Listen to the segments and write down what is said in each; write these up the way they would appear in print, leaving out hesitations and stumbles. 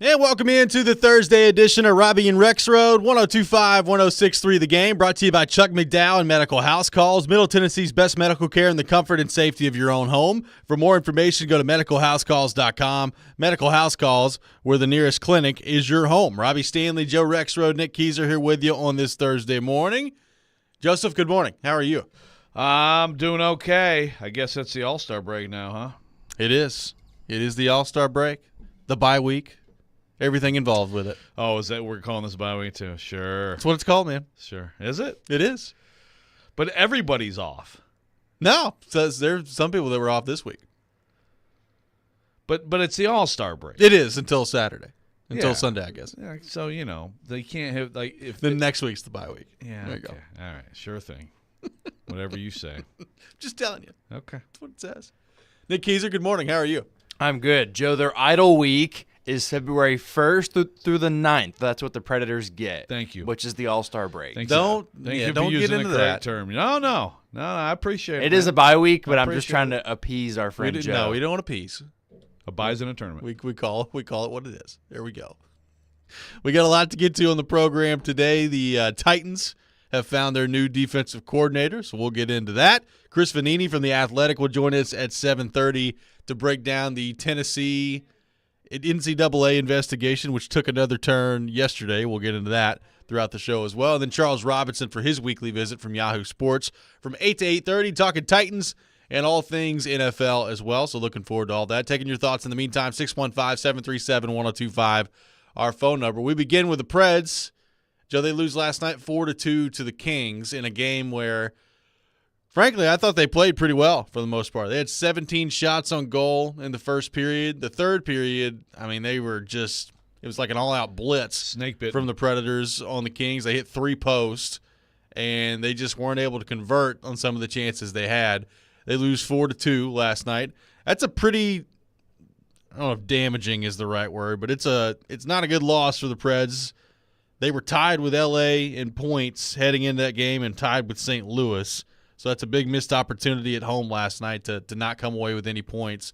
And welcome into the Thursday edition of Robby and Rexrode, 102.5, 106.3 The Game, brought to you by Chuck McDowell and Medical House Calls, Middle Tennessee's best medical care in the comfort and safety of your own home. For more information, go to medicalhousecalls.com. Medical House Calls, where the nearest clinic is your home. Robbie Stanley, Joe Rexrode, Nick Keyser here with you on this Thursday morning. Joseph, good morning. How are you? I'm doing okay. I guess it's the All-Star break now, huh? It is. It is the All-Star break, the bye week. Everything involved with it. Oh, is that we're calling this bye week too? Sure. That's what it's called, man. Sure. Is it? It is. But everybody's off. No. There's some people that were off this week. But it's the All-Star break. It is until Saturday. Until Yeah. Sunday, I guess. Yeah, so, they can't have, if Then next week's the bye week. Yeah, There you okay. go. All right, sure thing. Whatever you say. Just telling you. Okay. That's what it says. Nick Keyser, good morning. How are you? I'm good. Joe, their idle week is February 1st through the 9th. That's what the Predators get. Thank you. Which is the All-Star break. Thank Don't you get for using into the correct that. term. No, I appreciate it. It is a bye week, but I'm just appreciate trying to appease our friend Joe. No, we don't want a piece. A bye's in a tournament. We call it what it is. There we go. We got a lot to get to on the program today. The Titans have found their new defensive coordinator, so we'll get into that. Chris Venini from The Athletic will join us at 7:30 to break down the Tennessee NCAA investigation, which took another turn yesterday. We'll get into that throughout the show as well. And then Charles Robinson for his weekly visit from Yahoo Sports from 8 to 8:30, talking Titans and all things NFL as well. So looking forward to all that. Taking your thoughts in the meantime, 615-737-1025, our phone number. We begin with the Preds. Joe, they lose last night 4-2 to the Kings in a game where, frankly, I thought they played pretty well for the most part. They had 17 shots on goal in the first period. The third period, I mean, they were just – it was like an all-out blitz Snake bit from the Predators on the Kings. They hit 3 posts, and they just weren't able to convert on some of the chances they had. They lose 4-2 last night. That's a pretty – I don't know if damaging is the right word, but it's not a good loss for the Preds. They were tied with L.A. in points heading into that game and tied with St. Louis. So that's a big missed opportunity at home last night to not come away with any points.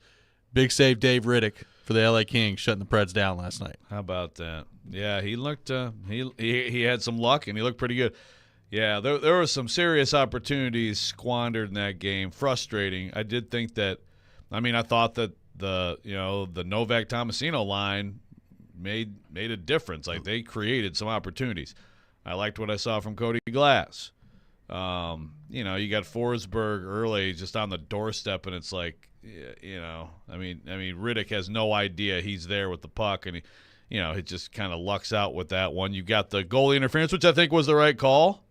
Big save Dave Riddick for the L.A. Kings, shutting the Preds down last night. How about that? Yeah, he looked he had some luck, and he looked pretty good. Yeah, there were some serious opportunities squandered in that game. Frustrating. I did think that – I mean, I thought that the Novak Tomasino line made a difference. Like, they created some opportunities. I liked what I saw from Cody Glass. You got Forsberg early just on the doorstep, and it's like, I mean, Riddick has no idea he's there with the puck, and he just kind of lucks out with that one. You got the goalie interference, which I think was the right call.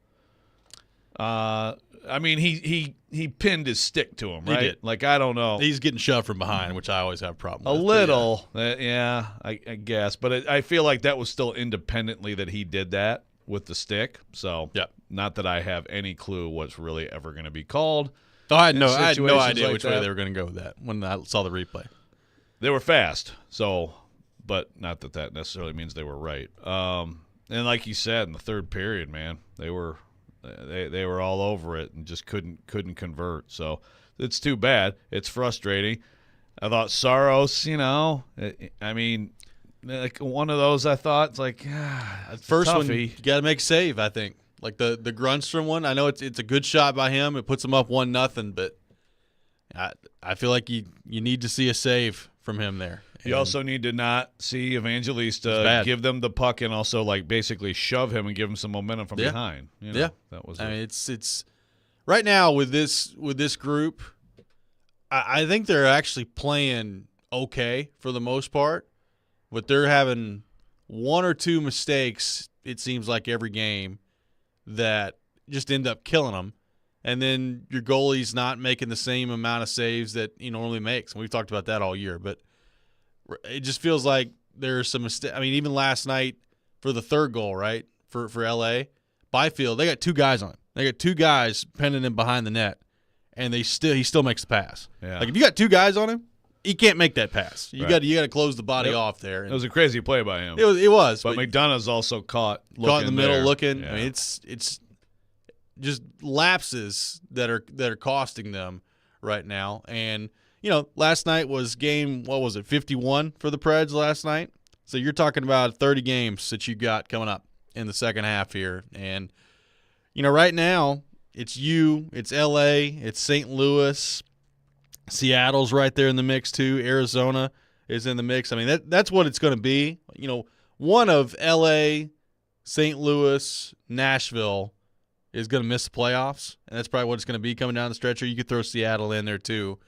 I mean, he pinned his stick to him, right? He did. Like, I don't know. He's getting shoved from behind, which I always have a problem with. A little, yeah, I guess. But I feel like that was still independently that he did that with the stick. So, yeah. Not that I have any clue what's really ever going to be called. Oh, I had no situations idea like which way that. they were going to go with that when I saw the replay. They were fast, so, but not that necessarily means they were right. And like you said, in the third period, man, they were all over it and just couldn't convert. So it's too bad. It's frustrating. I thought Saros, I mean, like one of those. I thought it's like First one, toughie. you got to make a save, I think. Like the Grunstrom one, I know it's a good shot by him. It puts him up 1-0, but I feel like you need to see a save from him there. You also need to not see Evangelista give them the puck and also like basically shove him and give him some momentum from behind. Yeah, that was. I mean, it's right now with this group. I think they're actually playing okay for the most part, but they're having one or two mistakes. It seems like every game that just end up killing them. And then your goalie's not making the same amount of saves that he normally makes. And we've talked about that all year. But it just feels like there's some mistakes. I mean, even last night for the third goal, right, for L.A., Byfield, they got 2 guys on him. They got 2 guys penning him behind the net, and he still makes the pass. Yeah. Like, if you got 2 guys on him, he can't make that pass. You Right. got to close the body off there. It was a crazy play by him. It was. But McDonough's also caught in the middle there. looking. Yeah. I mean, it's just lapses that are costing them right now. And last night was game, what was it, 51 for the Preds last night. So you're talking about 30 games that you got coming up in the second half here. And, right now it's it's L.A., it's St. Louis, Seattle's right there in the mix too. Arizona is in the mix. I mean, that's what it's going to be. One of L.A., St. Louis, Nashville is going to miss the playoffs, and that's probably what it's going to be coming down the stretch. Or you could throw Seattle in there too.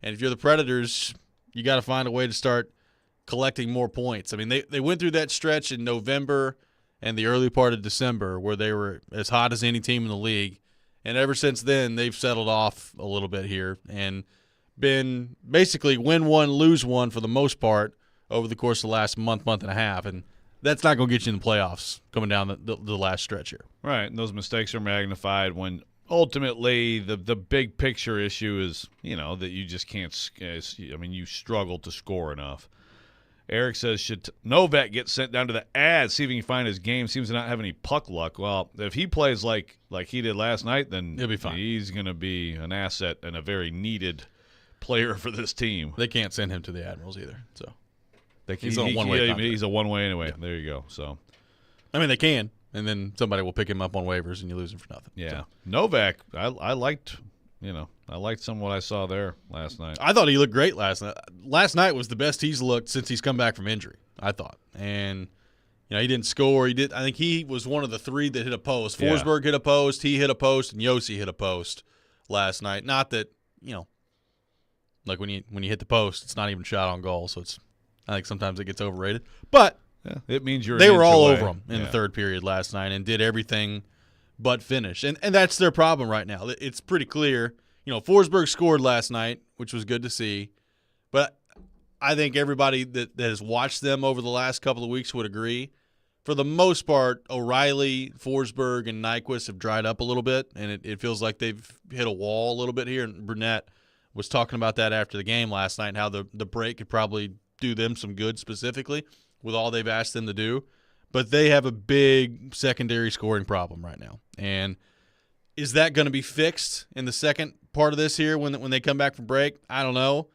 And if you're the Predators, you got to find a way to start collecting more points. I mean, they went through that stretch in November and the early part of December where they were as hot as any team in the league. And ever since then, they've settled off a little bit here and been basically win one, lose one for the most part over the course of the last month and a half. And that's not going to get you in the playoffs coming down the last stretch here. Right, and those mistakes are magnified when ultimately the big picture issue is, that you just can't – you struggle to score enough. Eric says, should Novak get sent down to the ad, see if he can find his game? Seems to not have any puck luck. Well, if he plays like he did last night, then he'll be fine. He's going to be an asset and a very needed player for this team. They can't send him to the Admirals either, so – He's on a one-way contract. He's a one-way anyway. Yeah. There you go. So, I mean, they can, and then somebody will pick him up on waivers, and you lose him for nothing. Yeah, so. Novak, I liked some of what I saw there last night. I thought he looked great last night. Last night was the best he's looked since he's come back from injury, I thought. And he didn't score. I think he was one of the three that hit a post. Forsberg hit a post, he hit a post, and Yossi hit a post last night. Not that like when you hit the post, it's not even shot on goal, so it's. I think sometimes it gets overrated. But it means they were all over him in the third period last night and did everything but finish. And that's their problem right now. It's pretty clear. Forsberg scored last night, which was good to see. But I think everybody that has watched them over the last couple of weeks would agree. For the most part, O'Reilly, Forsberg, and Nyquist have dried up a little bit, and it feels like they've hit a wall a little bit here. And Burnett was talking about that after the game last night and how the break could probably – do them some good specifically with all they've asked them to do. But they have a big secondary scoring problem right now. And is that going to be fixed in the second part of this here when they come back from break? I don't know.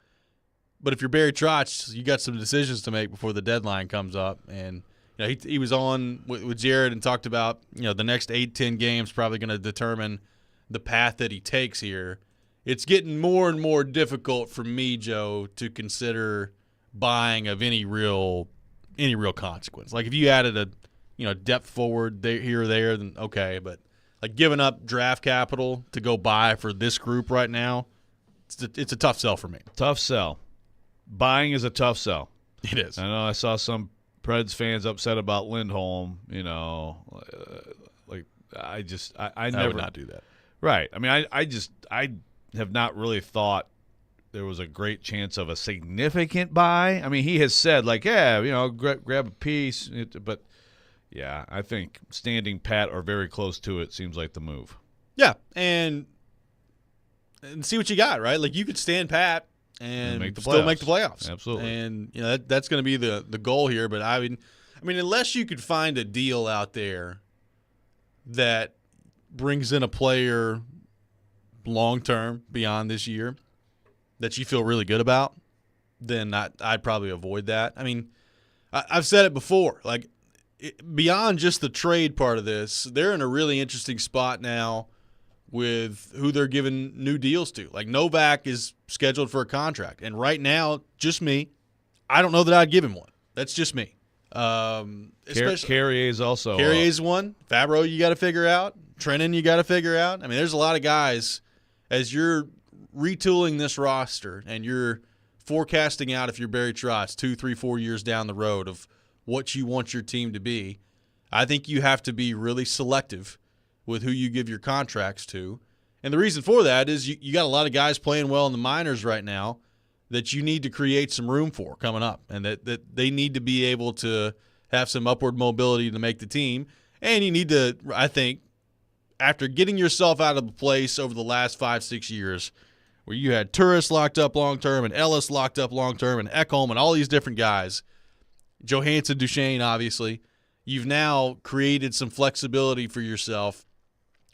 But if you're Barry Trotz, you got some decisions to make before the deadline comes up. And he was on with Jared and talked about the next 8-10 games probably going to determine the path that he takes here. It's getting more and more difficult for me, Joe, to consider – buying of any real consequence. Like if you added a depth forward here or there, then okay. But like giving up draft capital to go buy for this group right now, it's a tough sell for me. Tough sell. Buying is a tough sell. It is. I know I saw some Preds fans upset about Lindholm. I never would not do that. Right. I mean, I have not really thought there was a great chance of a significant buy. I mean, he has said, grab a piece. But, yeah, I think standing pat or very close to it seems like the move. Yeah, and see what you got, right? Like, you could stand pat and still make the playoffs. Absolutely. And, that's going to be the goal here. But, I mean, unless you could find a deal out there that brings in a player long-term beyond this year – that you feel really good about, then I'd probably avoid that. I mean, I've said it before. Like, beyond just the trade part of this, they're in a really interesting spot now with who they're giving new deals to. Like, Novak is scheduled for a contract. And right now, just me, I don't know that I'd give him one. That's just me. Carrier's also. Carrier's one. Fabro, you got to figure out. Trennan, you got to figure out. I mean, there's a lot of guys as you're retooling this roster and you're forecasting out if you're Barry Trotz 2, 3, 4 years down the road of what you want your team to be. I think you have to be really selective with who you give your contracts to. And the reason for that is you got a lot of guys playing well in the minors right now that you need to create some room for coming up, and that they need to be able to have some upward mobility to make the team. And you need to, I think, after getting yourself out of the place over the last 5-6 years where you had Turris locked up long-term and Ellis locked up long-term and Ekholm and all these different guys, Johansson, Duchesne, obviously, you've now created some flexibility for yourself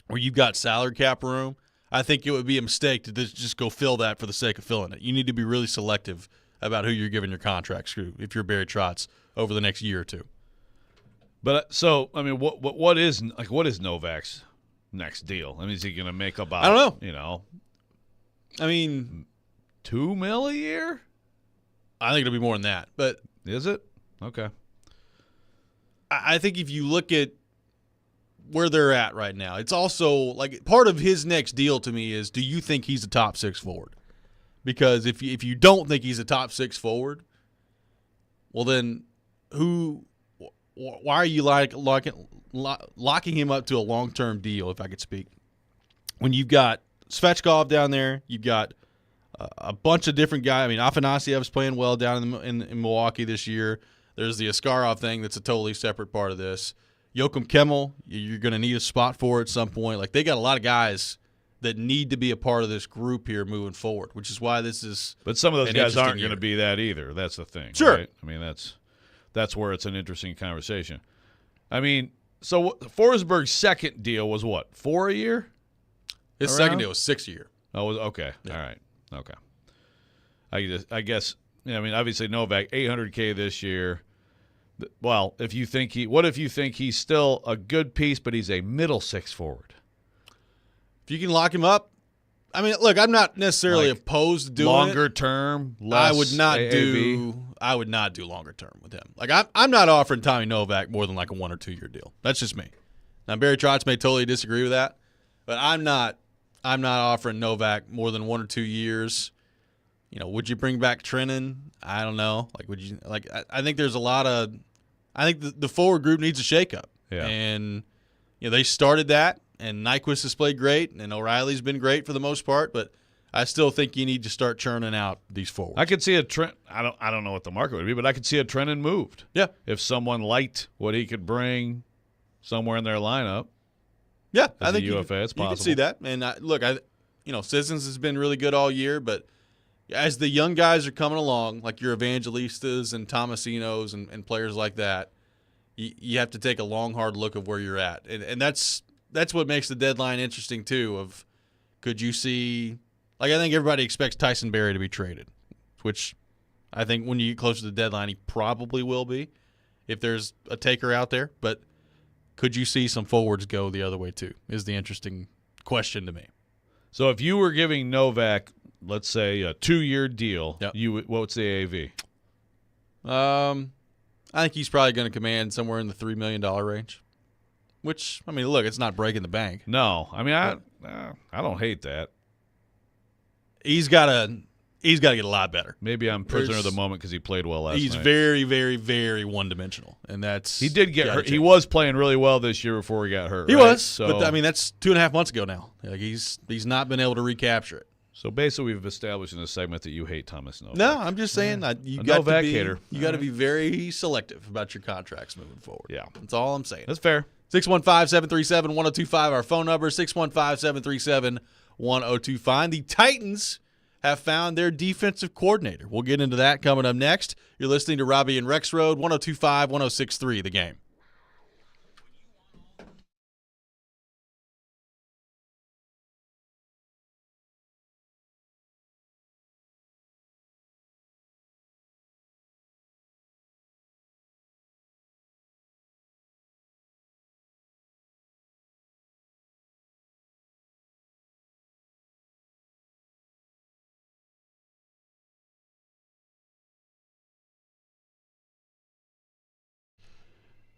where you've got salary cap room. I think it would be a mistake to just go fill that for the sake of filling it. You need to be really selective about who you're giving your contracts to if you're Barry Trotz over the next year or two. But so I mean, what is Novak's next deal? I mean, is he going to make about? I don't know. You know, I mean, $2 million a year. I think it'll be more than that. But is it? Okay. I think if you look at where they're at right now, it's also like part of his next deal to me is, do you think he's a top 6 forward? Because if you don't think he's a top 6 forward, well then why are you locking him up to a long-term deal, if I could speak? When you've got Svechkov down there, you've got a bunch of different guys. I mean, Afanassiev's playing well down in Milwaukee this year. There's the Askarov thing that's a totally separate part of this. Joachim Kemmel, you're going to need a spot for at some point. Like, they got a lot of guys that need to be a part of this group here moving forward, which is why this is. But some of those guys aren't going to be that either. That's the thing. Sure. Right? I mean, that's where it's an interesting conversation. I mean, so Forsberg's second deal was what, 4 a year? His second deal was 6 a year. Oh, okay. Yeah. All right. Okay. I guess. Yeah, I mean, obviously Novak $800K this year. Well, what if you think he's still a good piece, but he's a middle 6 forward? If you can lock him up, I mean, look, I'm not necessarily opposed to doing longer term. Less I would not do longer term with him. Like, I'm not offering Tommy Novak more than like a 1 or 2 year deal. That's just me. Now, Barry Trotz may totally disagree with that, but I'm not offering Novak more than 1 or 2 years. You know, would you bring back Trennan? I don't know. Like, would you like? I think there's a lot of. I think the forward group needs a shakeup. Yeah. And they started that, and Nyquist has played great, and O'Reilly's been great for the most part, but I still think you need to start churning out these forwards. I could see a Trent. I don't know what the market would be, but I could see a Trennan moved. Yeah. If someone liked what he could bring somewhere in their lineup. Yeah, I think UFA, it's possible. You can see that. And look, Sissons has been really good all year, but as the young guys are coming along, like your Evangelistas and Tomasinos and players like that, you have to take a long, hard look of where you're at. And that's what makes the deadline interesting, too, of could you see – like, I think everybody expects Tyson Barrie to be traded, which I think when you get closer to the deadline, he probably will be if there's a taker out there. But could you see some forwards go the other way, too, is the interesting question to me. So if you were giving Novak – let's say a 2-year deal. Yep. What's the AAV? I think he's probably going to command somewhere in the $3 million range. Which, I mean, look, it's not breaking the bank. No, I mean, I don't hate that. He's got to get a lot better. Maybe I'm prisoner of the moment because he played well last night. He's very, very, very one-dimensional, and that's he did get hurt. He was playing really well this year before he got hurt. He right? was, but I mean, that's 2.5 months ago now. Like he's not been able to recapture it. So basically, we've established in this segment that you hate Thomas Novak. No, I'm just saying you got to be very selective about your contracts moving forward. Yeah, that's all I'm saying. That's fair. 615-737-1025, our phone number, 615-737-1025. The Titans have found their defensive coordinator. We'll get into that coming up next. You're listening to Robby and Rexrode, 102.5, 106.3, The Game.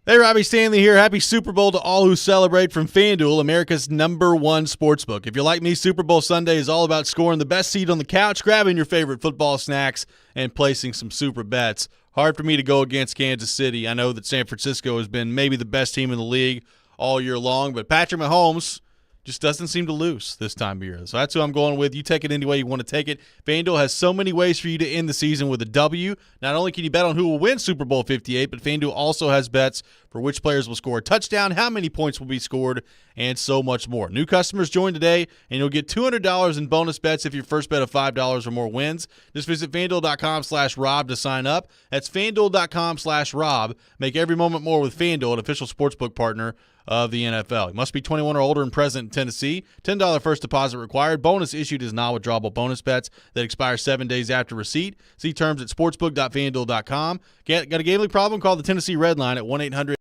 Hey, Robbie Stanley here. Happy Super Bowl to all who celebrate from FanDuel, America's #1 sportsbook. If you're like me, Super Bowl Sunday is all about scoring the best seat on the couch, grabbing your favorite football snacks, and placing some super bets. Hard for me to go against Kansas City. I know that San Francisco has been maybe the best team in the league all year long, but Patrick Mahomes just doesn't seem to lose this time of year. So that's who I'm going with. You take it any way you want to take it. FanDuel has so many ways for you to end the season with a W. Not only can you bet on who will win Super Bowl 58, but FanDuel also has bets for which players will score a touchdown, how many points will be scored, and so much more. New customers join today, and you'll get $200 in bonus bets if your first bet of $5 or more wins. Just visit FanDuel.com/Rob to sign up. That's FanDuel.com/Rob. Make every moment more with FanDuel, an official sportsbook partner of the NFL. You must be 21 or older and present in Tennessee. $10 first deposit required. Bonus issued is non-withdrawable bonus bets that expire 7 days after receipt. See terms at sportsbook.fanduel.com. Got a gambling problem? Call the Tennessee Red Line at 1-800.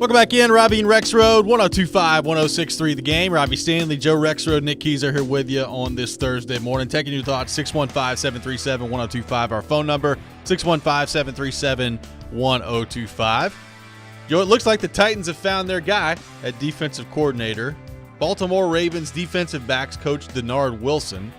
Welcome back in, Robby and Rexrode, 102.5, 106.3 The Game. Robbie Stanley, Joe Rexrode, Nick Keys are here with you on this Thursday morning. Taking your thoughts, 615-737-1025, our phone number, 615-737-1025. Joe, it looks like the Titans have found their guy at defensive coordinator. Baltimore Ravens defensive backs coach Denard Wilson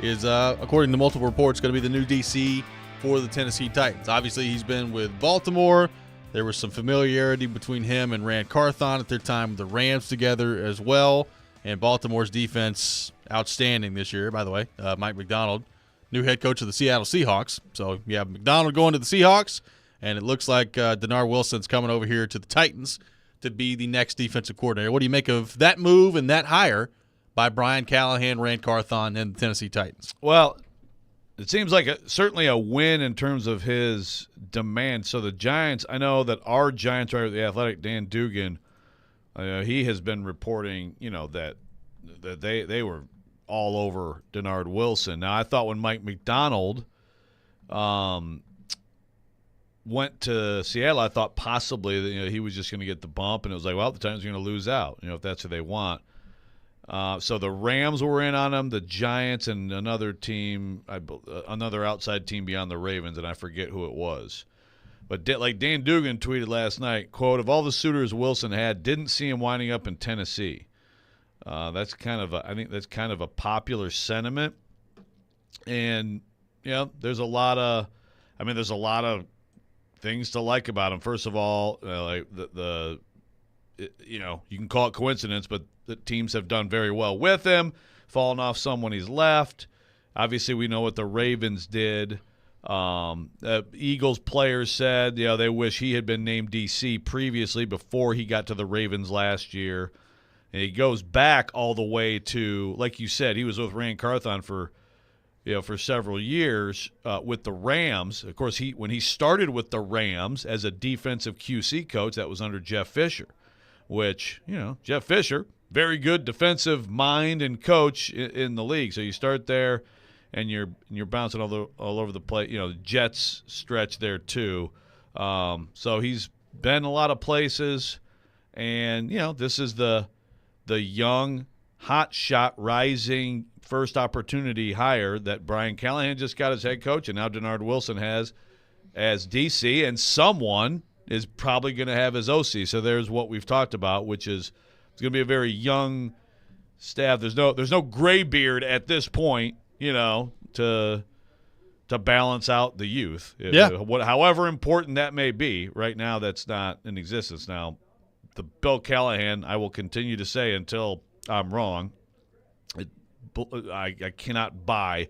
is, according to multiple reports, going to be the new DC for the Tennessee Titans. Obviously, he's been with Baltimore. There was some familiarity between him and Rant Carthon at their time with the Rams together as well. And Baltimore's defense, outstanding this year, by the way. Mike Macdonald, new head coach of the Seattle Seahawks. So you have Macdonald going to the Seahawks, and it looks like Denard Wilson's coming over here to the Titans to be the next defensive coordinator. What do you make of that move and that hire by Brian Callahan, Rant Carthon, and the Tennessee Titans? Well, it seems like certainly a win in terms of his demand. So the Giants, I know that our Giants writer, the Athletic, Dan Dugan, he has been reporting, that they were all over Denard Wilson. Now, I thought when Mike Macdonald went to Seattle, I thought possibly that he was just going to get the bump, and it was like, well, the Titans are going to lose out, if that's who they want. So the Rams were in on him, the Giants, and another team, another outside team beyond the Ravens, and I forget who it was. But like Dan Dugan tweeted last night, quote, of all the suitors Wilson had, didn't see him winding up in Tennessee. I think that's kind of a popular sentiment. And, there's a lot of things to like about him. First of all, like the you can call it coincidence, but the teams have done very well with him, fallen off some when he's left. Obviously, we know what the Ravens did. Eagles players said, they wish he had been named DC previously before he got to the Ravens last year. And he goes back all the way to, like you said, he was with Rand Carthon for several years with the Rams. Of course, when he started with the Rams as a defensive QC coach, that was under Jeff Fisher, which, Jeff Fisher, very good defensive mind and coach in the league. So you start there, and you're bouncing all over the place. The Jets stretch there too. So he's been a lot of places, and this is the young, hot shot, rising first opportunity hire that Brian Callahan just got as head coach, and now Denard Wilson has as DC, and someone is probably going to have as OC. So there's what we've talked about, which is it's going to be a very young staff. There's no gray beard at this point, to balance out the youth. However important that may be, right now that's not in existence. Now, the Bill Callahan, I will continue to say until I'm wrong, I cannot buy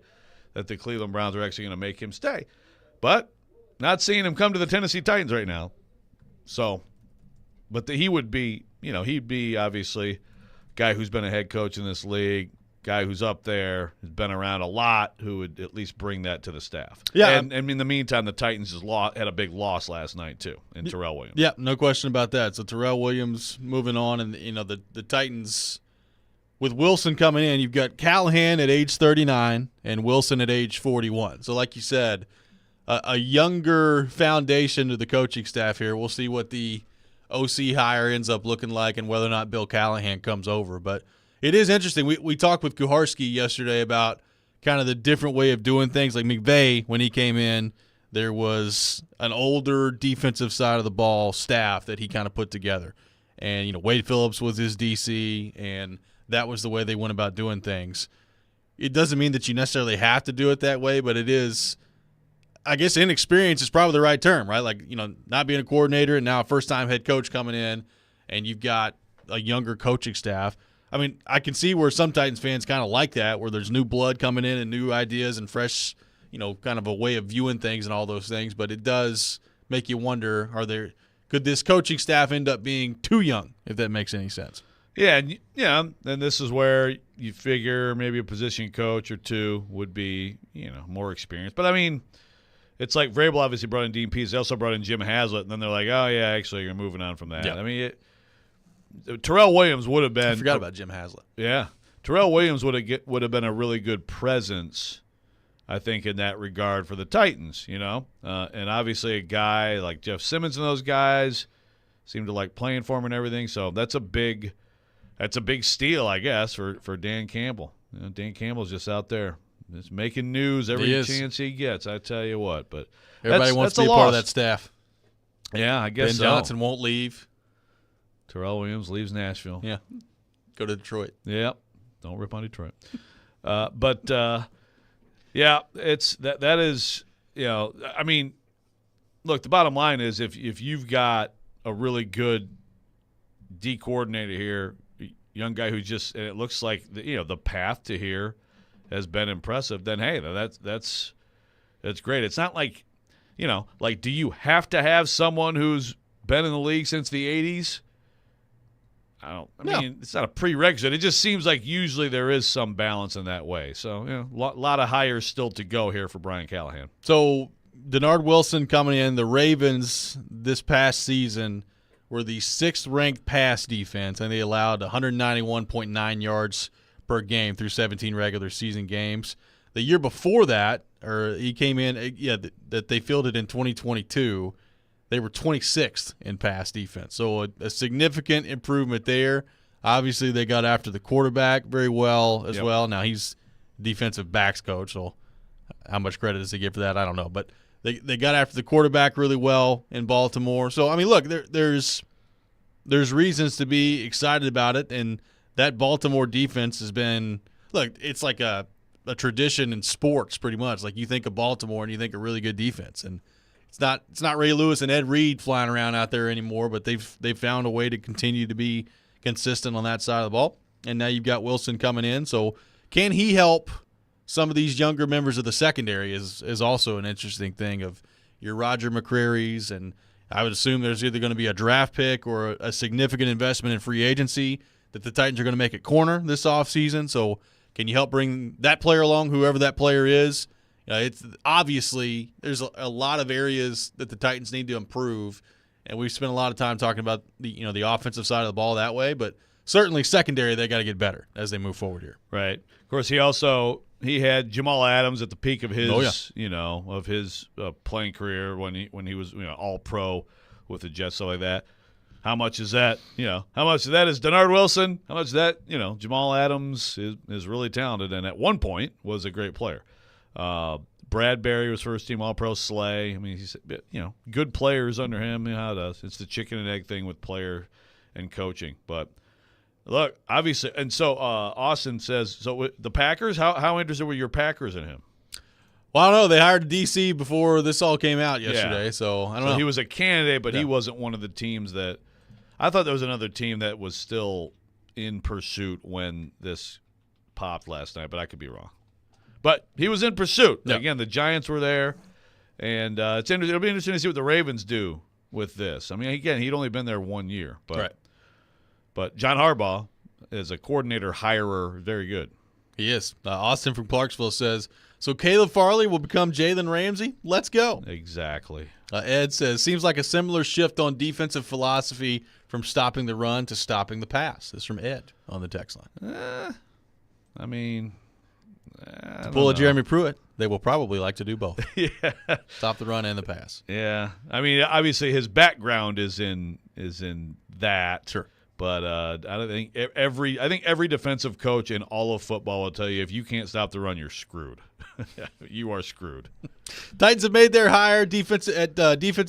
that the Cleveland Browns are actually going to make him stay. But not seeing him come to the Tennessee Titans right now. So, but he would be, he'd be obviously a guy who's been a head coach in this league, guy who's up there, who's been around a lot, who would at least bring that to the staff. Yeah. And in the meantime, the Titans had a big loss last night, too, in Terrell Williams. Yeah, no question about that. So Terrell Williams moving on, and, the Titans, with Wilson coming in, you've got Callahan at age 39 and Wilson at age 41. So like you said, a younger foundation to the coaching staff here. We'll see what the OC hire ends up looking like and whether or not Bill Callahan comes over. But it is interesting. We talked with Kuharski yesterday about kind of the different way of doing things. Like McVay, when he came in, there was an older defensive side of the ball staff that he kind of put together. And, Wade Phillips was his DC, and that was the way they went about doing things. It doesn't mean that you necessarily have to do it that way, but it is, I guess inexperience is probably the right term, right? Like, not being a coordinator and now a first-time head coach coming in, and you've got a younger coaching staff. I mean, I can see where some Titans fans kind of like that, where there's new blood coming in and new ideas and fresh, kind of a way of viewing things and all those things. But it does make you wonder, could this coaching staff end up being too young, if that makes any sense? Yeah, and this is where you figure maybe a position coach or two would be, more experienced. But, I mean, it's like Vrabel obviously brought in Dean Pease. They also brought in Jim Haslett, and then they're like, oh, yeah, actually, you're moving on from that. Yeah. I mean, Terrell Williams would have been – I forgot about Jim Haslett. Yeah. Terrell Williams would have been a really good presence, I think, in that regard for the Titans, and obviously a guy like Jeff Simmons and those guys seem to like playing for him and everything. So that's a big steal, I guess, for Dan Campbell. Dan Campbell's just out there just making news every chance he gets. I tell you what, but everybody wants to be a part of that staff. Yeah, I guess Ben Johnson won't leave. Terrell Williams leaves Nashville. Yeah, go to Detroit. Yep, don't rip on Detroit. Yeah, it's that is, I mean, look, the bottom line is if you've got a really good D coordinator here, young guy who just, and it looks like the path to here has been impressive, then hey, that's great. It's not like, do you have to have someone who's been in the league since the 80s? I mean, it's not a prerequisite. It just seems like usually there is some balance in that way. So, a lot of hires still to go here for Brian Callahan. So, Denard Wilson coming in, the Ravens this past season were the 6th-ranked pass defense, and they allowed 191.9 yards per game through 17 regular season games. The year before that, or he came in, that they fielded in 2022, they were 26th in pass defense. So a significant improvement there. Obviously, they got after the quarterback very well as well. Now, he's defensive backs coach, so how much credit does he get for that? I don't know. But they got after the quarterback really well in Baltimore. So, I mean, look, there's reasons to be excited about it. And that Baltimore defense has been – look, it's like a tradition in sports pretty much. Like you think of Baltimore and you think a really good defense. And It's not Ray Lewis and Ed Reed flying around out there anymore, but they've found a way to continue to be consistent on that side of the ball. And now you've got Wilson coming in. So can he help some of these younger members of the secondary is also an interesting thing of your Roger McCreary's, and I would assume there's either going to be a draft pick or a significant investment in free agency that the Titans are going to make at corner this offseason. So can you help bring that player along, whoever that player is? It's obviously there's a lot of areas that the Titans need to improve, and we've spent a lot of time talking about the offensive side of the ball that way, but certainly secondary they got to get better as they move forward here. Right. Of course, he had Jamal Adams at the peak of his playing career when he was all pro with the Jets, stuff like that. How much is that? How much of that is Denard Wilson? How much of that? Jamal Adams is really talented and at one point was a great player. Bradbury was first team All-Pro. Slay. I mean, he's good players under him. How it does. It's the chicken and egg thing with player and coaching. But look, obviously, and so Austin says, so the Packers. How interested were your Packers in him? Well, I don't know. They hired DC before this all came out yesterday, so I don't know. He was a candidate, but he wasn't one of the teams that. I thought there was another team that was still in pursuit when this popped last night, but I could be wrong. But he was in pursuit. Yep. Again, the Giants were there, and it'll be interesting to see what the Ravens do with this. I mean, again, he'd only been there 1 year, but right. But John Harbaugh is a coordinator hirer, very good. He is. Austin from Clarksville says, so Caleb Farley will become Jalen Ramsey? Let's go. Exactly. Ed says, seems like a similar shift on defensive philosophy from stopping the run to stopping the pass. This is from Ed on the text line. I mean, to pull a Jeremy Pruitt, they will probably like to do both. Yeah. Stop the run and the pass. Yeah. I mean, obviously his background is in that. Sure. But I think every defensive coach in all of football will tell you if you can't stop the run, you're screwed. You are screwed. Titans have made their hire defensive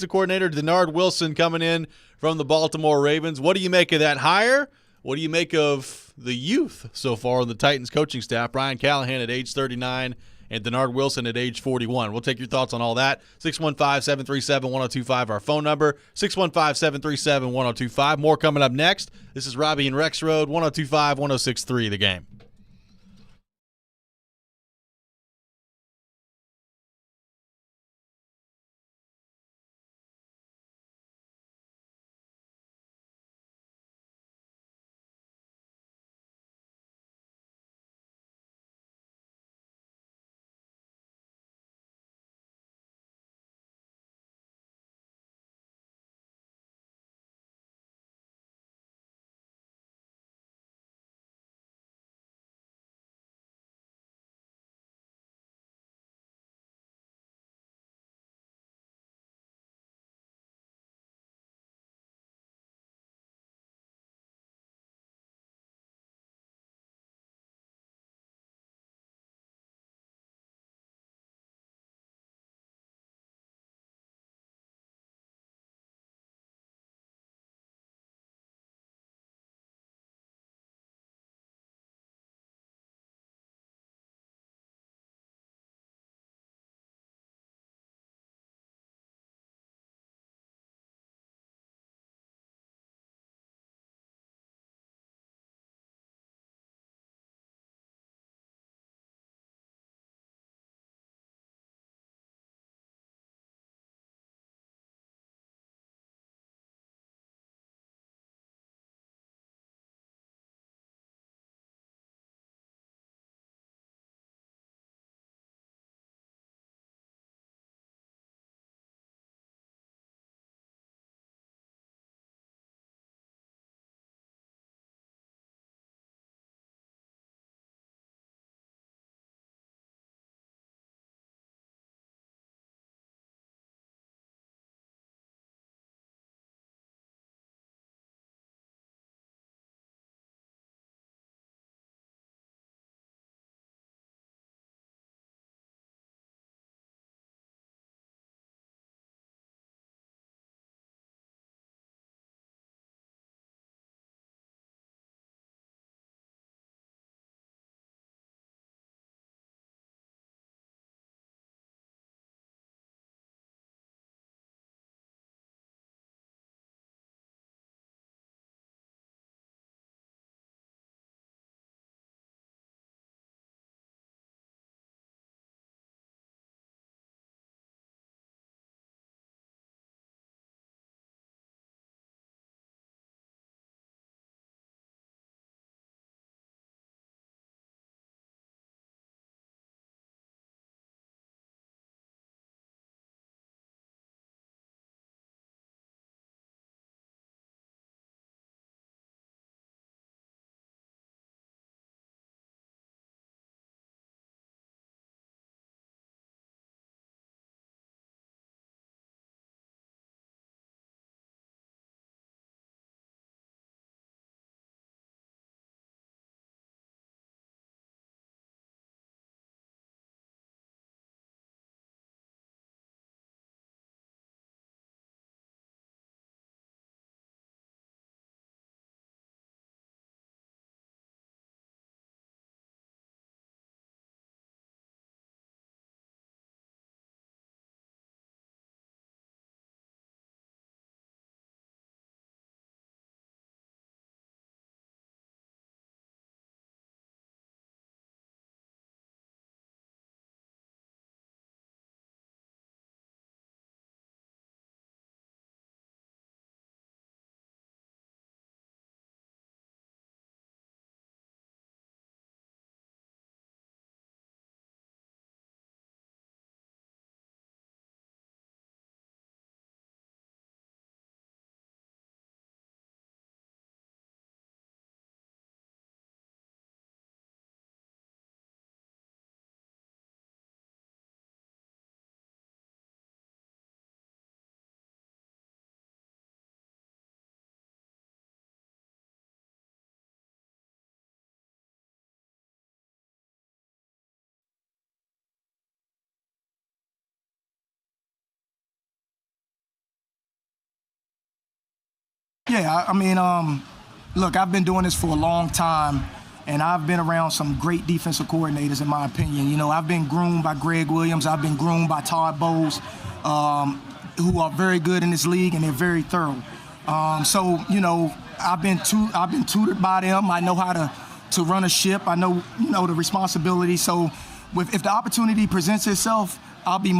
coordinator Denard Wilson coming in from the Baltimore Ravens. What do you make of that hire? What do you make of the youth so far on the Titans coaching staff? Brian Callahan at age 39 and Denard Wilson at age 41. We'll take your thoughts on all that. 615-737-1025, our phone number. 615-737-1025. More coming up next. This is Robby and Rexrode, 1025-1063, The Game. Yeah, I mean, look, I've been doing this for a long time, and I've been around some great defensive coordinators, in my opinion. You know, I've been groomed by Greg Williams. I've been groomed by Todd Bowles, who are very good in this league, and they're very thorough. So, you know, I've been tutored by them. I know how to run a ship. I know, you know, the responsibility. So, if the opportunity presents itself, I'll be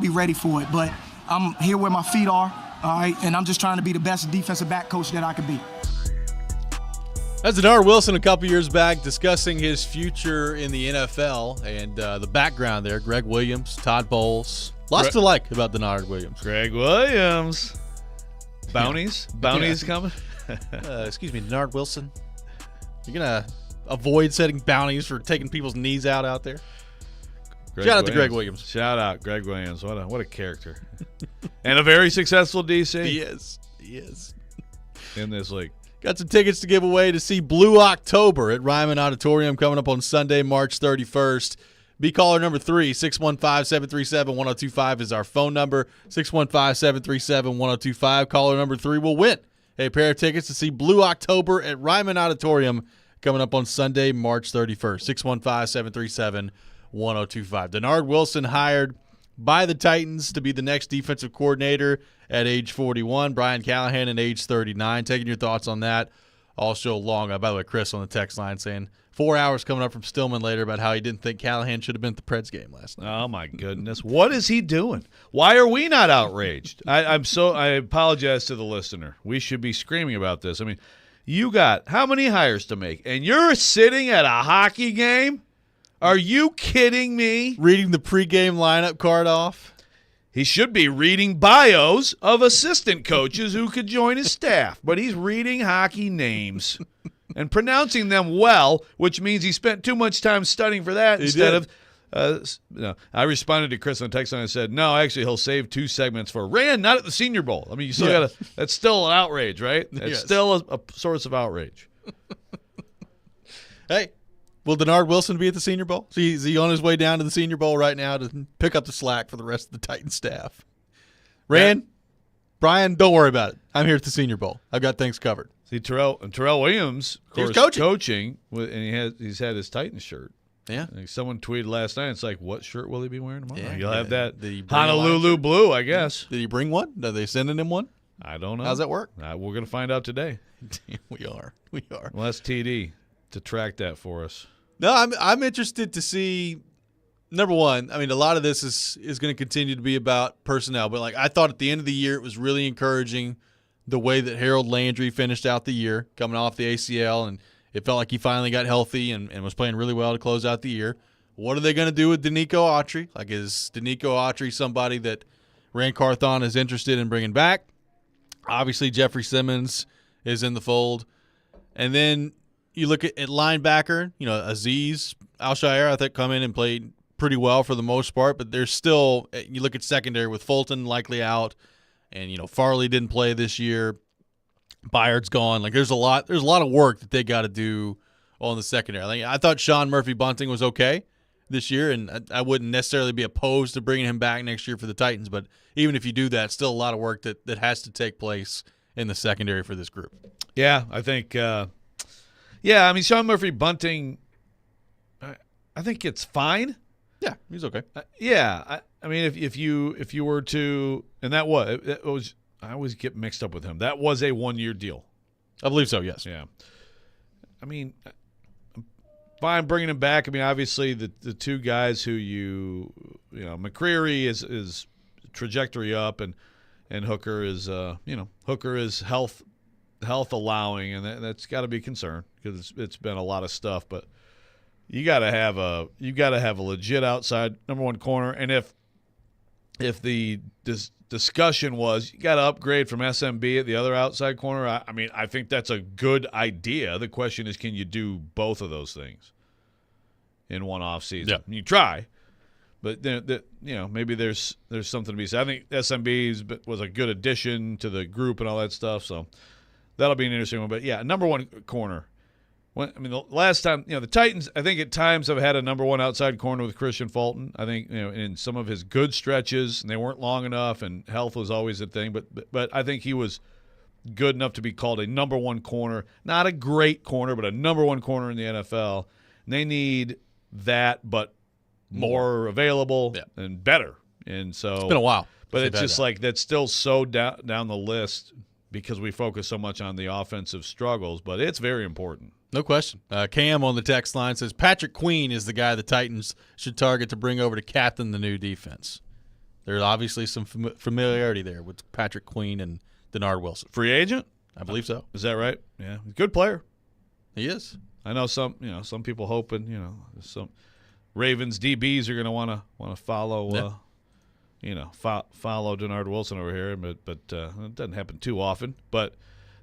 ready for it. But I'm here where my feet are, all right, and I'm just trying to be the best defensive back coach that I could be. That's Denard Wilson a couple years back discussing his future in the NFL and the background there. Greg Williams, Todd Bowles. Lots to like about Denard Williams. Greg Williams. Bounties? Yeah. Bounties coming? Excuse me, Denard Wilson. You're going to avoid setting bounties for taking people's knees out there? Shout out to Greg Williams. Shout out Greg Williams. What a character. And a very successful DC. He is. In this league. Got some tickets to give away to see Blue October at Ryman Auditorium coming up on Sunday, March 31st. Be caller number 3, 615-737-1025 is our phone number. 615-737-1025. Caller number 3 will win a pair of tickets to see Blue October at Ryman Auditorium coming up on Sunday, March 31st. 615-737-1025. Denard Wilson hired by the Titans to be the next defensive coordinator at age 41. Brian Callahan at age 39. Taking your thoughts on that all show long. By the way, Chris on the text line saying 4 hours coming up from Stillman later about how he didn't think Callahan should have been at the Preds game last night. Oh, my goodness. What is he doing? Why are we not outraged? I apologize to the listener. We should be screaming about this. I mean, you got how many hires to make, and you're sitting at a hockey game? Are you kidding me? Reading the pregame lineup card off? He should be reading bios of assistant coaches who could join his staff, but he's reading hockey names and pronouncing them well, which means he spent too much time studying for that instead of no. I responded to Chris on text and I said, no, actually he'll save 2 segments for Rand, not at the Senior Bowl. I mean, you still got to – that's still an outrage, right? It's still a source of outrage. Hey. Will Denard Wilson be at the Senior Bowl? Is he on his way down to the Senior Bowl right now to pick up the slack for the rest of the Titans staff? Rand, Brian, don't worry about it. I'm here at the Senior Bowl. I've got things covered. See, Terrell Williams, of course, coaching, and he's had his Titans shirt. Yeah. And someone tweeted last night. It's like, what shirt will he be wearing tomorrow? Yeah, You'll have that Honolulu blue, I guess. Did he bring one? Are they sending him one? I don't know. How's that work? We're going to find out today. We are. Well, that's TD to track that for us. No, I'm interested to see. Number one, I mean, a lot of this is going to continue to be about personnel, but like I thought at the end of the year, it was really encouraging the way that Harold Landry finished out the year, coming off the ACL, and it felt like he finally got healthy and was playing really well to close out the year. What are they going to do with Danico Autry? Like, is Danico Autry somebody that Rand Carthon is interested in bringing back? Obviously, Jeffrey Simmons is in the fold, and then you look at linebacker, you know, Azeez Al-Shaair, I think, come in and played pretty well for the most part, but there's still, you look at secondary with Fulton likely out, and, you know, Farley didn't play this year. Byard's gone. Like, there's a lot of work that they got to do on the secondary. I thought Sean Murphy-Bunting was okay this year, and I wouldn't necessarily be opposed to bringing him back next year for the Titans, but even if you do that, still a lot of work that has to take place in the secondary for this group. Yeah, I think I mean, Sean Murphy-Bunting, I think it's fine. Yeah, he's okay. I mean, if you were to, and that was I always get mixed up with him. That was a 1-year deal. I believe so, yes. Yeah. I mean, fine bringing him back. I mean, obviously the 2 guys who you know, McCreary is trajectory up, and Hooker is Hooker is health allowing, and that's got to be concerned because it's been a lot of stuff. But you got to have a legit outside number 1 corner, and if the discussion was you got to upgrade from SMB at the other outside corner, I mean, I think that's a good idea. The question is, can you do both of those things in one offseason? Yeah. You try, but maybe there's something to be said. I think SMB was a good addition to the group and all that stuff, so that'll be an interesting one. But, yeah, number 1 corner. The last time, the Titans, I think at times have had a number 1 outside corner with Christian Fulton. I think, in some of his good stretches, and they weren't long enough, and health was always a thing. But I think he was good enough to be called a number one corner. Not a great corner, but a number one corner in the NFL. And they need that, but more available and better. And so it's been a while. But it's just like that's still so down the list because we focus so much on the offensive struggles, but it's very important. No question. Cam on the text line says Patrick Queen is the guy the Titans should target to bring over to captain the new defense. There's obviously some familiarity there with Patrick Queen and Denard Wilson. Free agent? I believe so. Is that right? Yeah. Good player. He is. I know some people hoping, some Ravens DBs are going to want to follow follow Denard Wilson over here, but it doesn't happen too often. But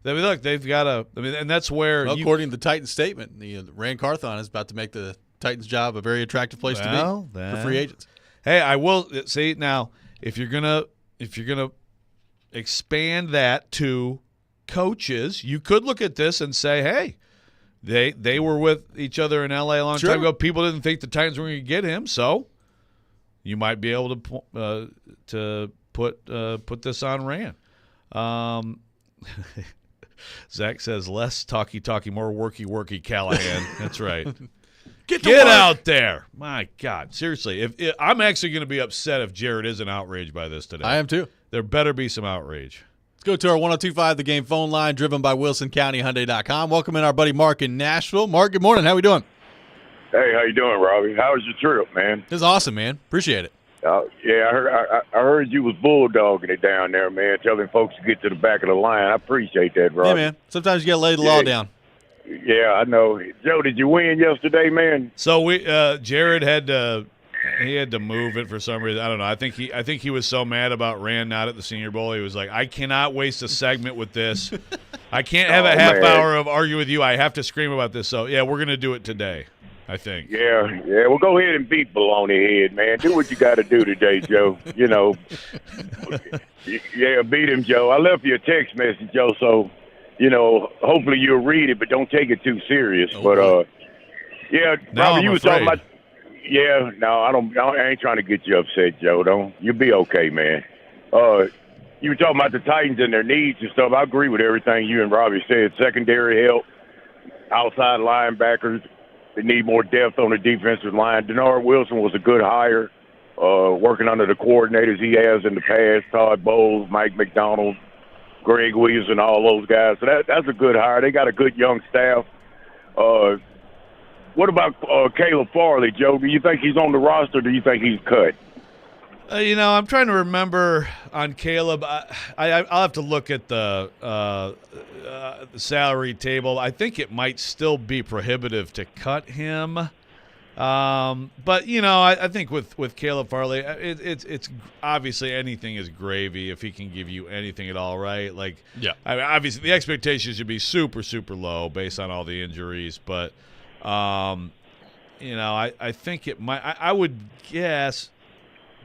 look, they've got and that's where according to the Titans statement, Rand Carthon is about to make the Titans' job a very attractive place to be for free agents. Hey, I will see now if you're gonna expand that to coaches, you could look at this and say, hey, they were with each other in LA a long time ago. People didn't think the Titans were going to get him, so you might be able to put this on Rand. Zach says less talky, more worky Callahan. That's right. Get out there. My God. Seriously, I'm actually going to be upset if Jared isn't outraged by this today. I am too. There better be some outrage. Let's go to our 1025 The Game phone line, driven by WilsonCountyHyundai.com. Welcome in our buddy Mark in Nashville. Mark, good morning. How we doing? Hey, how you doing, Robby? How was your trip, man? This is awesome, man. Appreciate it. Yeah, I heard you was bulldogging it down there, man, telling folks to get to the back of the line. I appreciate that, Robby. Yeah, man. Sometimes you got to lay the law down. Yeah, I know. Joe, did you win yesterday, man? So Jared had to move it for some reason. I don't know. I think he was so mad about Rand not at the Senior Bowl. He was like, I cannot waste a segment with this. I can't have a half hour of argue with you. I have to scream about this. So yeah, we're gonna do it today, I think. Yeah. Well, go ahead and beat Baloney Head, man. Do what you got to do today, Joe. Yeah, beat him, Joe. I left you a text message, Joe. So, hopefully you'll read it, but don't take it too serious. But yeah, Robby, you were talking about. Yeah, no, I ain't trying to get you upset, Joe. You'll be okay, man. You were talking about the Titans and their needs and stuff. I agree with everything you and Robby said. Secondary help, outside linebackers. They need more depth on the defensive line. Denard Wilson was a good hire, working under the coordinators he has in the past, Todd Bowles, Mike McDonald, Greg Williams, and all those guys. So that's a good hire. They got a good young staff. What about Caleb Farley, Joe? Do you think he's on the roster or do you think he's cut? I'm trying to remember on Caleb. I'll have to look at the salary table. I think it might still be prohibitive to cut him. But, I think with Caleb Farley, it's obviously anything is gravy if he can give you anything at all, right? Like, yeah. Obviously the expectations should be super, super low based on all the injuries. But, I think it might – I would guess –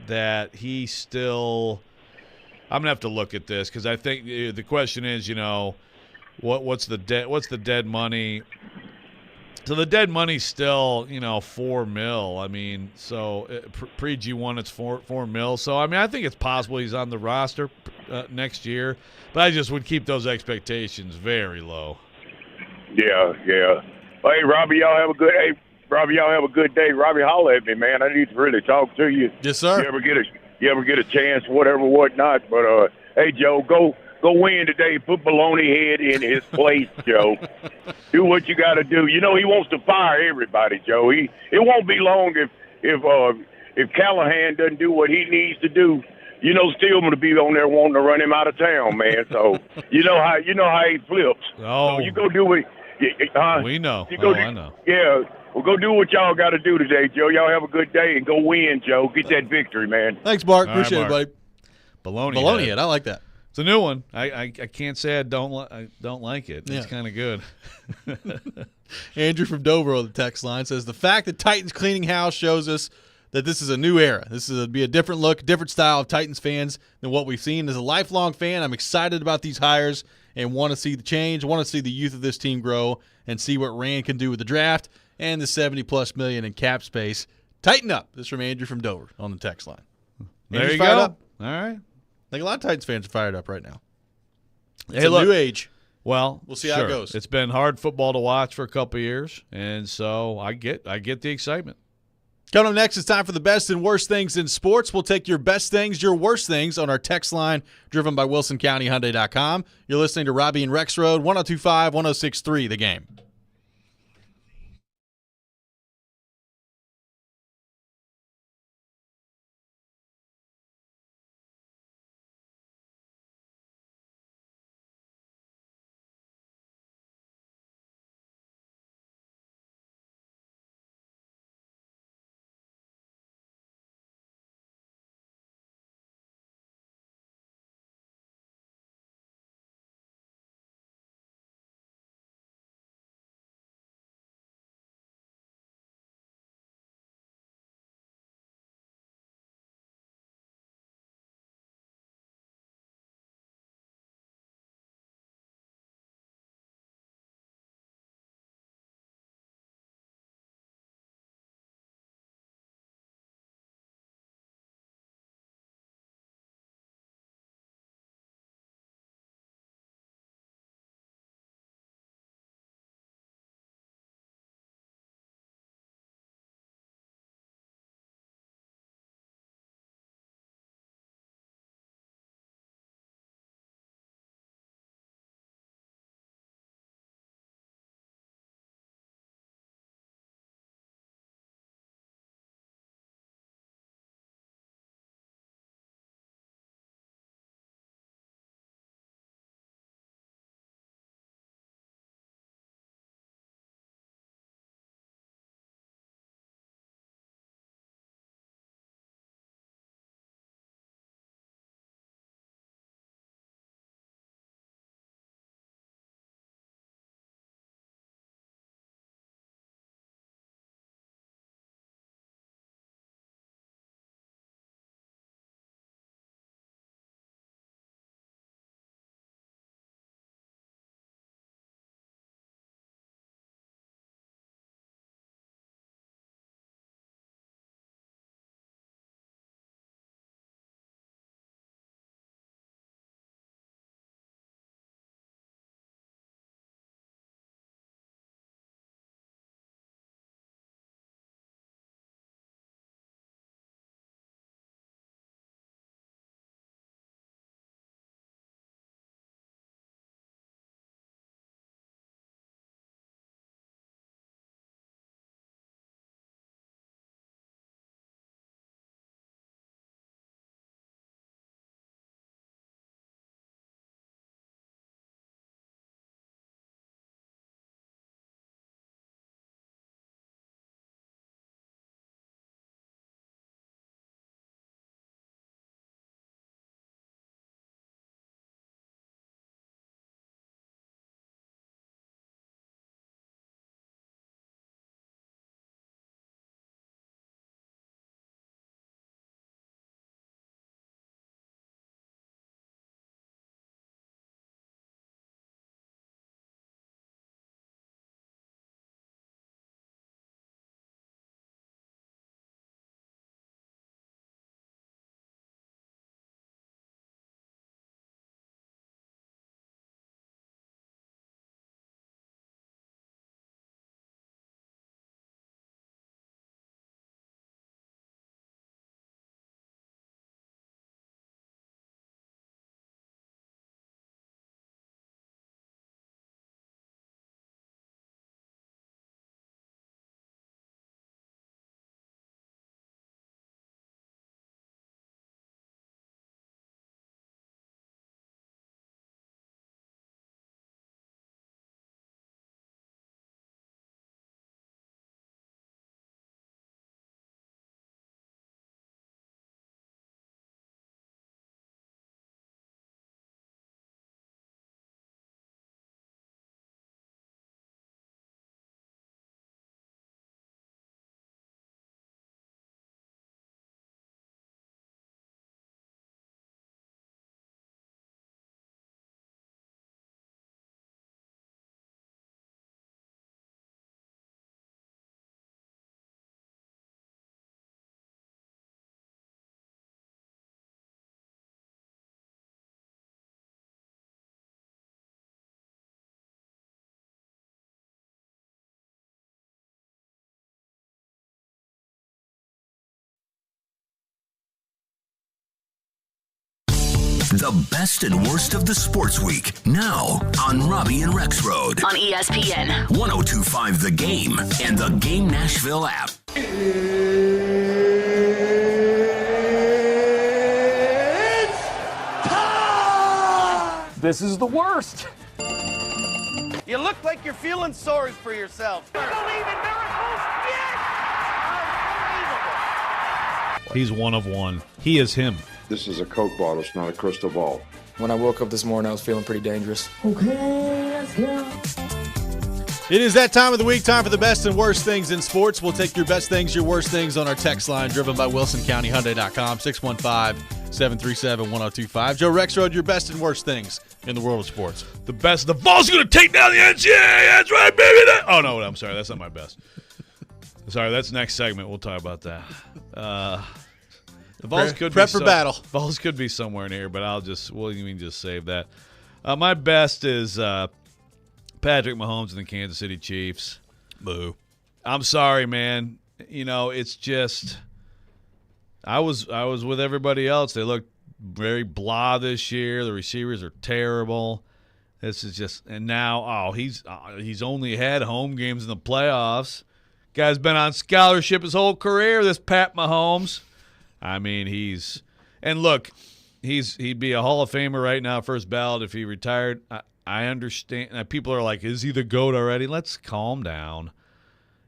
that he still – I'm going to have to look at this because I think the question is, what's the dead money? So the dead money's still, $4 million. I mean, so pre-G1 it's $4 million. So, I think it's possible he's on the roster next year, but I just would keep those expectations very low. Yeah. Hey, Robby, y'all have a good day. Robby, holler at me, man. I need to really talk to you. Yes, sir. You ever get a chance, whatnot. But hey, Joe, go win today. Put Baloney Head in his place, Joe. Do what you got to do. He wants to fire everybody, Joe. It won't be long if Callahan doesn't do what he needs to do. Stillman to be on there wanting to run him out of town, man. So you know how he flips. Oh, so you go do it. We know. I know. Yeah. Well, go do what y'all got to do today, Joe. Y'all have a good day and go win, Joe. Get that victory, man. Thanks, Mark. All Appreciate right, Mark. it, buddy. Baloney Head. I like that. It's a new one. I can't say I don't like it. It's kind of good. Andrew from Dover on the text line says, the fact that Titans cleaning house shows us that this is a new era. This is be a different look, different style of Titans fans than what we've seen. As a lifelong fan, I'm excited about these hires and want to see the change, want to see the youth of this team grow and see what Rand can do with the draft and the $70+ million in cap space. Tighten up. This is from Andrew from Dover on the text line. There Andrew's you fired go. Up. All right. I think a lot of Titans fans are fired up right now. It's a new age. Well, we'll see how it goes. It's been hard football to watch for a couple of years, and so I get the excitement. Coming up next, it's time for the best and worst things in sports. We'll take your best things, your worst things on our text line driven by WilsonCountyHyundai.com. You're listening to Robby and Rexrode, 102.5, 106.3, The Game. The best and worst of the sports week. Now on Robby and Rexrode. On ESPN. 102.5 The Game and the Game Nashville app. This is the worst. You look like you're feeling sorry for yourself. Believe in miracles? Yes! Unbelievable. He's one of one. He is him. This is a Coke bottle. It's not a crystal ball. When I woke up this morning, I was feeling pretty dangerous. Okay, let's go. It is that time of the week, time for the best and worst things in sports. We'll take your best things, your worst things on our text line, driven by WilsonCountyHyundai.com, 615-737-1025. Joe Rexrode, your best and worst things in the world of sports. The best. The Vols going to take down the NCAA. That's right, baby. Oh, no, I'm sorry. That's not my best. Sorry, that's next segment. We'll talk about that. The Vols could prep for battle. Vols could be somewhere in here, but we'll just save that. My best is Patrick Mahomes and the Kansas City Chiefs. Boo. I'm sorry, man. It's just I was with everybody else. They looked very blah this year. The receivers are terrible. This is just, and now he's only had home games in the playoffs. Guy's been on scholarship his whole career. This Pat Mahomes. I mean, he'd be a Hall of Famer right now, first ballot if he retired. I understand. People are like, is he the GOAT already? Let's calm down.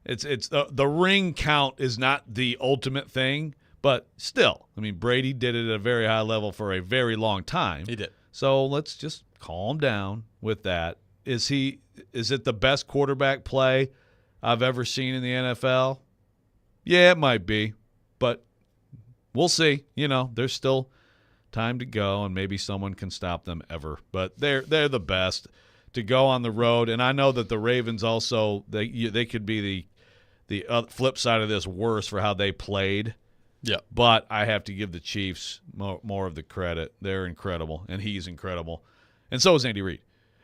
It's the ring count is not the ultimate thing, but still, I mean, Brady did it at a very high level for a very long time. He did. So let's just calm down with that. Is it the best quarterback play I've ever seen in the NFL? Yeah, it might be, but we'll see. There's still time to go, and maybe someone can stop them ever. But they're the best to go on the road, and I know that the Ravens also they could be the flip side of this worse for how they played. Yeah, but I have to give the Chiefs more of the credit. They're incredible, and he's incredible, and so is Andy Reid.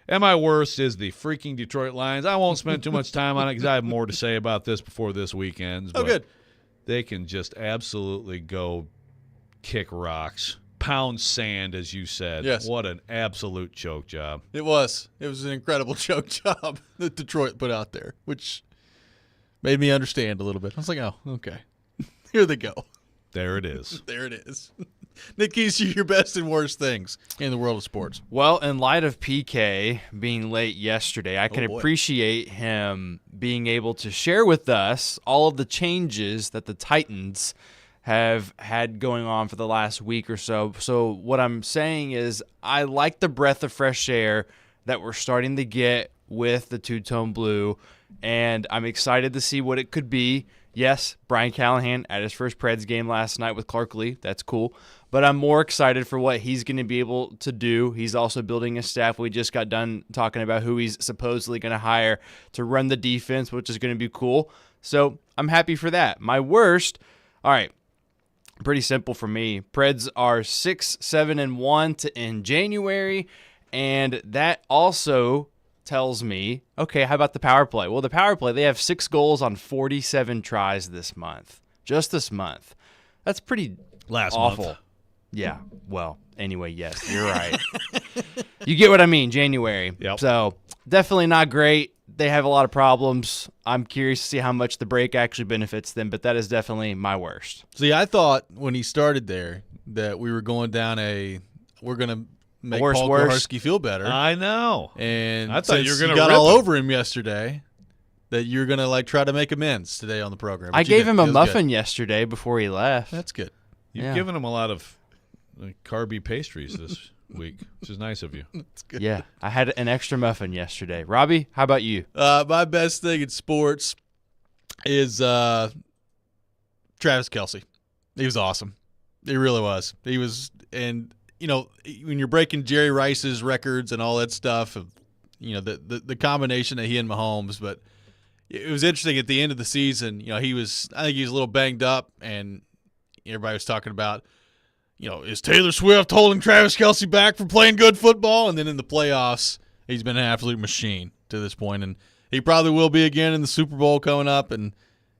And my worst is the freaking Detroit Lions. I won't spend too much time on it because I have more to say about this before this weekend. Oh, good. They can just absolutely go kick rocks, pound sand, as you said. Yes. What an absolute choke job. It was. It was an incredible choke job that Detroit put out there, which made me understand a little bit. I was like, oh, okay. Here they go. There it is. There it is. Nick Keys, your best and worst things in the world of sports. Well, in light of PK being late yesterday, I can appreciate him being able to share with us all of the changes that the Titans have had going on for the last week or so. So what I'm saying is I like the breath of fresh air that we're starting to get with the two-tone blue, and I'm excited to see what it could be. Yes, Brian Callahan at his first Preds game last night with Clark Lee. That's cool. But I'm more excited for what he's going to be able to do. He's also building a staff. We just got done talking about who he's supposedly going to hire to run the defense, which is going to be cool. So I'm happy for that. My worst, all right, pretty simple for me. Preds are 6-7-1 to end January, and that also tells me, okay, how about the power play? Well, the power play, they have 6 goals on 47 tries this month. Just this month. That's pretty awful. Month. Yeah. Well, anyway, yes, you're right. You get what I mean, January. Yep. So definitely not great. They have a lot of problems. I'm curious to see how much the break actually benefits them, but that is definitely my worst. See, I thought when he started there that we were going down we're going to make Paul Kuharsky feel better. I know. And I thought you were going to got all over him yesterday, that you're going to try to make amends today on the program. I gave him a muffin yesterday before he left. That's good. You've given him a lot of carby pastries this week, which is nice of you. That's good. Yeah, I had an extra muffin yesterday. Robbie, how about you? My best thing in sports is Travis Kelce. He was awesome. He really was. He was, and when you're breaking Jerry Rice's records and all that stuff, the combination that he and Mahomes, but it was interesting at the end of the season. I think he was a little banged up, and everybody was talking about, is Taylor Swift holding Travis Kelce back from playing good football? And then in the playoffs, he's been an absolute machine to this point, and he probably will be again in the Super Bowl coming up. And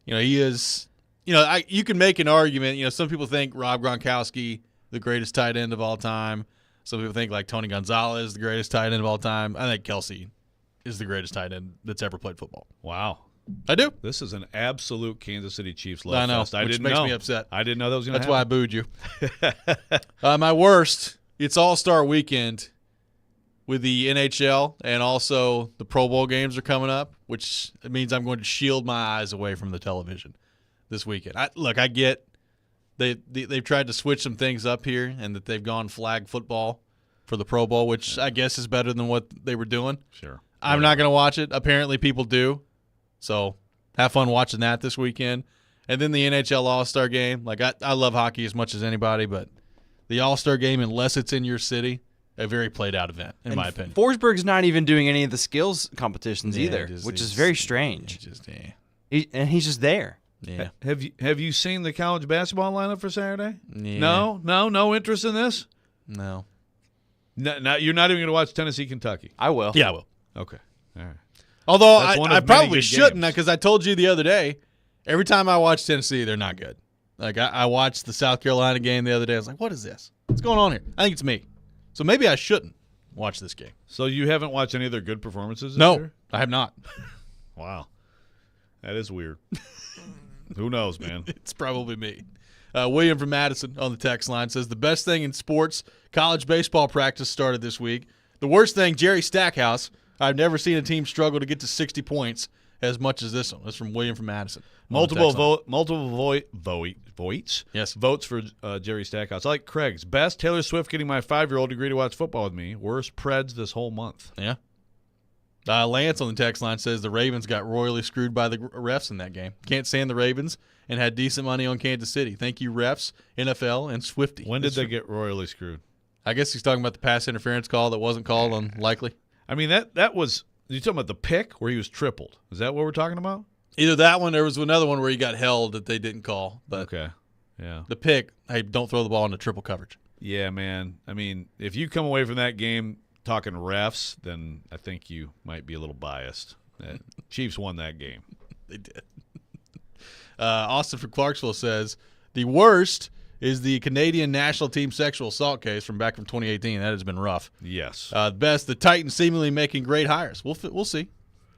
he is. You can make an argument. Some people think Rob Gronkowski the greatest tight end of all time. Some people think like Tony Gonzalez is the greatest tight end of all time. I think Kelsey is the greatest tight end that's ever played football. Wow. I do. This is an absolute Kansas City Chiefs love I know, fest. which makes me upset. I didn't know that was going to happen. That's why I booed you. My worst, it's All-Star Weekend with the NHL, and also the Pro Bowl games are coming up, which means I'm going to shield my eyes away from the television this weekend. I get they've tried to switch some things up here, and that they've gone flag football for the Pro Bowl, which I guess is better than what they were doing. Sure. I'm not going to watch it. Apparently people do. So have fun watching that this weekend. And then the NHL All-Star Game. Like, I love hockey as much as anybody, but the All-Star Game, unless it's in your city, a very played-out event, in my opinion. Forsberg's not even doing any of the skills competitions either, which is very strange. And he's just there. Yeah. Have you seen the college basketball lineup for Saturday? Yeah. No interest in this? No. No, you're not even going to watch Tennessee-Kentucky? I will. Yeah, I will. Okay. All right. Although That's one I of probably many good shouldn't, games. because I told you the other day, every time I watch Tennessee, they're not good. Like, I watched the South Carolina game the other day. I was like, what is this? What's going on here? I think it's me. So maybe I shouldn't watch this game. So you haven't watched any of their good performances this No, year? I have not. Wow. That is weird. Who knows, man? It's probably me. William from Madison on the text line says, the best thing in sports, college baseball practice started this week. The worst thing, Jerry Stackhouse. I've never seen a team struggle to get to 60 points as much as this one. That's from William from Madison. Multiple votes. Yes. Votes for Jerry Stackhouse. I like Craig's. Best, Taylor Swift getting my 5-year-old to agree to watch football with me. Worst, Preds this whole month. Yeah. Lance on the text line says the Ravens got royally screwed by the refs in that game. Can't stand the Ravens and had decent money on Kansas City. Thank you, refs, NFL, and Swifty. When did they get royally screwed? I guess he's talking about the pass interference call that wasn't called on Likely. I mean, that was – you talking about the pick where he was tripled? Is that what we're talking about? Either that one, there was another one where he got held that they didn't call. But okay, yeah. The pick, hey, don't throw the ball into triple coverage. Yeah, man. I mean, if you come away from that game talking refs, then I think you might be a little biased. Chiefs won that game. They did. Austin from Clarksville says, the worst is the Canadian national team sexual assault case from back from 2018. That has been rough. Yes. Best, the Titans seemingly making great hires. We'll see.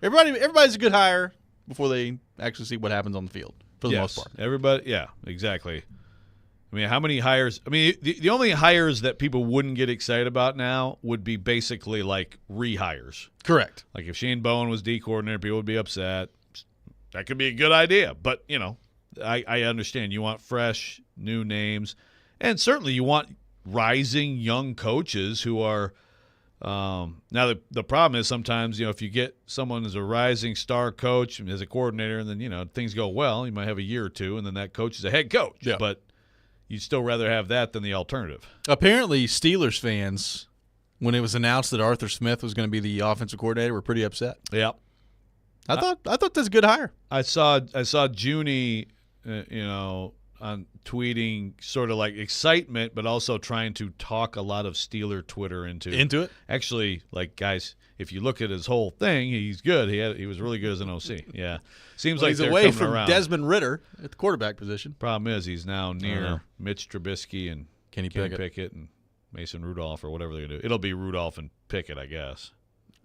Everybody's a good hire before they actually see what happens on the field, for the most part. Everybody, yeah, exactly. I mean, how many hires? I mean, the only hires that people wouldn't get excited about now would be basically like rehires. Correct. Like if Shane Bowen was D coordinator, people would be upset. That could be a good idea. But, you know, I understand. You want fresh, new names. And certainly you want rising young coaches who are now the problem is sometimes, you know, if you get someone as a rising star coach and as a coordinator and then, you know, things go well, you might have a year or two and then that coach is a head coach. Yeah. But you'd still rather have that than the alternative. Apparently Steelers fans, when it was announced that Arthur Smith was going to be the offensive coordinator, were pretty upset. Yeah. I thought that's a good hire. I saw Junie, you know, on tweeting sort of like excitement, but also trying to talk a lot of Steeler Twitter into it. Actually, like guys, if you look at his whole thing, he's good. He was really good as an OC. Yeah, seems like he's they're away coming from around. Desmond Ritter at the quarterback position. Problem is he's now near Mitch Trubisky and Kenny Pickett and Mason Rudolph or whatever they're gonna do. It'll be Rudolph and Pickett, I guess.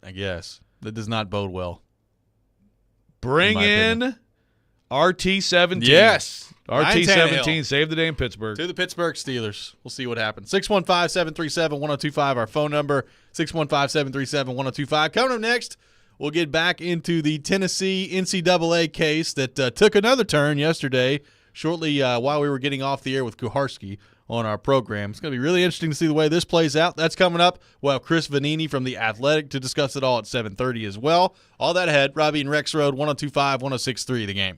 That does not bode well. Bring in RT17. Yes. RT17, save the day in Pittsburgh. To the Pittsburgh Steelers. We'll see what happens. 615-737-1025, our phone number, 615-737-1025. Coming up next, we'll get back into the Tennessee NCAA case that took another turn yesterday, shortly while we were getting off the air with Kuharski on our program. It's going to be really interesting to see the way this plays out. That's coming up. We'll have Chris Venini from The Athletic to discuss it all at 7:30 as well. All that ahead, Robby and Rexrode, 102.5, 106.3 The Game.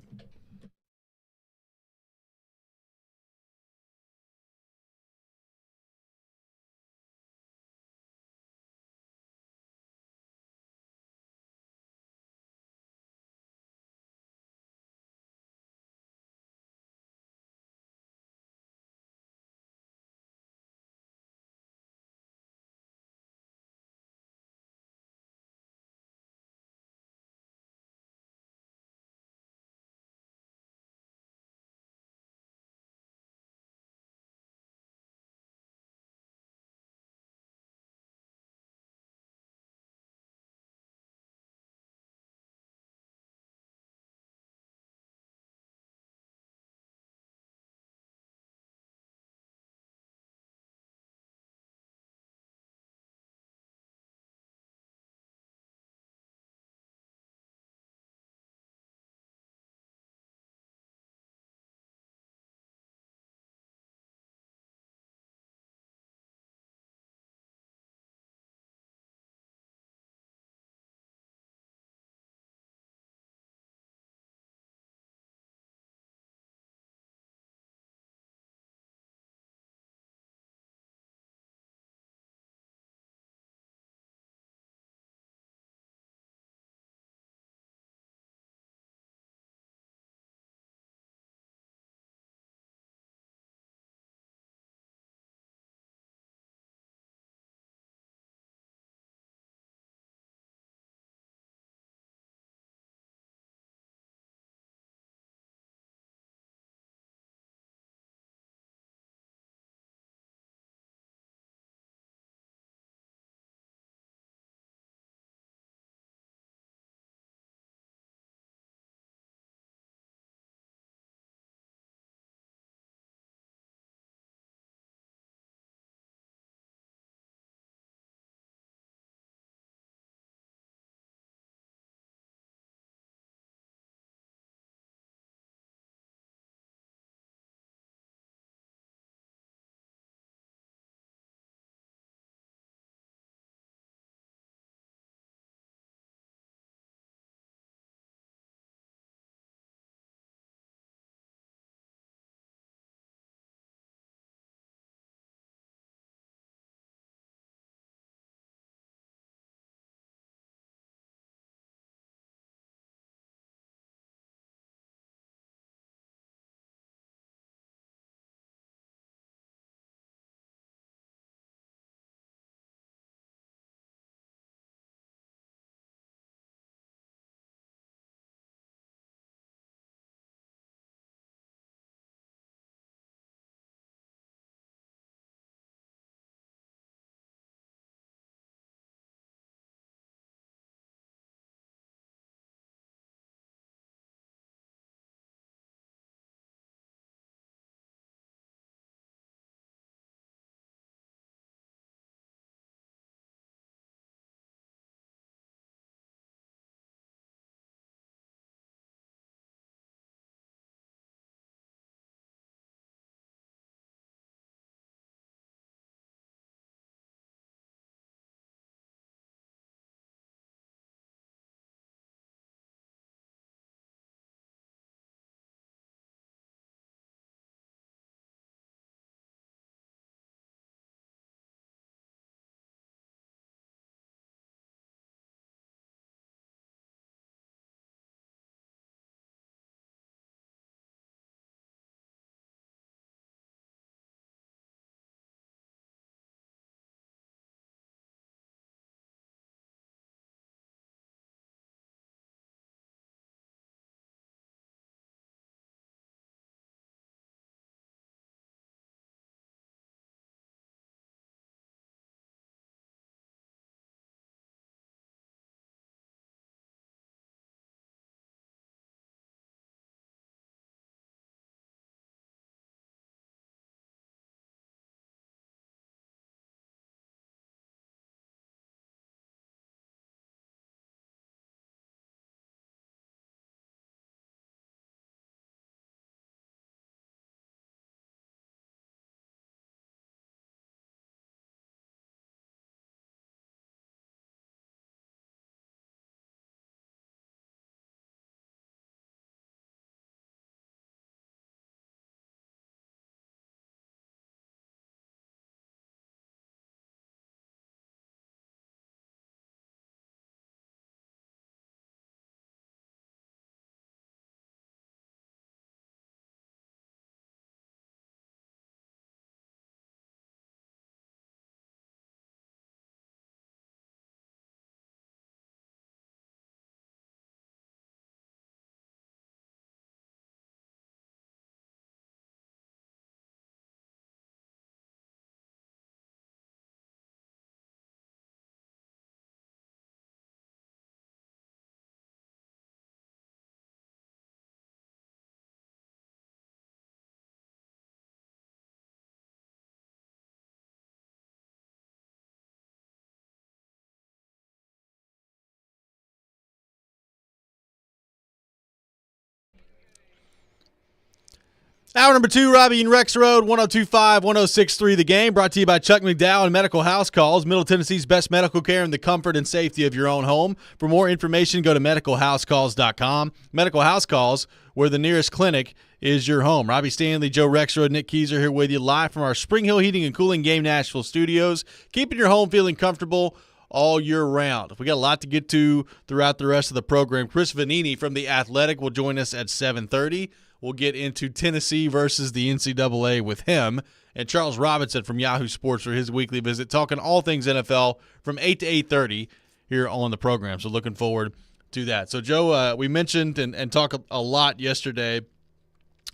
Hour number 2, Robby and Rexrode, 102.5, 106.3 The Game, brought to you by Chuck McDowell and Medical House Calls, Middle Tennessee's best medical care in the comfort and safety of your own home. For more information, go to medicalhousecalls.com. Medical House Calls, where the nearest clinic is your home. Robby Stanley, Joe Rexrode, Nick Keyser here with you live from our Spring Hill Heating and Cooling Game Nashville studios, keeping your home feeling comfortable all year round. We got a lot to get to throughout the rest of the program. Chris Venini from The Athletic will join us at 7:30. We'll get into Tennessee versus the NCAA with him. And Charles Robinson from Yahoo Sports for his weekly visit, talking all things NFL from 8 to 8:30 here on the program. So looking forward to that. So, Joe, we mentioned and talked a lot yesterday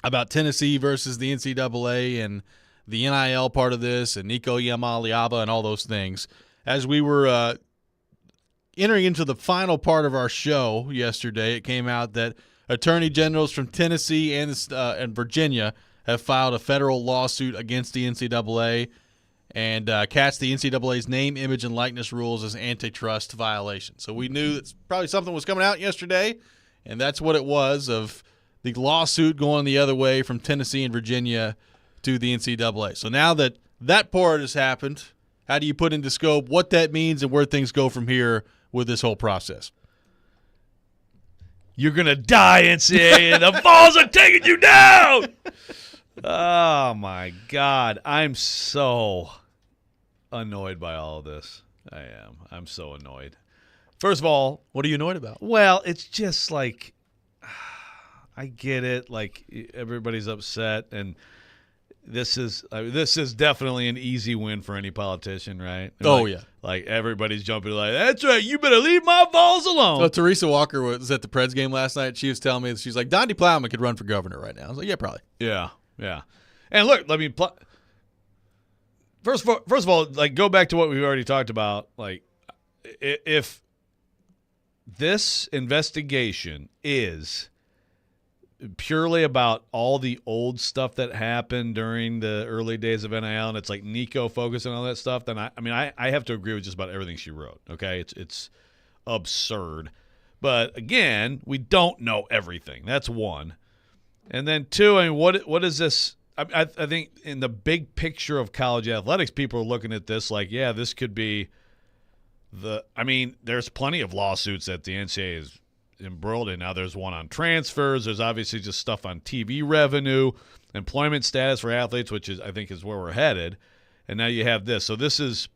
about Tennessee versus the NCAA and the NIL part of this and Nico Iamaleava and all those things. As we were entering into the final part of our show yesterday, it came out that attorney generals from Tennessee and Virginia have filed a federal lawsuit against the NCAA and cast the NCAA's name, image, and likeness rules as antitrust violations. So we knew that probably something was coming out yesterday, and that's what it was, of the lawsuit going the other way from Tennessee and Virginia to the NCAA. So now that that part has happened, how do you put into scope what that means and where things go from here with this whole process? You're going to die, NCAA, and the balls are taking you down. Oh, my God. I'm so annoyed by all of this. I am. I'm so annoyed. First of all, what are you annoyed about? Well, it's just like, I get it. Like, everybody's upset, and this is definitely an easy win for any politician, right? Yeah. Like, everybody's jumping like, that's right, you better leave my balls alone. Well, Teresa Walker was at the Preds game last night. She was telling me, she's like, Donnie Plowman could run for governor right now. I was like, yeah, probably. Yeah. And look, I mean, first of all, like, go back to what we've already talked about. Like, if this investigation is purely about all the old stuff that happened during the early days of NIL, and it's like Nico focused on all that stuff, then I have to agree with just about everything she wrote. Okay, it's absurd. But again, we don't know everything. That's one. And then two, I mean, what is this? I think in the big picture of college athletics, people are looking at this like, yeah, this could be there's plenty of lawsuits that the NCAA is embroiled in. Now there's one on transfers. There's obviously just stuff on TV revenue, employment status for athletes, which I think is where we're headed. And now you have this. So the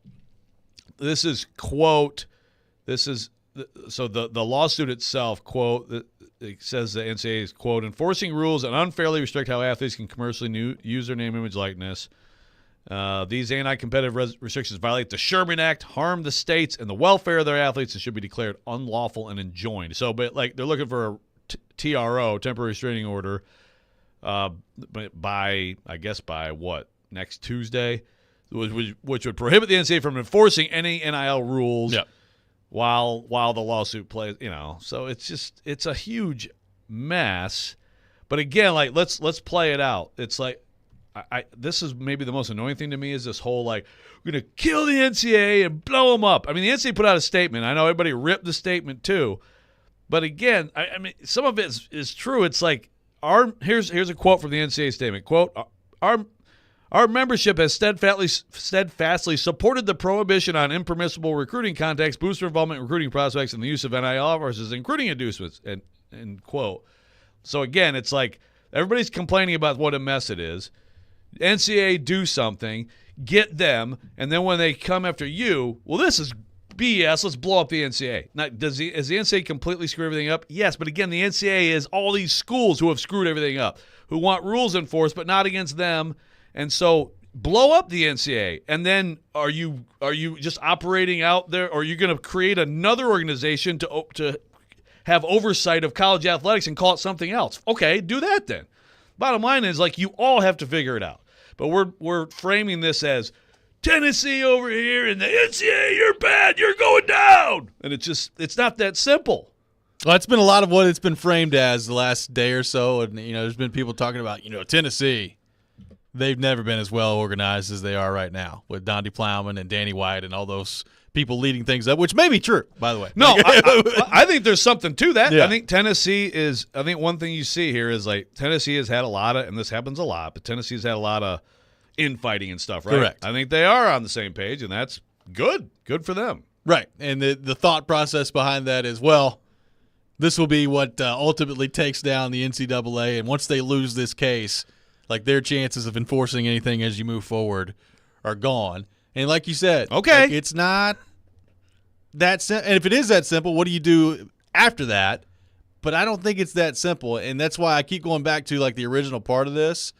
lawsuit itself, quote, it says the NCAA is, quote, enforcing rules that unfairly restrict how athletes can commercially use their name, image, likeness. These anti-competitive restrictions violate the Sherman Act, harm the states and the welfare of their athletes, and should be declared unlawful and enjoined. So, but like, they're looking for a TRO, temporary restraining order, by what, next Tuesday, which would prohibit the NCAA from enforcing any NIL rules. Yep. While the lawsuit plays, so it's a huge mess. But again, like, let's play it out. It's like, this is maybe the most annoying thing to me, is this whole, like, we're going to kill the NCAA and blow them up. I mean, the NCAA put out a statement. I know everybody ripped the statement too. But again, I mean, some of it is true. It's like, here's a quote from the NCAA statement. Quote, Our membership has steadfastly supported the prohibition on impermissible recruiting contacts, booster involvement, recruiting prospects, and the use of NIL offers, including inducements, and quote. So again, it's like, everybody's complaining about what a mess it is. NCAA do something, get them, and then when they come after you, well, this is BS, let's blow up the NCAA. Now, is the NCAA completely screw everything up? Yes, but again, the NCAA is all these schools who have screwed everything up, who want rules enforced, but not against them. And so blow up the NCAA, and then are you just operating out there, or are you going to create another organization to have oversight of college athletics and call it something else? Okay, do that then. Bottom line is, like, you all have to figure it out. But we're framing this as Tennessee over here and the NCAA, you're bad, you're going down. And it's not that simple. Well, it's been a lot of what it's been framed as the last day or so. And, there's been people talking about, Tennessee, they've never been as well organized as they are right now with Donde Plowman and Danny White and all those people leading things up, which may be true, by the way. No, I think there's something to that. Yeah. I think one thing you see here is like Tennessee has had a lot of, and this happens a lot, but Tennessee's had a lot of infighting and stuff, right? Correct. I think they are on the same page, and that's good. Good for them. Right. And the thought process behind that is, well, this will be what ultimately takes down the NCAA, and once they lose this case, like their chances of enforcing anything as you move forward are gone. And like you said, okay, like, it's not that simple. And if it is that simple, what do you do after that? But I don't think it's that simple, and that's why I keep going back to like the original part of this.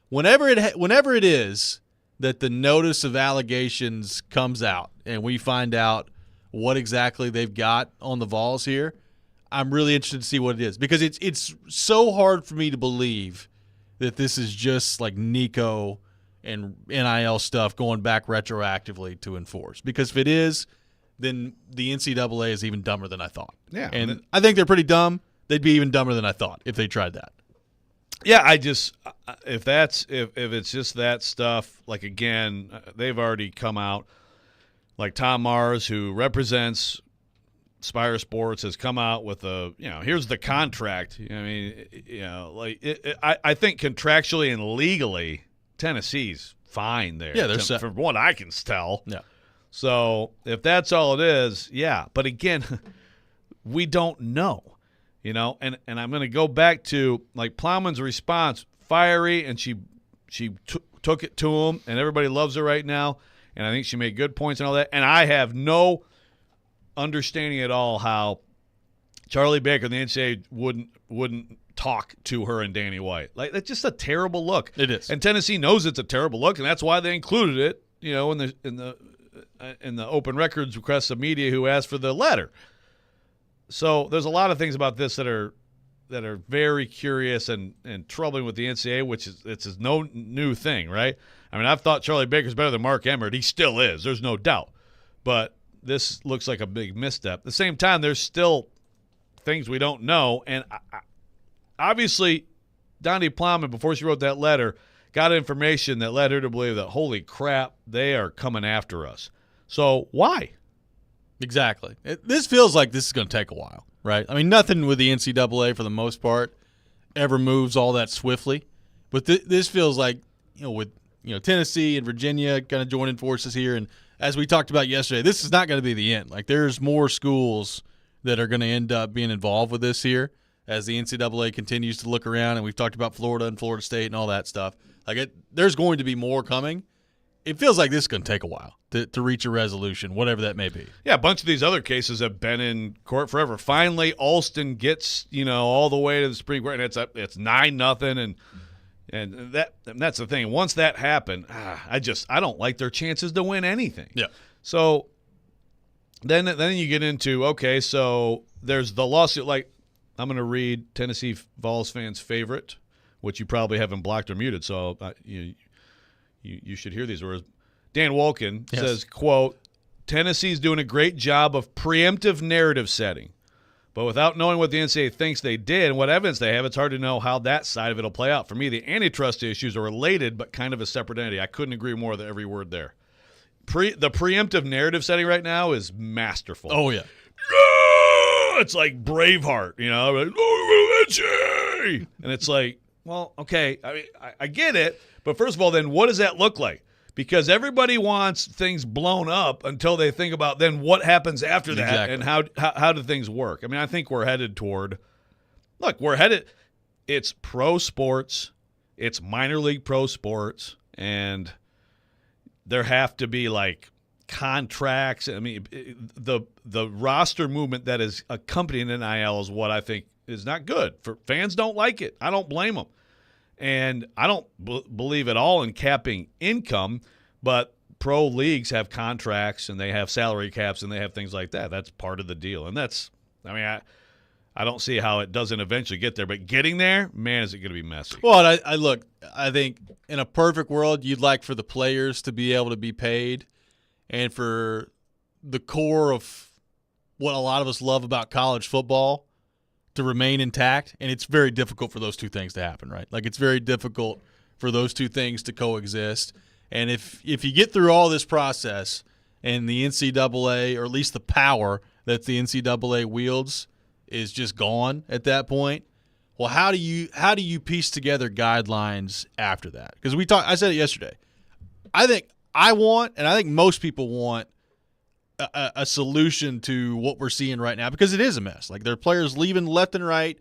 Whenever it is that the notice of allegations comes out and we find out what exactly they've got on the Vols here, I'm really interested to see what it is, because it's so hard for me to believe that this is just like Nico and NIL stuff going back retroactively to enforce. Because if it is, then the NCAA is even dumber than I thought. Yeah, and I think they're pretty dumb. They'd be even dumber than I thought if they tried that. Yeah, if it's just that stuff, like, again, they've already come out, like Tom Mars, who represents Spire Sports, has come out with here's the contract. I mean, I think contractually and legally, Tennessee's fine there. Yeah, they're set. From what I can tell. Yeah. So if that's all it is, yeah. But again, we don't know. And I'm going to go back to, like, Plowman's response, fiery, and she took it to him, and everybody loves her right now, and I think she made good points and all that. And I have no understanding at all how Charlie Baker and the NCAA wouldn't talk to her and Danny White. Like, that's just a terrible look. It is. And Tennessee knows it's a terrible look, and that's why they included it, in the open records requests of media who asked for the letter. So there's a lot of things about this that are very curious and troubling with the NCAA, which is no new thing, right? I mean, I've thought Charlie Baker's better than Mark Emmert. He still is. There's no doubt. But this looks like a big misstep. At the same time, there's still things we don't know. And obviously, Donde Plowman, before she wrote that letter, got information that led her to believe that, holy crap, they are coming after us. So why? Exactly. This feels like this is going to take a while, right? I mean, nothing with the NCAA for the most part ever moves all that swiftly. But this feels like, with Tennessee and Virginia kind of joining forces here, and as we talked about yesterday, this is not going to be the end. Like, there's more schools that are going to end up being involved with this here as the NCAA continues to look around, and we've talked about Florida and Florida State and all that stuff. Like, there's going to be more coming. It feels like this is going to take a while to reach a resolution, whatever that may be. Yeah, a bunch of these other cases have been in court forever. Finally, Alston gets all the way to the Supreme Court, and it's 9-0, and that's the thing. Once that happened, I don't like their chances to win anything. Yeah. So then you get into, okay, so there's the lawsuit. Like, I'm going to read Tennessee Vols fans' favorite, which you probably haven't blocked or muted, so you should hear these words. Dan Wolkin says, quote, Tennessee's doing a great job of preemptive narrative setting, but without knowing what the NCAA thinks they did and what evidence they have, it's hard to know how that side of it will play out. For me, the antitrust issues are related but kind of a separate entity. I couldn't agree more with every word there. The preemptive narrative setting right now is masterful. Oh, yeah. It's like Braveheart, like, and it's like, well, okay, I mean, I get it, but first of all, then what does that look like? Because everybody wants things blown up until they think about then what happens after that and how do things work. I mean, I think we're headed toward it's pro sports, it's minor league pro sports, and there have to be like contracts. I mean, the roster movement that is accompanying NIL is what I think is not good. For fans don't like it. I don't blame them. And I don't believe at all in capping income, but pro leagues have contracts and they have salary caps and they have things like that. That's part of the deal. And I don't see how it doesn't eventually get there. But getting there, man, is it going to be messy. Well, I think in a perfect world, you'd like for the players to be able to be paid and for the core of what a lot of us love about college football to remain intact, and it's very difficult for those two things to happen, right? Like, it's very difficult for those two things to coexist. And if you get through all this process and the NCAA, or at least the power that the NCAA wields, is just gone at that point, well, how do you piece together guidelines after that? Because I said it yesterday. I think most people want a solution to what we're seeing right now, because it is a mess. Like, there are players leaving left and right,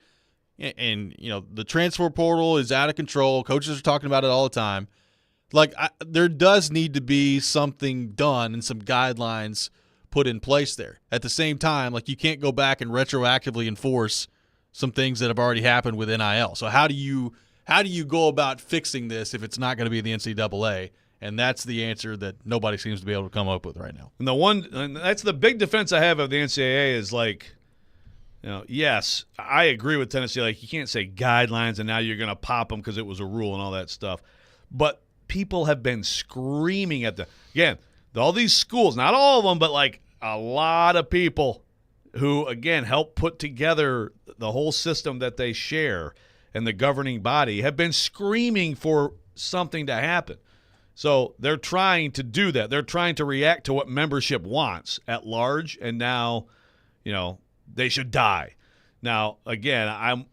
and the transfer portal is out of control. Coaches are talking about it all the time. Like, there does need to be something done and some guidelines put in place there. At the same time, like, you can't go back and retroactively enforce some things that have already happened with NIL. So how do you go about fixing this if it's not going to be the NCAA? And that's the answer that nobody seems to be able to come up with right now. And that's the big defense I have of the NCAA is, like, yes, I agree with Tennessee. Like, you can't say guidelines and now you're going to pop them because it was a rule and all that stuff. But people have been screaming at all these schools, not all of them, but like a lot of people who, again, help put together the whole system that they share and the governing body, have been screaming for something to happen. So they're trying to do that. They're trying to react to what membership wants at large, and now, they should die. Now, again,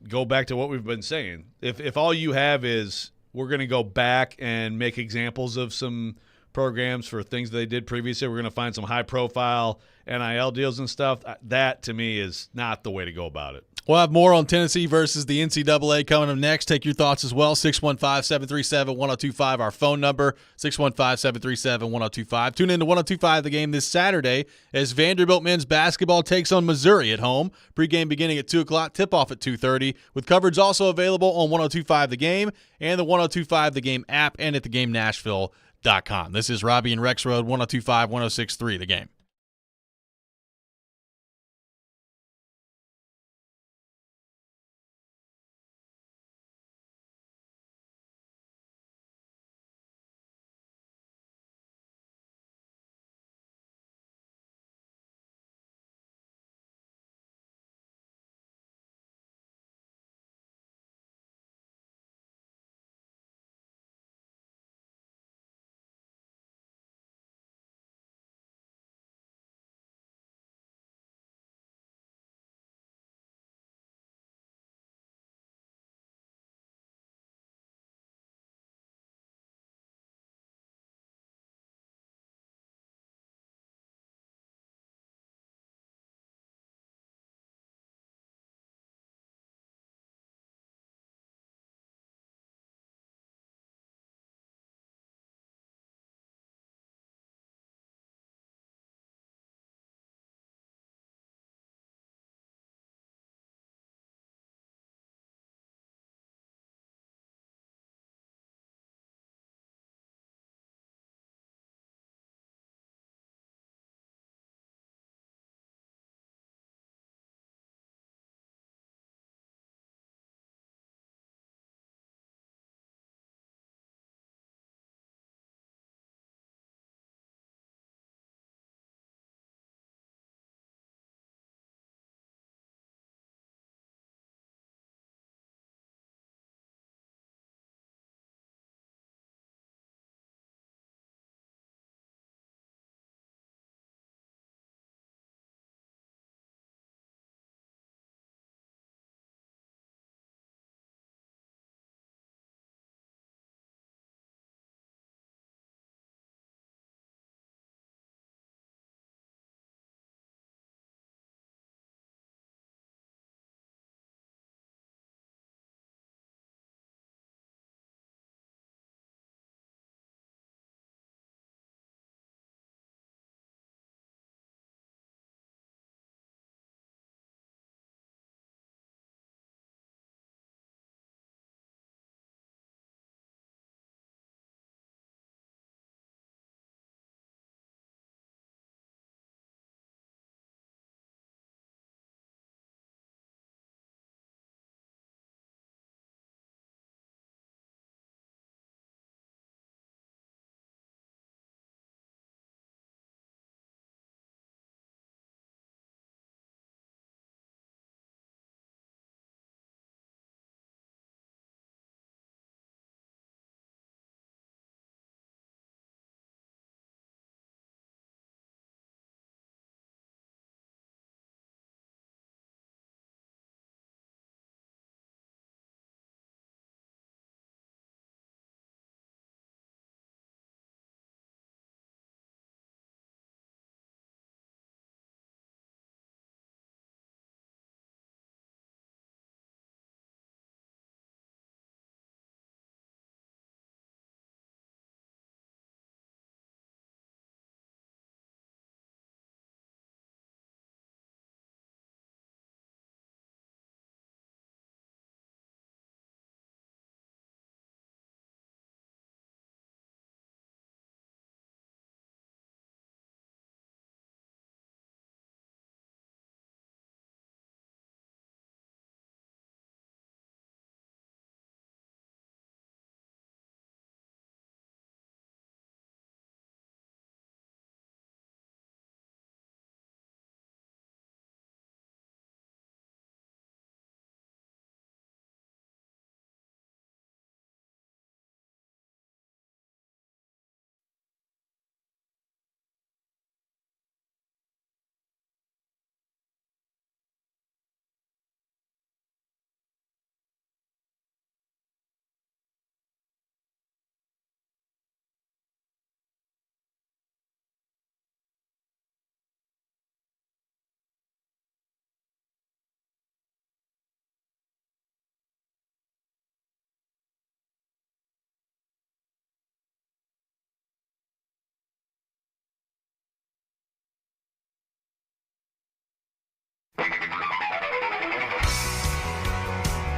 go back to what we've been saying. If all you have is we're going to go back and make examples of some programs for things they did previously, we're going to find some high-profile NIL deals and stuff, that to me is not the way to go about it. We'll have more on Tennessee versus the NCAA coming up next. Take your thoughts as well. 615-737-1025, our phone number, 615-737-1025. Tune in to 1025 The Game this Saturday as Vanderbilt men's basketball takes on Missouri at home. Pregame beginning at 2 o'clock, tip-off at 2:30, with coverage also available on 1025 The Game and the 1025 The Game app and at theGameNashville.com. This is Robby and Rexrode, 1025-1063 The Game.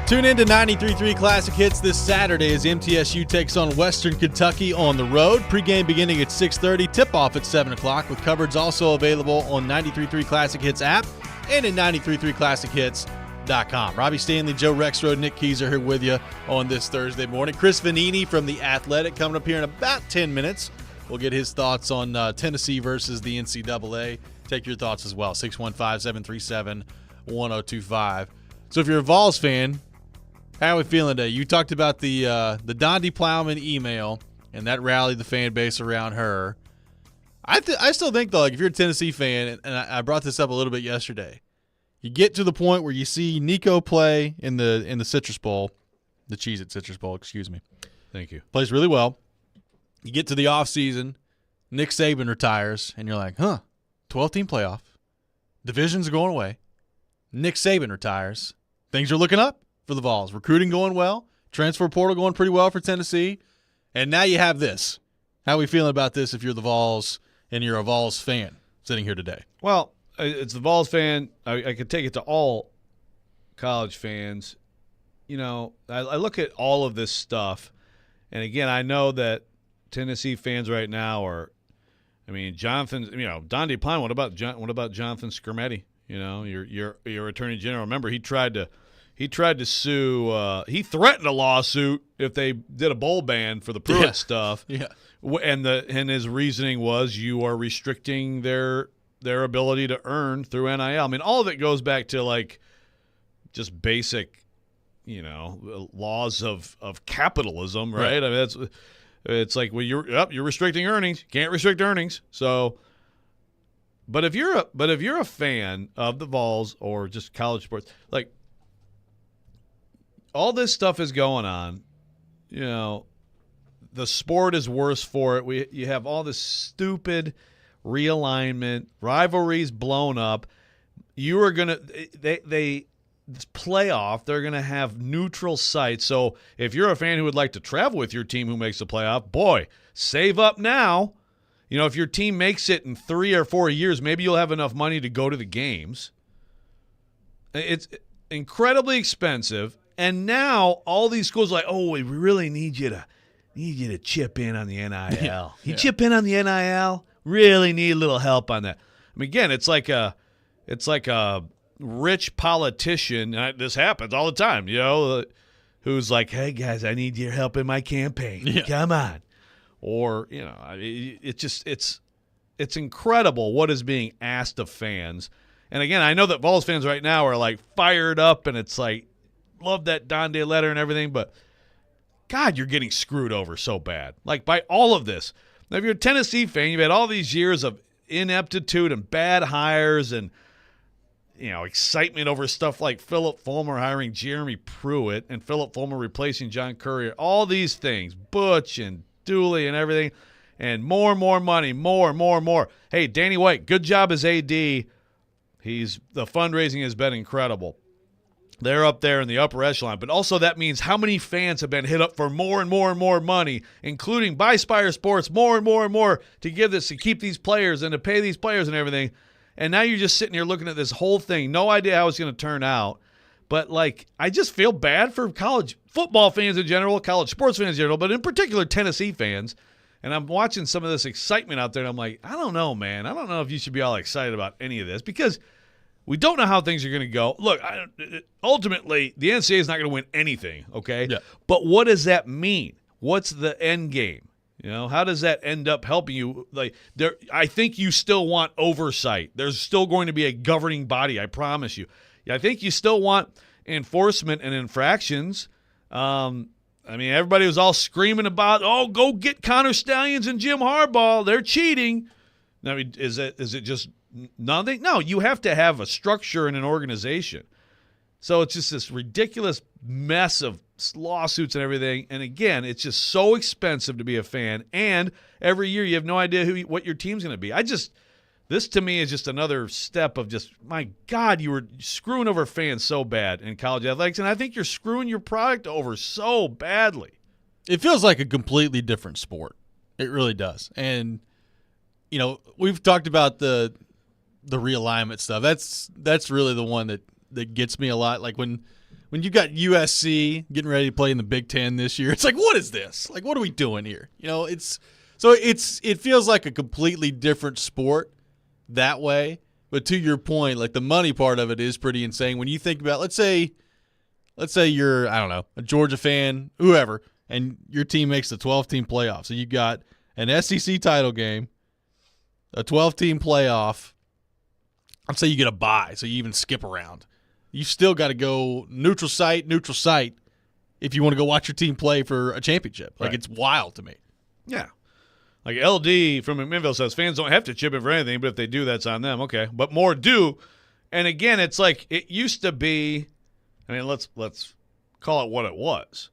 Tune in to 93.3 Classic Hits this Saturday as MTSU takes on Western Kentucky on the road. Pre-game beginning at 6:30, tip-off at 7 o'clock, with coverage also available on 93.3 Classic Hits app and at 93.3classichits.com. Robby Stanley, Joe Rexrode, Nick Keys are here with you on this Thursday morning. Chris Venini from The Athletic coming up here in about 10 minutes. We'll get his thoughts on Tennessee versus the NCAA. Take your thoughts as well, 615-737-1025. So if you're a Vols fan, how are we feeling today? You talked about the Dondi Plowman email and that rallied the fan base around her. I still think, though, like if you're a Tennessee fan, and I brought this up a little bit yesterday, you get to the point where you see Nico play in the Citrus Bowl, the Cheez-It Citrus Bowl, excuse me. Thank you. Plays really well. You get to the offseason, Nick Saban retires, and you're like, 12-team playoff. Divisions are going away. Nick Saban retires. Things are looking up for the Vols. Recruiting going well. Transfer portal going pretty well for Tennessee. And now you have this. How are we feeling about this if you're the Vols and you're a Vols fan sitting here today? Well, it's the Vols fan. I could take it to all college fans. You know, I look at all of this stuff, and again, I know that Tennessee fans right now are, I mean, Dondi Plowman. What about Jonathan Skrmetti? You know, your attorney general. Remember, he tried to sue. He threatened a lawsuit if they did a bowl ban for the Pruitt stuff. Yeah, and his reasoning was you are restricting their ability to earn through NIL. I mean, all of it goes back to like just basic, laws of capitalism, right? I mean, it's like, well, you're restricting earnings. You can't restrict earnings. So, but if you're a fan of the Vols or just college sports, like all this stuff is going on, the sport is worse for it. You have all this stupid realignment, rivalries blown up. You are gonna this playoff, they're going to have neutral sites. So if you're a fan who would like to travel with your team who makes the playoff, boy, save up now. If your team makes it in 3 or 4 years, maybe you'll have enough money to go to the games. It's incredibly expensive. And now all these schools are like, oh, we really need you to chip in on the NIL. You chip in on the NIL? Really need a little help on that. I mean, again, it's like a rich politician, this happens all the time, who's like, hey, guys, I need your help in my campaign. Yeah. Come on. Or, it's incredible what is being asked of fans. And, again, I know that Vols fans right now are, like, fired up, and it's like, love that Dondi letter and everything, but, God, you're getting screwed over so bad. Like, by all of this. Now, if you're a Tennessee fan, you've had all these years of ineptitude and bad hires and excitement over stuff like Philip Fulmer hiring Jeremy Pruitt and Philip Fulmer replacing John Courier. All these things, Butch and Dooley and everything, and more money, more. Hey, Danny White, good job as AD. The fundraising has been incredible. They're up there in the upper echelon, but also that means how many fans have been hit up for more and more money, including by Spire Sports, more and more to give this, to keep these players and to pay these players and everything. And now you're just sitting here looking at this whole thing, no idea how it's going to turn out. But, I just feel bad for college football fans in general, college sports fans in general, but in particular Tennessee fans. And I'm watching some of this excitement out there, and I'm like, I don't know, man. I don't know if you should be all excited about any of this because we don't know how things are going to go. Look, ultimately, the NCAA is not going to win anything, okay? Yeah. But what does that mean? What's the end game? How does that end up helping you? I think you still want oversight. There's still going to be a governing body, I promise you. I think you still want enforcement and infractions. Everybody was all screaming about, oh, go get Connor Stallions and Jim Harbaugh. They're cheating. Now, is it just nothing? No, you have to have a structure and an organization. So it's just this ridiculous mess of lawsuits and everything. And again, it's just so expensive to be a fan. And every year you have no idea what your team's going to be. This to me is just another step of just, my God, you were screwing over fans so bad in college athletics. And I think you're screwing your product over so badly. It feels like a completely different sport. It really does. And, we've talked about the the realignment stuff. That's really the one that gets me a lot. Like when you got USC getting ready to play in the Big Ten this year, it's like, what is this? Like, what are we doing here? It feels like a completely different sport that way. But to your point, like the money part of it is pretty insane. When you think about, let's say you're, I don't know, a Georgia fan, whoever, and your team makes the 12-team playoff. So you got an SEC title game, a 12-team playoff. Let's say you get a bye, so you even skip around. You still got to go neutral site if you want to go watch your team play for a championship. Like, It's wild to me. Yeah. Like LD from McMinnville says, fans don't have to chip in for anything, but if they do, that's on them. Okay. But more do. And again, it's like it used to be, I mean, let's call it what it was.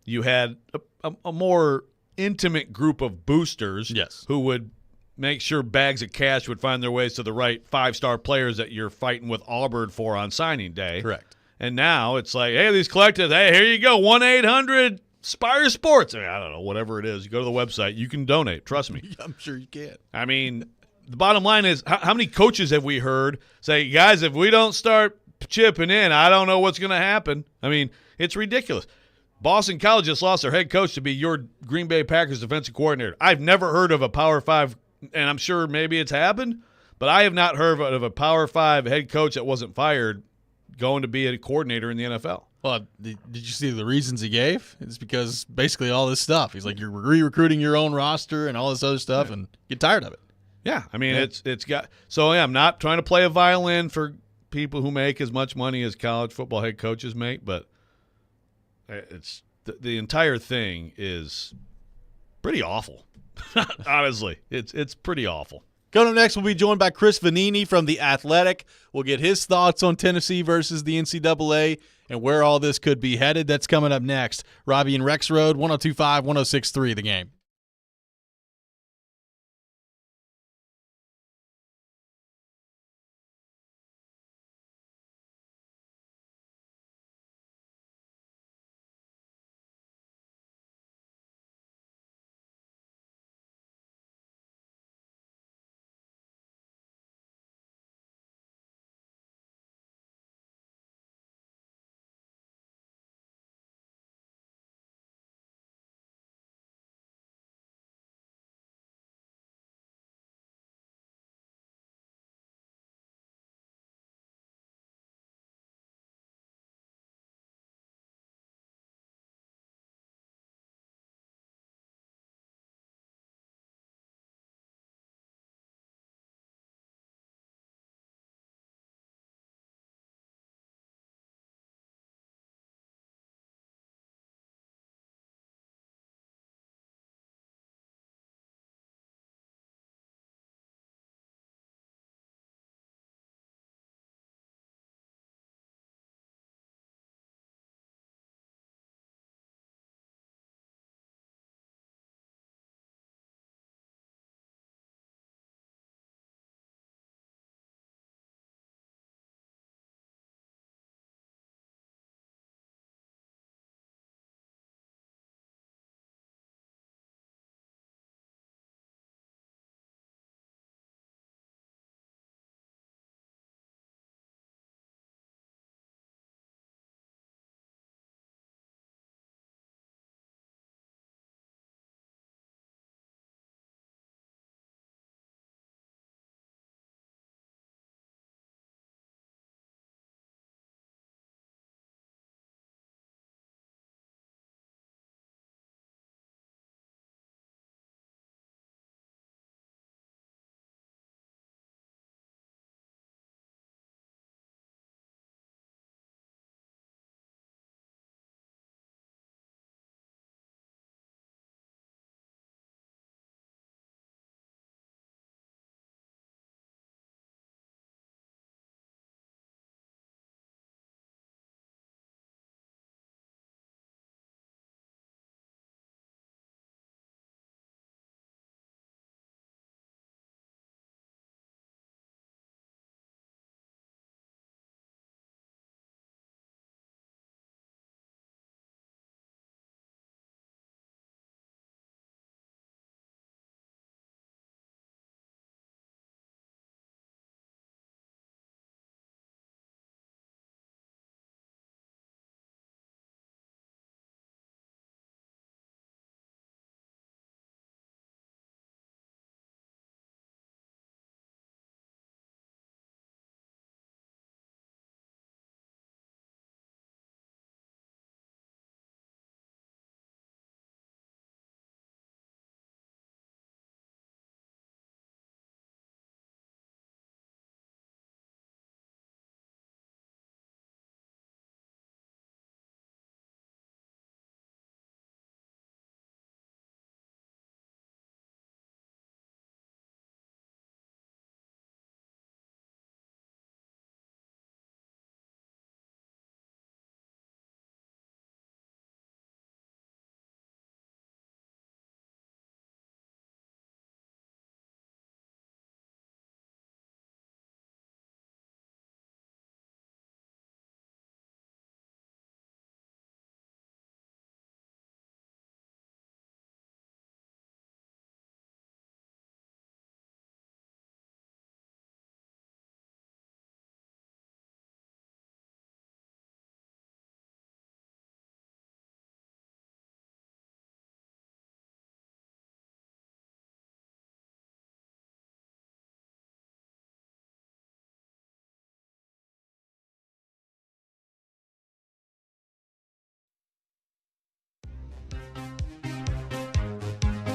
You had a more intimate group of boosters who would make sure bags of cash would find their ways to the right 5-star players that you're fighting with Auburn for on signing day. Correct. And now it's like, hey, these collectives, hey, here you go, 1-800-SPIRE Sports. I mean, I don't know, whatever it is. You go to the website. You can donate. Trust me. I'm sure you can. I mean, the bottom line is, how many coaches have we heard say, guys, if we don't start chipping in, I don't know what's going to happen. I mean, it's ridiculous. Boston College just lost their head coach to be your Green Bay Packers defensive coordinator. I've never heard of a Power 5, and I'm sure maybe it's happened, but I have not heard of a Power 5 head coach that wasn't fired going to be a coordinator in the NFL. Well, did you see the reasons he gave? It's because basically all this stuff. He's like, you're re-recruiting your own roster and all this other stuff, and get tired of it. Yeah, I mean, it's got – so, yeah, I'm not trying to play a violin for people who make as much money as college football head coaches make, but it's the entire thing is pretty awful. Honestly, it's pretty awful. Coming up next, we'll be joined by Chris Venini from The Athletic. We'll get his thoughts on Tennessee versus the NCAA and where all this could be headed. That's coming up next. Robby and Rexrode, 102.5, 106.3 The Game.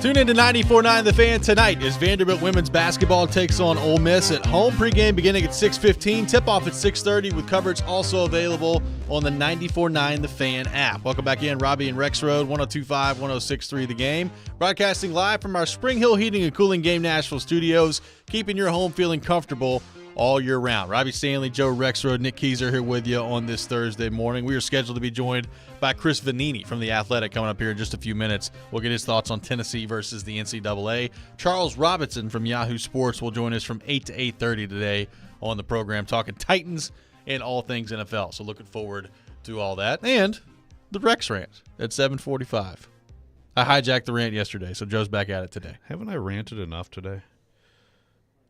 Tune in to 94.9 The Fan tonight as Vanderbilt women's basketball takes on Ole Miss at home. Pregame beginning at 6:15. Tip-off at 6:30 with coverage also available on the 94.9 The Fan app. Welcome back in. Robby and Rexrode, 102.5, 106.3 The Game. Broadcasting live from our Spring Hill Heating and Cooling Game Nashville studios, keeping your home feeling comfortable all year round. Robbie Stanley, Joe Rexrode, Nick Keyser here with you on this Thursday morning. We are scheduled to be joined by Chris Venini from The Athletic coming up here in just a few minutes. We'll get his thoughts on Tennessee versus the NCAA. Charles Robinson from Yahoo Sports will join us from 8 to 8:30 today on the program, talking Titans and all things NFL. So looking forward to all that. And the Rex Rant at 7:45. I hijacked the rant yesterday, so Joe's back at it today. Haven't I ranted enough today?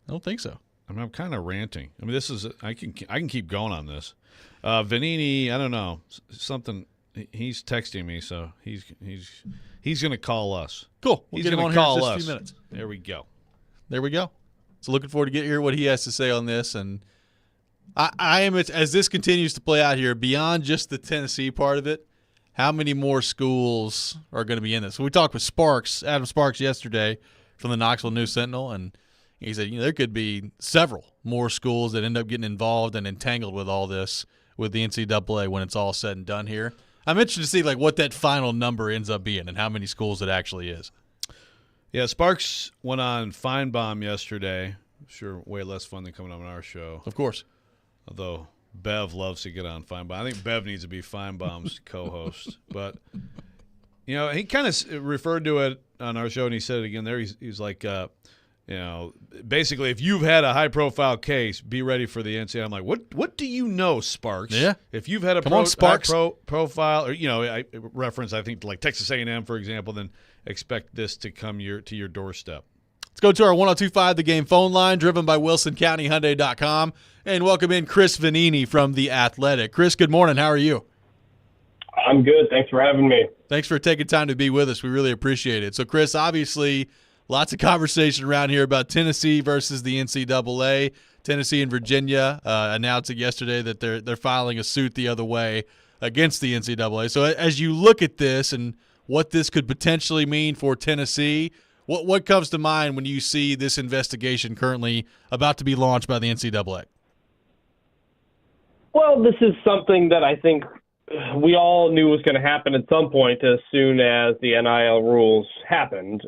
I don't think so. I mean, I'm kind of ranting. I mean, this is I can keep going on this. Venini, I don't know, something. He's texting me, so he's going to call us. Cool. We'll get him on here in just a few minutes. There we go. There we go. So looking forward to hear what he has to say on this. And I am, as this continues to play out here, beyond just the Tennessee part of it, how many more schools are going to be in this? So we talked with Adam Sparks yesterday from the Knoxville News Sentinel, and he said, there could be several more schools that end up getting involved and entangled with all this with the NCAA when it's all said and done here. I'm interested to see what that final number ends up being and how many schools it actually is. Yeah, Sparks went on Feinbaum yesterday. Sure, way less fun than coming on our show. Of course. Although Bev loves to get on Feinbaum. I think Bev needs to be Feinbaum's co-host. But, he kind of referred to it on our show, and he said it again there. He's like, basically, if you've had a high-profile case, be ready for the NCAA. I'm like, what do you know, Sparks? Yeah. If you've had a profile, or I reference, I think, like Texas A&M, for example, then expect this to come to your doorstep. Let's go to our 102.5 The Game phone line, driven by WilsonCountyHyundai.com, and welcome in Chris Venini from The Athletic. Chris, good morning. How are you? I'm good. Thanks for having me. Thanks for taking time to be with us. We really appreciate it. So, Chris, obviously, lots of conversation around here about Tennessee versus the NCAA. Tennessee and Virginia announced it yesterday that they're filing a suit the other way against the NCAA. So as you look at this and what this could potentially mean for Tennessee, what comes to mind when you see this investigation currently about to be launched by the NCAA? Well, this is something that I think we all knew was going to happen at some point as soon as the NIL rules happened.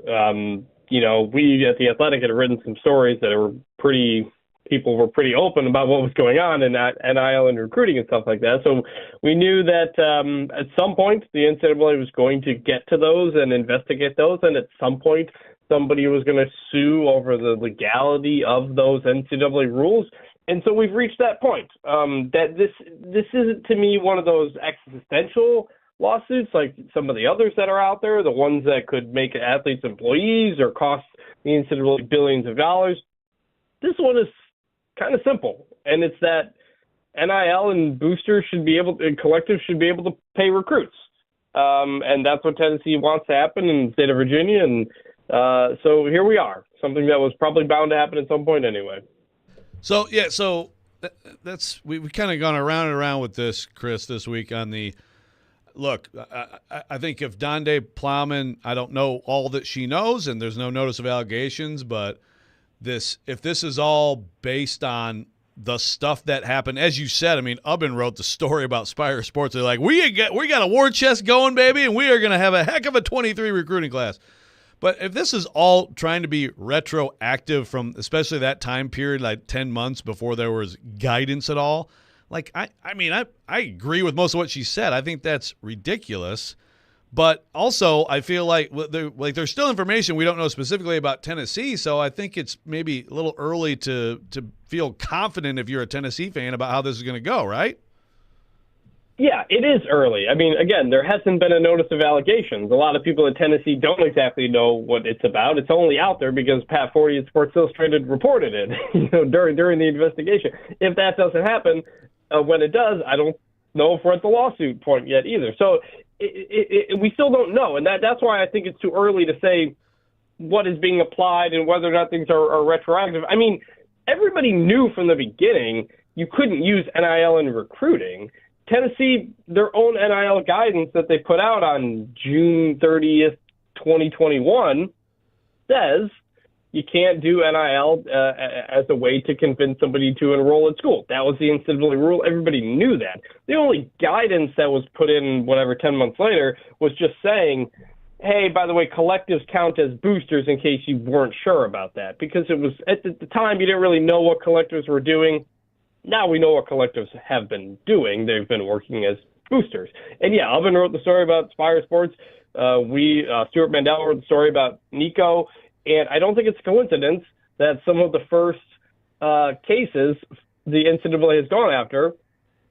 We at The Athletic had written some stories that people were pretty open about what was going on in that NIL and recruiting and stuff like that. So we knew that at some point the NCAA was going to get to those and investigate those, and at some point somebody was going to sue over the legality of those NCAA rules. And so we've reached that point. That this isn't, to me, one of those existential lawsuits like some of the others that are out there, the ones that could make athletes employees or cost the NCAA billions of dollars. This one is kind of simple, and it's that NIL and boosters and collectives should be able to pay recruits. And that's what Tennessee wants to happen in the state of Virginia. And so here we are, something that was probably bound to happen at some point anyway. So, that's we kind of gone around and around with this, Chris, this week on the – look, I think if Donde Plowman, I don't know all that she knows, and there's no notice of allegations, but if this is all based on the stuff that happened, as you said, I mean, Ubben wrote the story about Spire Sports. They're like, we got a war chest going, baby, and we are going to have a heck of a 23 recruiting class. But if this is all trying to be retroactive from especially that time period, like 10 months before there was guidance at all, I agree with most of what she said. I think that's ridiculous. But also, I feel like there's still information we don't know specifically about Tennessee, so I think it's maybe a little early to feel confident if you're a Tennessee fan about how this is going to go, right? Yeah, it is early. I mean, again, there hasn't been a notice of allegations. A lot of people in Tennessee don't exactly know what it's about. It's only out there because Pat Forty at Sports Illustrated reported it during the investigation. If that doesn't happen, when it does, I don't know if we're at the lawsuit point yet either. So we still don't know, and that's why I think it's too early to say what is being applied and whether or not things are retroactive. I mean, everybody knew from the beginning you couldn't use NIL in recruiting. Tennessee, their own NIL guidance that they put out on June 30th, 2021, says you can't do NIL as a way to convince somebody to enroll at school. That was the NCAA rule. Everybody knew that. The only guidance that was put in, 10 months later, was just saying, hey, by the way, collectives count as boosters in case you weren't sure about that. Because it was at the time, you didn't really know what collectives were doing. Now we know what collectives have been doing. They've been working as boosters. And yeah, Oven wrote the story about Spire Sports. Stuart Mandel wrote the story about Nico. And I don't think it's a coincidence that some of the first cases the NCAA has gone after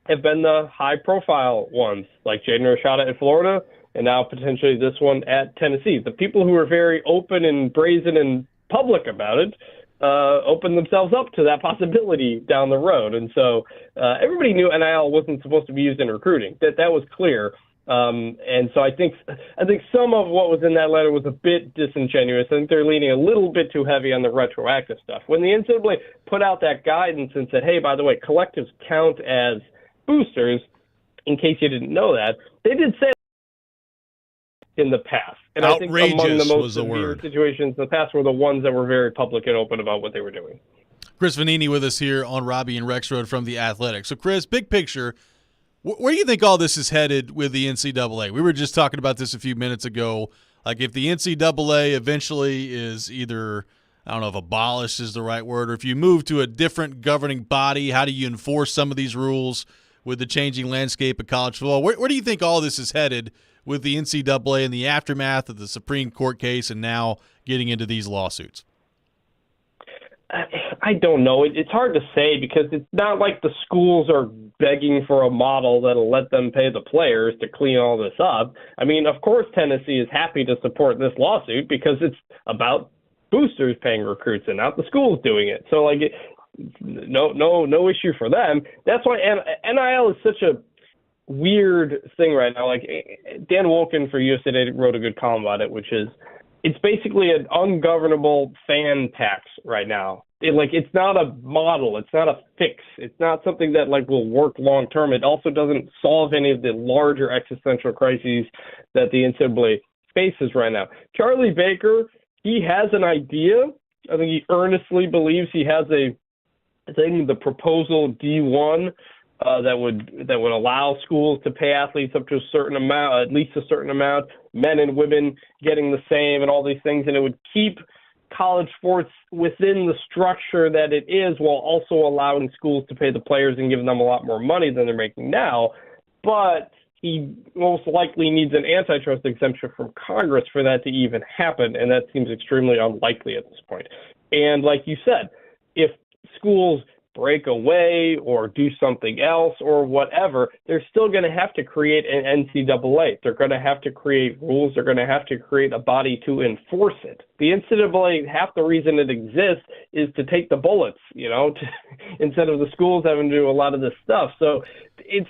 have been the high-profile ones, like Jaden Rashada at Florida, and now potentially this one at Tennessee. The people who are very open and brazen and public about it open themselves up to that possibility down the road. And so everybody knew NIL wasn't supposed to be used in recruiting. That was clear. And so I think some of what was in that letter was a bit disingenuous. I think they're leaning a little bit too heavy on the retroactive stuff. When the NCAA put out that guidance and said, hey, by the way, collectives count as boosters, in case you didn't know that, they did say in the past. And I think among the most severe situations in the past were the ones that were very public and open about what they were doing. Chris Venini with us here on Robby and Rexrode from The Athletic. So, Chris, big picture, where do you think all this is headed with the NCAA? We were just talking about this a few minutes ago. Like, if the NCAA eventually is either, I don't know if abolished is the right word, or if you move to a different governing body, how do you enforce some of these rules with the changing landscape of college football? Where do you think all this is headed with the NCAA in the aftermath of the Supreme Court case and now getting into these lawsuits? I don't know. It's hard to say because it's not like the schools are begging for a model that'll let them pay the players to clean all this up. I mean, of course, Tennessee is happy to support this lawsuit because it's about boosters paying recruits and not the schools doing it. So, like, no issue for them. That's why NIL is such a weird thing right now. Like, Dan Wolken for USA Today wrote a good column about it, which is it's basically an ungovernable fan tax right now. It's not a model. It's not a fix. It's not something that will work long term. It also doesn't solve any of the larger existential crises that the NCAA faces right now. Charlie Baker, he has an idea. I think he earnestly believes he has the proposal D1 that would allow schools to pay athletes up to a certain amount, at least a certain amount, men and women getting the same and all these things, and it would keep college sports within the structure that it is while also allowing schools to pay the players and giving them a lot more money than they're making now. But he most likely needs an antitrust exemption from Congress for that to even happen, and that seems extremely unlikely at this point. And like you said, if schools break away or do something else or whatever, they're still going to have to create an NCAA. They're going to have to create rules. They're going to have to create a body to enforce it. The NCAA, half the reason it exists is to take the bullets, instead of the schools having to do a lot of this stuff. So it's,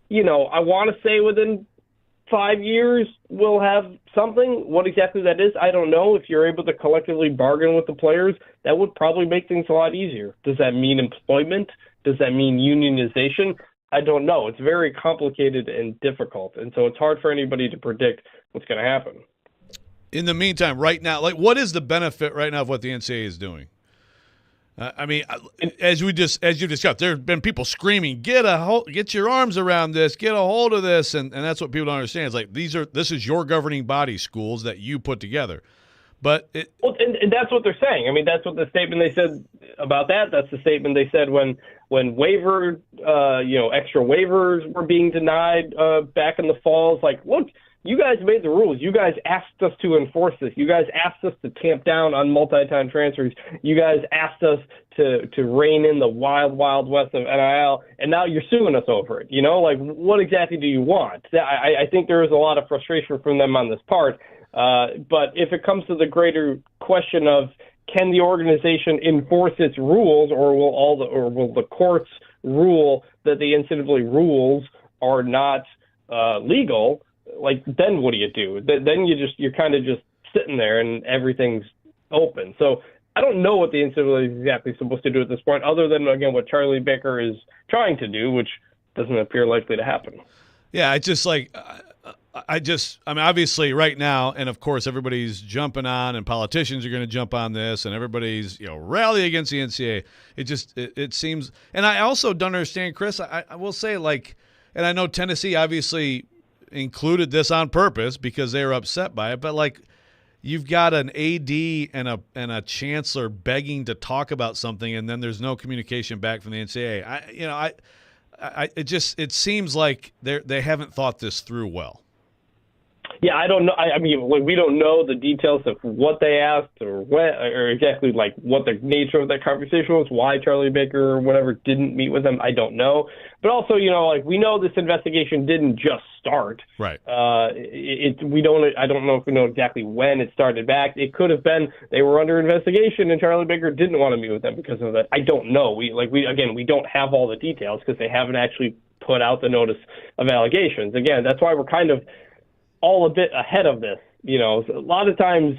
I want to say within 5 years we'll have something. What exactly that is, I don't know. If you're able to collectively bargain with the players, that would probably make things a lot easier. Does that mean employment? Does that mean unionization? I don't know. It's very complicated and difficult, and so it's hard for anybody to predict what's going to happen. In the meantime, right now, what is the benefit right now of what the NCAA is doing? As you discussed, there have been people screaming, "Get your arms around this, get a hold of this," and that's what people don't understand. It's like this is your governing body, schools that you put together. But and that's what they're saying. I mean, that's what the statement they said about that. That's the statement they said when extra waivers were being denied back in the fall. It's like, look, you guys made the rules. You guys asked us to enforce this. You guys asked us to tamp down on multi-time transfers. You guys asked us to rein in the wild, wild west of NIL, and now you're suing us over it. What exactly do you want? I think there is a lot of frustration from them on this part. But if it comes to the greater question of can the organization enforce its rules, or will the courts rule that the NCAA rules are not legal? Then what do you do? Then you're kind of just sitting there and everything's open. So I don't know what the NCAA is exactly supposed to do at this point, other than, again, what Charlie Baker is trying to do, which doesn't appear likely to happen. Yeah, it's just like I mean, obviously right now, and of course everybody's jumping on, and politicians are going to jump on this, and everybody's rally against the NCAA. It seems, and I also don't understand, Chris. I will say, like, and I know Tennessee obviously included this on purpose because they were upset by it, but like, you've got an AD and a chancellor begging to talk about something, and then there's no communication back from the NCAA. It seems like they haven't thought this through well. Yeah, I don't know. I mean, we don't know the details of what they asked or when, or exactly like what the nature of that conversation was, why Charlie Baker or whatever didn't meet with them. I don't know. But also, like we know this investigation didn't just start. Right. I don't know if we know exactly when it started back. It could have been they were under investigation and Charlie Baker didn't want to meet with them because of that. I don't know. We don't have all the details because they haven't actually put out the notice of allegations. Again, that's why we're kind of all a bit ahead of this. A lot of times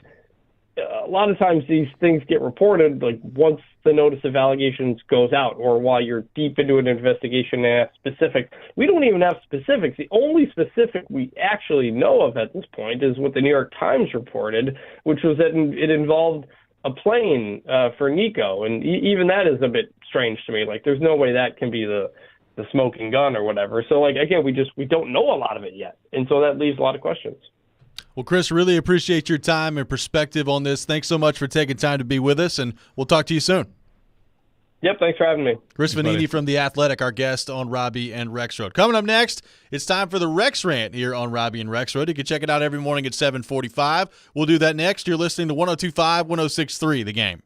these things get reported like once the notice of allegations goes out or while you're deep into an investigation and have specifics. We don't even have specifics. The only specific we actually know of at this point is what the New York Times reported, which was that it involved a plane for Nico. And even that is a bit strange to me. Like, there's no way that can be the smoking gun or whatever. So, like, again, we don't know a lot of it yet. And so that leaves a lot of questions. Well, Chris, really appreciate your time and perspective on this. Thanks so much for taking time to be with us, and we'll talk to you soon. Yep, thanks for having me. Chris Venini from The Athletic, our guest on Robby and Rexrode. Coming up next, it's time for the Rex Rant here on Robby and Rexrode. You can check it out every morning at 7:45. We'll do that next. You're listening to 102.5, 106.3, The Game.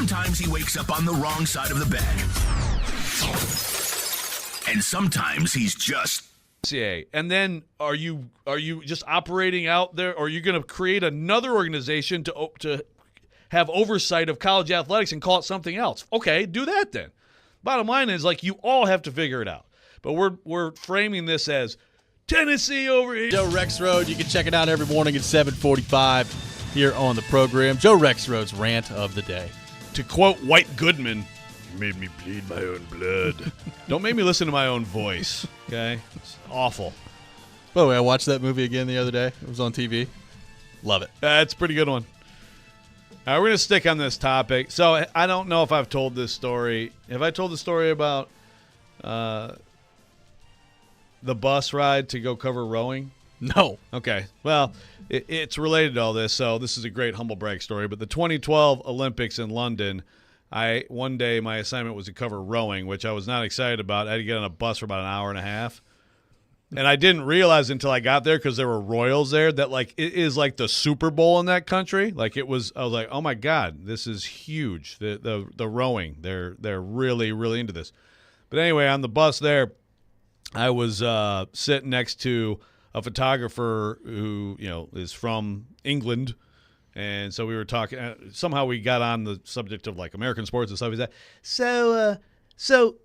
Sometimes he wakes up on the wrong side of the bed. And sometimes he's just... And then are you just operating out there, or are you going to create another organization to have oversight of college athletics and call it something else? Okay, do that then. Bottom line is, like, you all have to figure it out. But we're framing this as Tennessee over here. Joe Rexrode, you can check it out every morning at 7:45 here on the program. Joe Rexrode's rant of the day. To quote White Goodman, "You made me bleed my own blood." Don't make me listen to my own voice, okay? It's awful. By the way, I watched that movie again the other day. It was on TV. Love it. That's a pretty good one. All right, we're going to stick on this topic. So I don't know if I've told this story. Have I told the story about the bus ride to go cover rowing? No. Okay. Well, it's related to all this, so this is a great humble brag story. But the 2012 Olympics in London, one day my assignment was to cover rowing, which I was not excited about. I had to get on a bus for about an hour and a half. And I didn't realize until I got there, because there were royals there, that like it is like the Super Bowl in that country. Like I was like, oh my God, this is huge. The rowing, they're really, really into this. But anyway, on the bus there, I was sitting next to a photographer who, is from England. And so we were talking, somehow we got on the subject of like American sports and stuff like that. So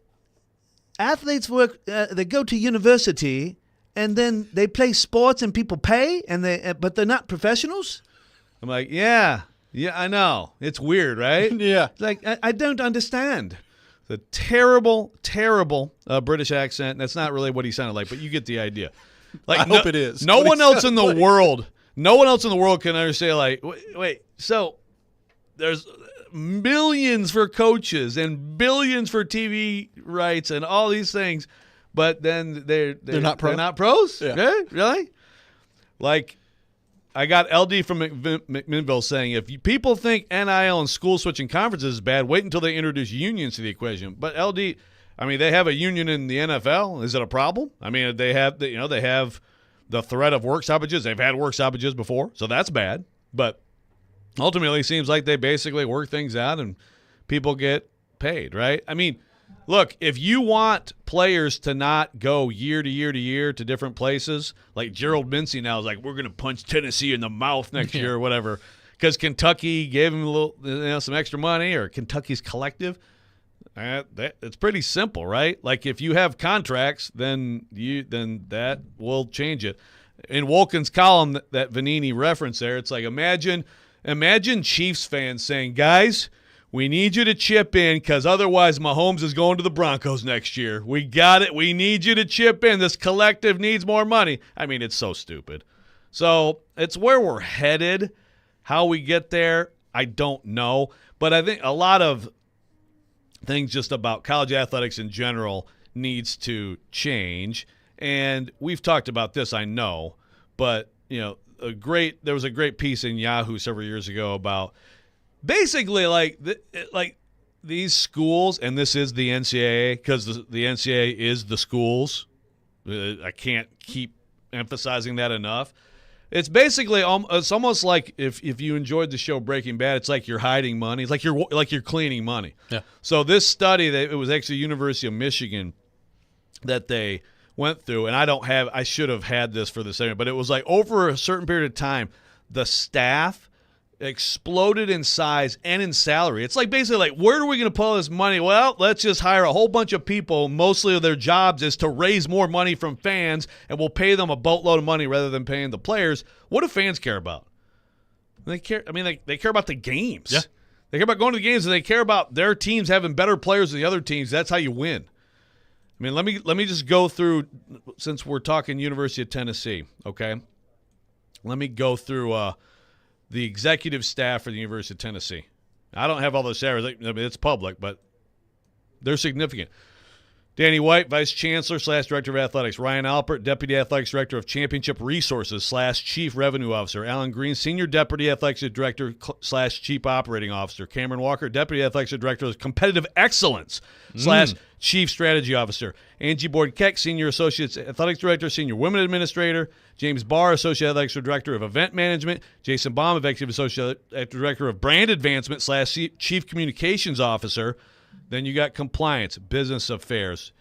athletes work, they go to university and then they play sports and people pay, but they're not professionals? I'm like, yeah, I know. It's weird, right? Yeah. It's like, I don't understand. The terrible, terrible British accent. That's not really what he sounded like, but you get the idea. Like, I hope it is. No one else in the world can understand, like, wait, so there's millions for coaches and billions for TV rights and all these things, but then they're not pros? They're not pros? Yeah. Really? Like, I got LD from McMinnville saying, if people think NIL and school switching conferences is bad, wait until they introduce unions to the equation. But LD, I mean, they have a union in the NFL. Is it a problem? I mean, they have the threat of work stoppages. They've had work stoppages before, so that's bad. But ultimately, it seems like they basically work things out and people get paid, right? I mean, look, if you want players to not go year to year to year to different places, like Gerald Mincey now is like, we're going to punch Tennessee in the mouth next year or whatever, because Kentucky gave him a little, some extra money, or Kentucky's collective. It's pretty simple, right? Like, if you have contracts, then that will change it. In Wolken's column that Venini referenced there, it's like, imagine Chiefs fans saying, guys, we need you to chip in because otherwise Mahomes is going to the Broncos next year. We got it. We need you to chip in. This collective needs more money. I mean, it's so stupid. So it's where we're headed. How we get there, I don't know. But I think a lot of things just about college athletics in general needs to change. And we've talked about this, I know. But, there was a great piece in Yahoo several years ago about basically like these schools, and this is the NCAA, because the NCAA is the schools. I can't keep emphasizing that enough. It's basically it's almost like if you enjoyed the show Breaking Bad, it's like you're hiding money. It's like you're cleaning money. Yeah. So this study, it was actually University of Michigan that they went through, and I should have had this for the segment, but it was like over a certain period of time, the staff exploded in size and in salary. It's like basically like, where are we going to pull this money? Well, let's just hire a whole bunch of people. Mostly of their jobs is to raise more money from fans, and we'll pay them a boatload of money rather than paying the players. What do fans care about? They care. I mean, they care about the games. Yeah. They care about going to the games, and they care about their teams having better players than the other teams. That's how you win. I mean, let me just go through, since we're talking University of Tennessee, okay? Let me go through the executive staff for the University of Tennessee. I don't have all those salaries. I mean, it's public, but they're significant. Danny White, Vice Chancellor / Director of Athletics. Ryan Alpert, Deputy Athletics Director of Championship Resources / Chief Revenue Officer. Alan Green, Senior Deputy Athletics Director / Chief Operating Officer. Cameron Walker, Deputy Athletics Director of Competitive Excellence / Chief Strategy Officer. Angie Boyd-Keck, Senior Associate Athletics Director, Senior Women Administrator. James Barr, Associate Athletics Director of Event Management. Jason Baum, Executive Associate Director of Brand Advancement / Chief Communications Officer. Then you got compliance, business affairs,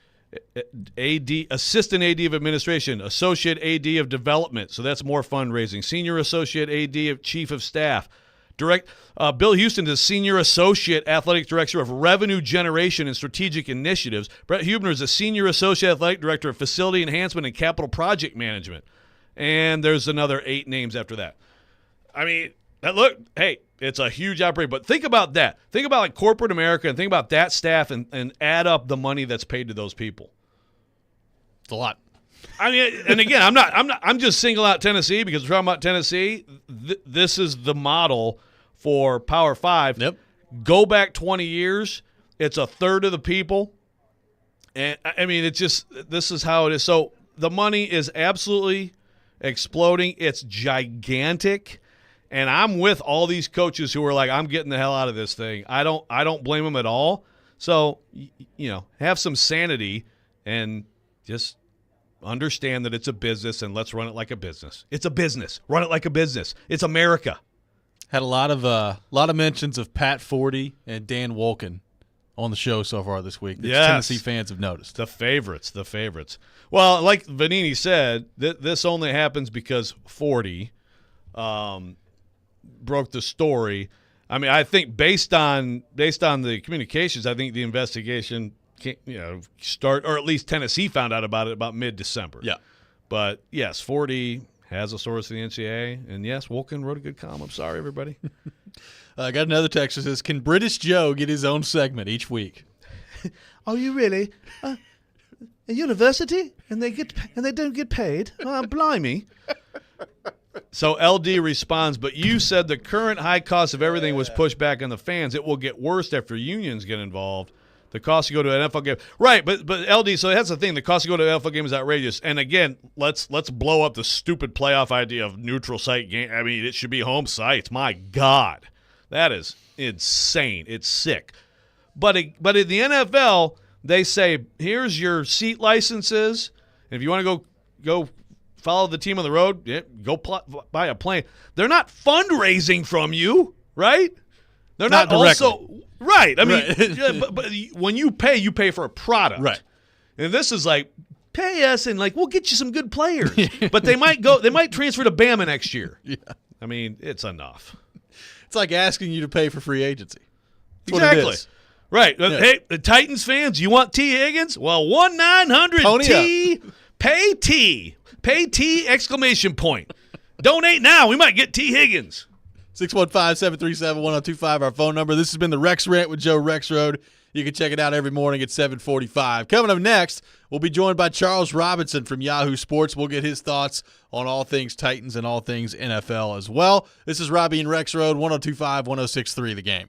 AD, assistant AD of administration, associate AD of development. So that's more fundraising. Senior associate AD of chief of staff. Bill Houston is senior associate athletic director of revenue generation and strategic initiatives. Brett Hubner is a senior associate athletic director of facility enhancement and capital project management. And there's another 8 names after that. I mean, hey, it's a huge operation. But think about that. Think about like corporate America and think about that staff and add up the money that's paid to those people. It's a lot. I mean, and again, I'm just single out Tennessee because we're talking about Tennessee. This is the model for Power 5. Yep. Go back 20 years, it's a third of the people. And I mean, it's just, this is how it is. So the money is absolutely exploding. It's gigantic. And I'm with all these coaches who are like, I'm getting the hell out of this thing. I don't blame them at all. So, have some sanity and just understand that it's a business and let's run it like a business. It's a business. Run it like a business. It's America. Had a lot of mentions of Pat Forty and Dan Wolken on the show so far this week. Yes. Tennessee fans have noticed. The favorites. Well, like Venini said, this only happens because 40 broke the story. I mean, I think based on the communications, I think the investigation start, or at least Tennessee found out about it about mid-December. Yeah. But yes, 40 has a source in the NCAA, and yes, Wolken wrote a good column. I'm sorry, everybody. I got another text that says, "Can British Joe get his own segment each week?" Are you really? A university and they don't get paid? Blimey. So LD responds, but you said the current high cost of everything was pushed back on the fans. It will get worse after unions get involved. The cost to go to an NFL game. Right, but LD, so that's the thing. The cost to go to an NFL game is outrageous. And again, let's blow up the stupid playoff idea of neutral site game. I mean, it should be home sites. My God. That is insane. It's sick. But in the NFL, they say, here's your seat licenses. And if you want to go follow the team on the road, go buy a plane. They're not fundraising from you, right? They're not directly. Also right. I mean, but when you pay for a product, right? And this is like, pay us and like we'll get you some good players. But they might transfer to Bama next year. Yeah. I mean, it's enough. It's like asking you to pay for free agency. That's exactly. what it is. Right. Yeah. Hey, the Titans fans, you want T. Higgins? Well, 1-900-T. Pay T. Pay T! ! Donate now. We might get T. Higgins. 615-737-1025, our phone number. This has been the Rex Rant with Joe Rexrode. You can check it out every morning at 7:45. Coming up next, we'll be joined by Charles Robinson from Yahoo Sports. We'll get his thoughts on all things Titans and all things NFL as well. This is Robby and Rexrode, 102.5, 106.3 The Game.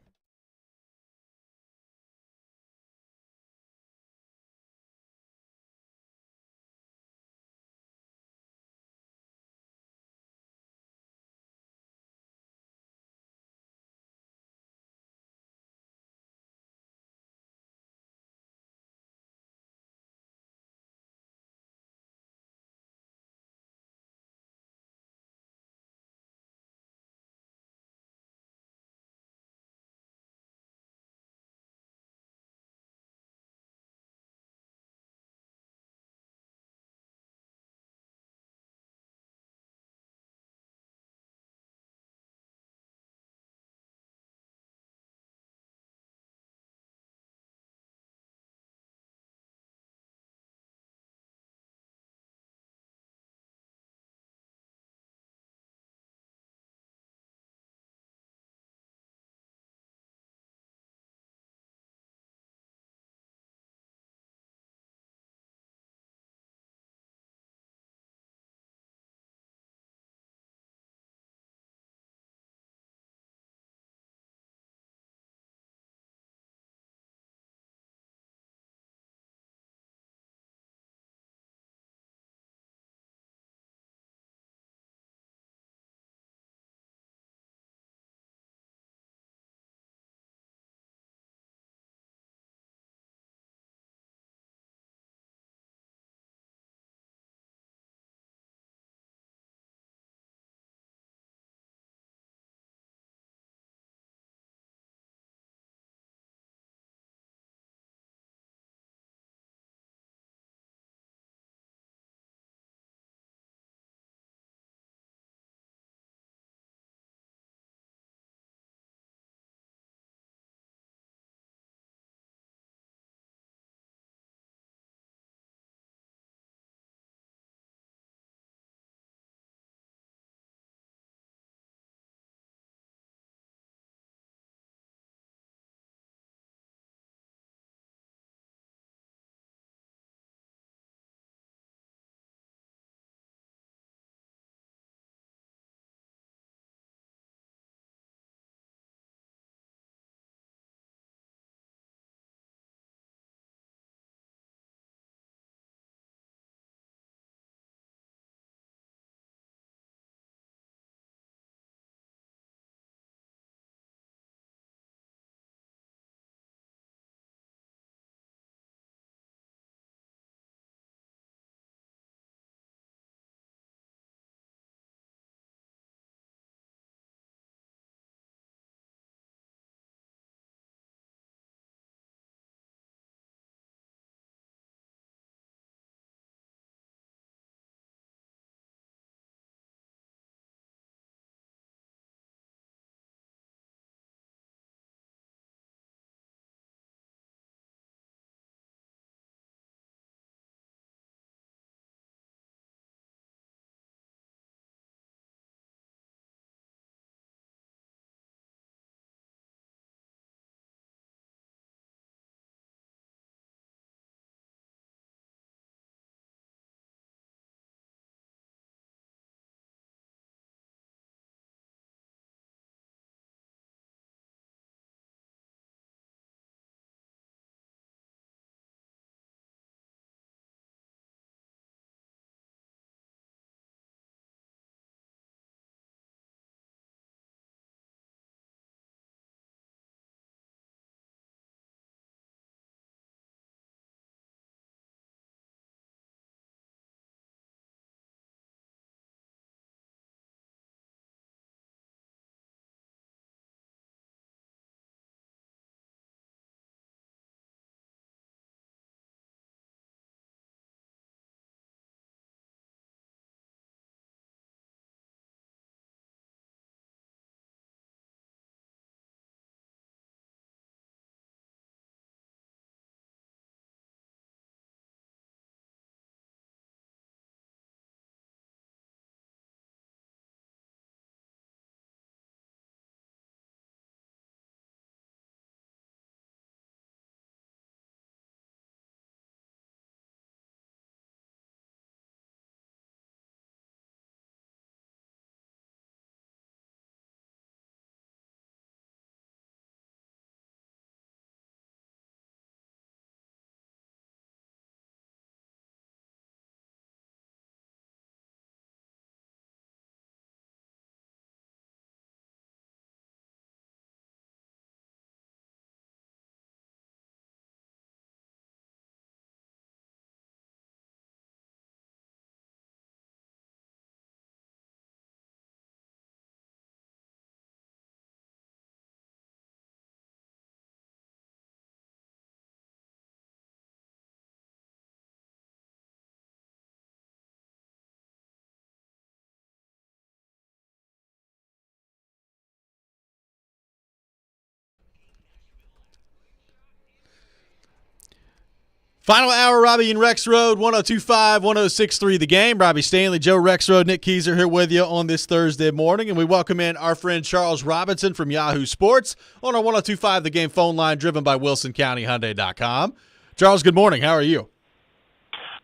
Final hour, Robby and Rexrode, 102.5, 106.3 The Game. Robby Stanley, Joe Rexrode, Nick Keyser here with you on this Thursday morning. And we welcome in our friend Charles Robinson from Yahoo Sports on our 102.5 The Game phone line, driven by WilsonCountyHyundai.com. Charles, good morning. How are you?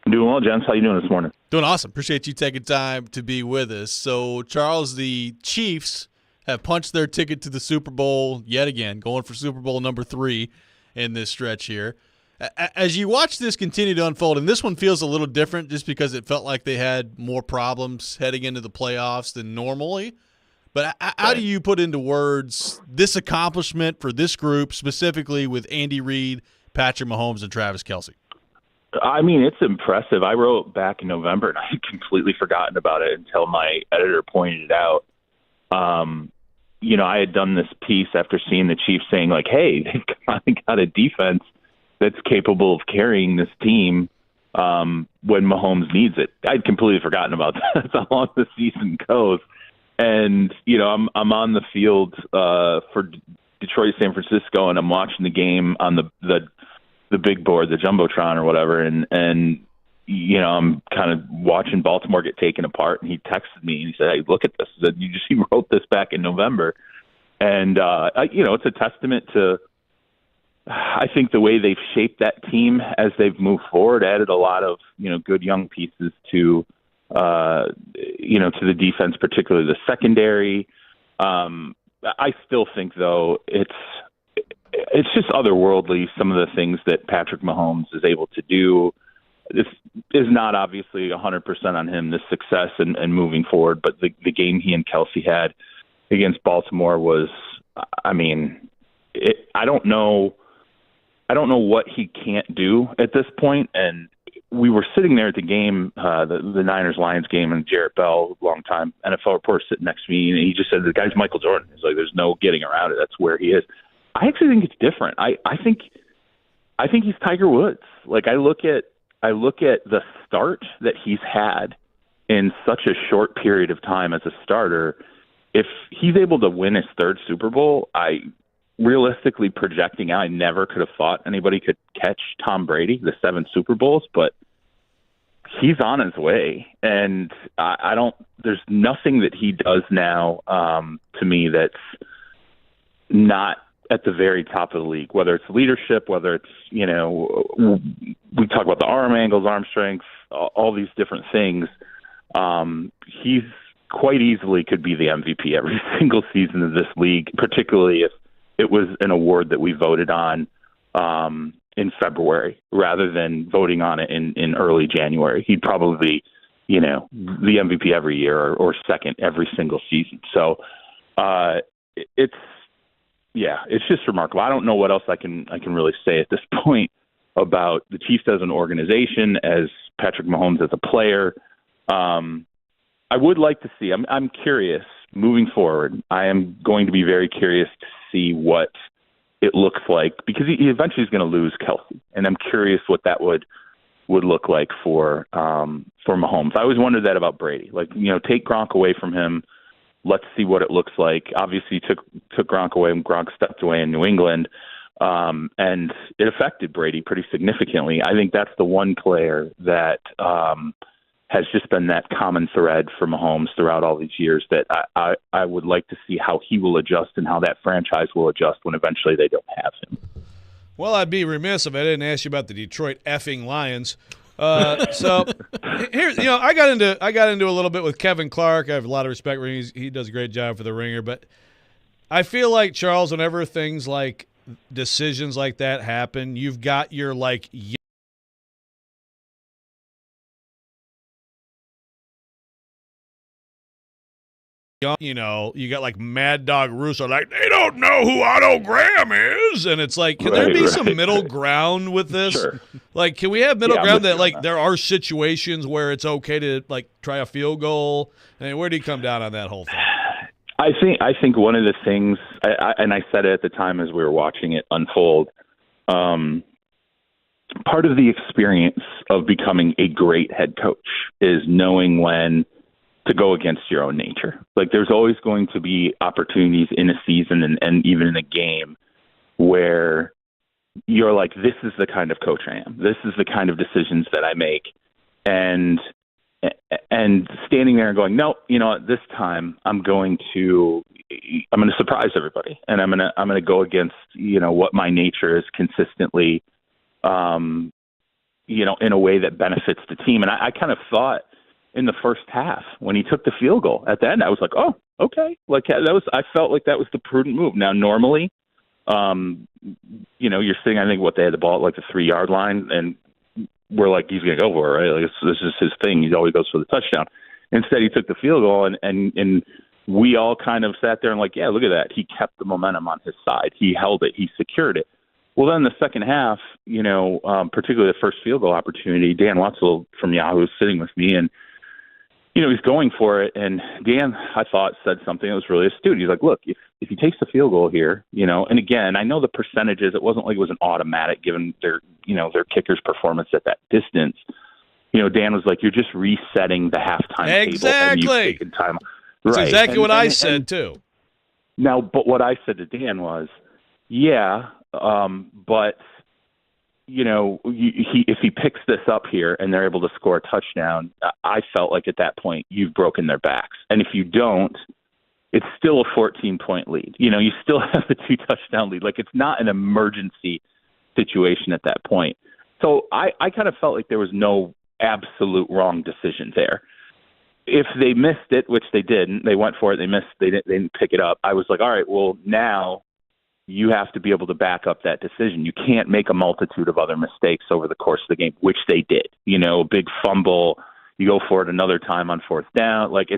I'm doing well, gents. How you doing this morning? Doing awesome. Appreciate you taking time to be with us. So, Charles, the Chiefs have punched their ticket to the Super Bowl yet again, going for Super Bowl number 3 in this stretch here. As you watch this continue to unfold, and this one feels a little different just because it felt like they had more problems heading into the playoffs than normally. But how do you put into words this accomplishment for this group, specifically with Andy Reid, Patrick Mahomes, and Travis Kelce? I mean, it's impressive. I wrote back in November, and I had completely forgotten about it until my editor pointed it out. I had done this piece after seeing the Chiefs saying, like, hey, they've kind of got a defense that's capable of carrying this team when Mahomes needs it. I'd completely forgotten about that. That's how long the season goes. And, I'm on the field for Detroit, San Francisco, and I'm watching the game on the big board, the Jumbotron or whatever. And I'm kind of watching Baltimore get taken apart. And he texted me and he said, hey, look at this. He wrote this back in November. And, it's a testament to, I think, the way they've shaped that team as they've moved forward, added a lot of, good young pieces to the defense, particularly the secondary. I still think, though, it's just otherworldly, some of the things that Patrick Mahomes is able to do. This is not obviously 100% on him, this success and moving forward, but the game he and Kelce had against Baltimore was, I don't know what he can't do at this point. And we were sitting there at the game, the Niners-Lions game, and Jarrett Bell, longtime NFL reporter, sitting next to me, and he just said, the guy's Michael Jordan. He's like, there's no getting around it. That's where he is. I actually think it's different. I think he's Tiger Woods. Like, I look at the start that he's had in such a short period of time as a starter. If he's able to win his 3rd Super Bowl, realistically projecting out, I never could have thought anybody could catch Tom Brady, the 7 Super Bowls, but he's on his way. And there's nothing that he does now to me that's not at the very top of the league, whether it's leadership, whether it's, we talk about the arm angles, arm strength, all these different things. He's quite easily could be the MVP every single season of this league, particularly if it was an award that we voted on in February rather than voting on it in early January. He'd probably be, the MVP every year or second every single season. So it's just remarkable. I don't know what else I can really say at this point about the Chiefs as an organization, as Patrick Mahomes as a player. I would like to see. I'm curious moving forward. I am going to be very curious to see what it looks like, because he eventually is going to lose Kelce, and I'm curious what that would look like for Mahomes. I always wondered that about Brady. Like, take Gronk away from him. Let's see what it looks like. Obviously, took Gronk away, and Gronk stepped away in New England, and it affected Brady pretty significantly. I think that's the one player that has just been that common thread for Mahomes throughout all these years that I would like to see how he will adjust and how that franchise will adjust when eventually they don't have him. Well, I'd be remiss if I didn't ask you about the Detroit effing Lions. So here, I got into a little bit with Kevin Clark. I have a lot of respect for him. He does a great job for the Ringer, but I feel like, Charles, whenever things like decisions like that happen, you've got your you got like Mad Dog Russo, like, they don't know who Otto Graham is. And it's like, can there be some middle ground with this? Sure. Like, can we have middle ground that, like, there are situations where it's okay to, like, try a field goal? I mean, where do you come down on that whole thing? I think one of the things, and I said it at the time as we were watching it unfold, part of the experience of becoming a great head coach is knowing when to go against your own nature. Like, there's always going to be opportunities in a season and even in a game where you're like, this is the kind of coach I am. This is the kind of decisions that I make. And standing there and going, no, this time I'm going to surprise everybody, and I'm going to go against, what my nature is consistently, in a way that benefits the team. And I kind of thought in the first half when he took the field goal at the end, I was like, oh, okay. I felt like that was the prudent move. Now, normally, you're seeing, I think they had the ball at the 3-yard line, and we're like, he's going to go for it, right? This is his thing. He always goes for the touchdown. Instead, he took the field goal, and we all kind of sat there and like, yeah, look at that. He kept the momentum on his side. He held it. He secured it. Well, then the second half, particularly the first field goal opportunity, Dan Wetzel from Yahoo is sitting with me, and he's going for it. And Dan, I thought, said something that was really astute. He's like, look, if he takes the field goal here, and again, I know the percentages, it wasn't like it was an automatic given their kicker's performance at that distance. Dan was like, you're just resetting the halftime table. Exactly. And you've taken time. That's right. exactly what I said, too. Now, but what I said to Dan was, yeah, but if he picks this up here and they're able to score a touchdown, I felt like at that point you've broken their backs. And if you don't, it's still a 14-point lead. You still have the 2-touchdown lead. Like, it's not an emergency situation at that point. So I kind of felt like there was no absolute wrong decision there. If they missed it, which they didn't, they went for it, they didn't pick it up. I was like, all right, well, now you have to be able to back up that decision. You can't make a multitude of other mistakes over the course of the game, which they did. A big fumble, you go for it another time on 4th down. Like,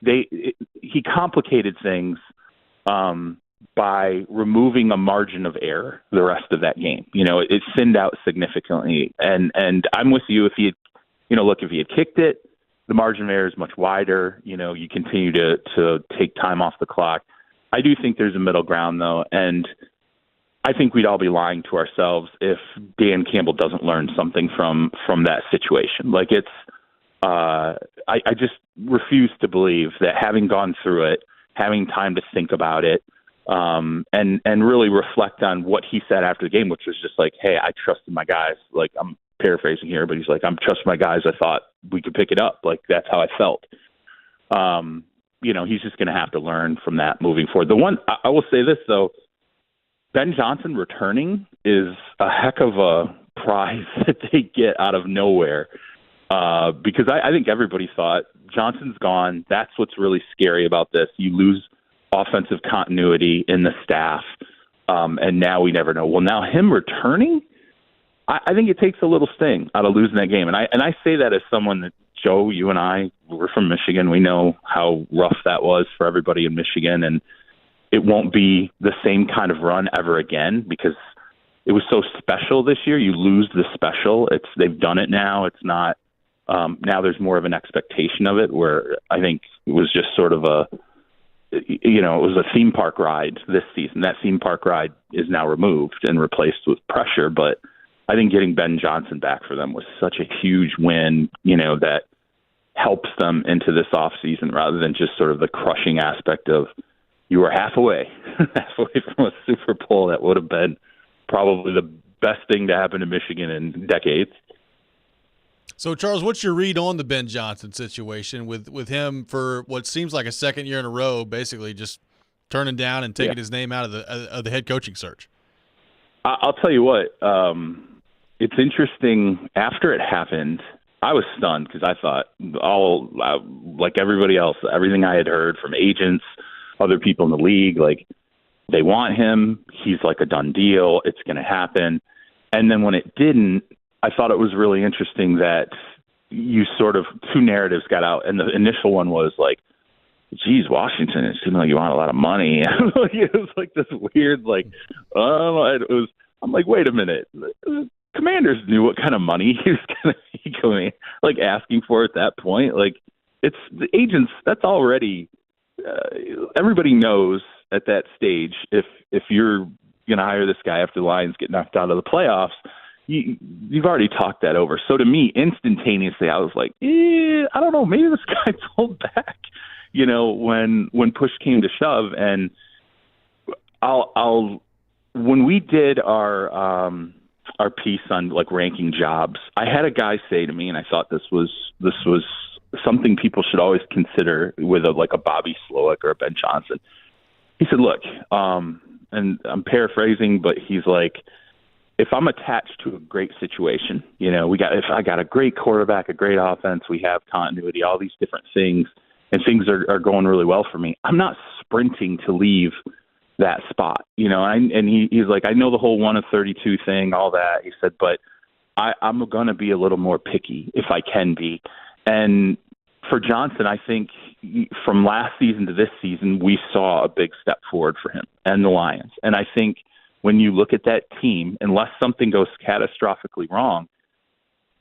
he complicated things by removing a margin of error the rest of that game. It thinned out significantly. And I'm with you. If he had, if he had kicked it, the margin of error is much wider. You continue to take time off the clock. I do think there's a middle ground, though, and I think we'd all be lying to ourselves if Dan Campbell doesn't learn something from that situation. Like, it's I just refuse to believe that having gone through it, having time to think about it, and really reflect on what he said after the game, which was just like, hey, I trusted my guys. Like, I'm paraphrasing here, but he's like, I'm trusting my guys. I thought we could pick it up. Like, that's how I felt. He's just going to have to learn from that moving forward. The one I will say this, though, Ben Johnson returning is a heck of a prize that they get out of nowhere, because I think everybody thought Johnson's gone. That's what's really scary about this. You lose offensive continuity in the staff, and now we never know. Well, now him returning, I think it takes a little sting out of losing that game. And I say that as someone that, Joe, you and I, we're from Michigan. We know how rough that was for everybody in Michigan, and it won't be the same kind of run ever again because it was so special this year. You lose the special. They've done it now. It's not now. There's more of an expectation of it. Where I think it was just sort of it was a theme park ride this season. That theme park ride is now removed and replaced with pressure. But I think getting Ben Johnson back for them was such a huge win. That helps them into this offseason rather than just sort of the crushing aspect of you were halfway from a Super Bowl. That would have been probably the best thing to happen to Michigan in decades. So, Charles, what's your read on the Ben Johnson situation with him for what seems like a second year in a row, basically just turning down and taking his name out of the head coaching search? I'll tell you what, it's interesting. After it happened, I was stunned because I thought like everybody else, everything I had heard from agents, other people in the league, like they want him. He's like a done deal. It's going to happen. And then when it didn't, I thought it was really interesting that you sort of two narratives got out. And the initial one was like, geez, Washington, it seemed like you want a lot of money. It was like this weird, like, I'm like, wait a minute. Commanders knew what kind of money he was going to be going, like asking for at that point. Like, it's the agents. That's already everybody knows at that stage. If you're going to hire this guy after the Lions get knocked out of the playoffs, you've already talked that over. So to me, instantaneously, I was like, I don't know. Maybe this guy pulled back. When push came to shove, and I'll when we did our piece on like ranking jobs, I had a guy say to me, and I thought this was something people should always consider with a Bobby Slowick or a Ben Johnson. He said, "Look," and I'm paraphrasing, but he's like, "If I'm attached to a great situation, if I got a great quarterback, a great offense, we have continuity, all these different things, and things are going really well for me, I'm not sprinting to leave that spot, And he's like, I know the whole 1 of 32 thing, all that. He said, but I'm going to be a little more picky if I can be. And for Johnson, I think from last season to this season, we saw a big step forward for him and the Lions. And I think when you look at that team, unless something goes catastrophically wrong,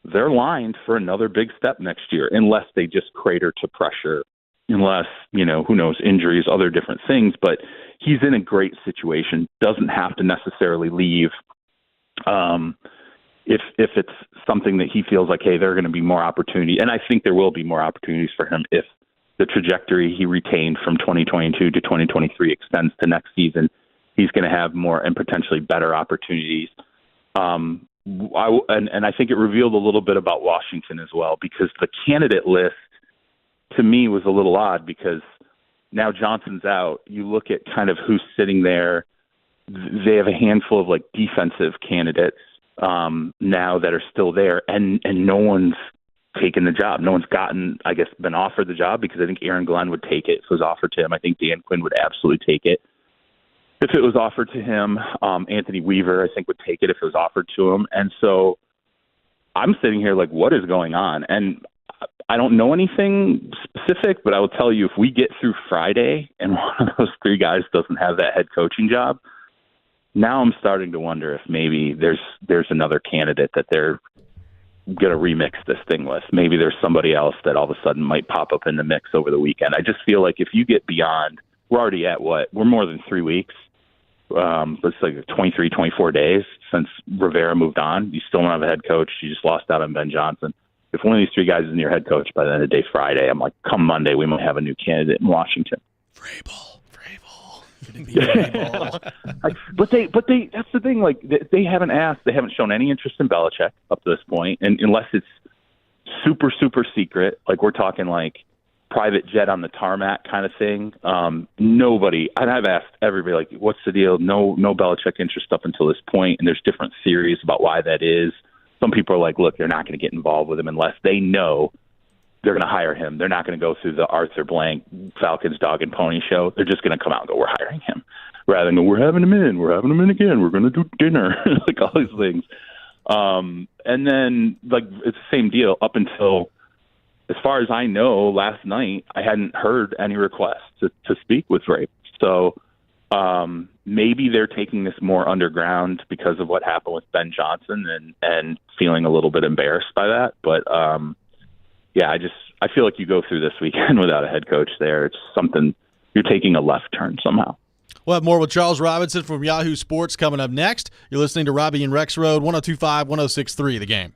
they're lined for another big step next year, unless they just crater to pressure, unless, who knows, injuries, other different things. But he's in a great situation, doesn't have to necessarily leave if it's something that he feels like, hey, there are going to be more opportunity. And I think there will be more opportunities for him if the trajectory he retained from 2022 to 2023 extends to next season. He's going to have more and potentially better opportunities. And I think it revealed a little bit about Washington as well, because the candidate list to me was a little odd, because now Johnson's out. You look at kind of who's sitting there. They have a handful of like defensive candidates now that are still there, and no one's taken the job. No one's been offered the job, because I think Aaron Glenn would take it if it was offered to him. I think Dan Quinn would absolutely take it if it was offered to him. Anthony Weaver, I think, would take it if it was offered to him. And so I'm sitting here like, what is going on? And I don't know anything specific, but I will tell you, if we get through Friday and one of those three guys doesn't have that head coaching job, now I'm starting to wonder if maybe there's another candidate that they're going to remix this thing with. Maybe there's somebody else that all of a sudden might pop up in the mix over the weekend. I just feel like if you get beyond, we're already at we're more than 3 weeks. It's like 23, 24 days since Rivera moved on. You still don't have a head coach. You just lost out on Ben Johnson. If one of these three guys isn't your head coach by the end of the day Friday, I'm like, come Monday, we might have a new candidate in Washington. Vrabel. But they that's the thing. Like, they haven't shown any interest in Belichick up to this point, and unless it's super, super secret, like we're talking like private jet on the tarmac kind of thing. Nobody, and I've asked everybody, like, what's the deal? No Belichick interest up until this point, and there's different theories about why that is. Some people are like, look, they're not going to get involved with him unless they know they're going to hire him. They're not going to go through the Arthur Blank Falcons dog and pony show. They're just going to come out and go, we're hiring him. Rather than go, we're having him in again. We're going to do dinner, like all these things. And then, like, it's the same deal up until, as far as I know, last night, I hadn't heard any requests to speak with Ray. So maybe they're taking this more underground because of what happened with Ben Johnson and feeling a little bit embarrassed by that. But, yeah, I feel like you go through this weekend without a head coach there. It's something, you're taking a left turn somehow. We'll have more with Charles Robinson from Yahoo Sports coming up next. You're listening to Robby and Rexrode, 102.5, 106.3, The Game.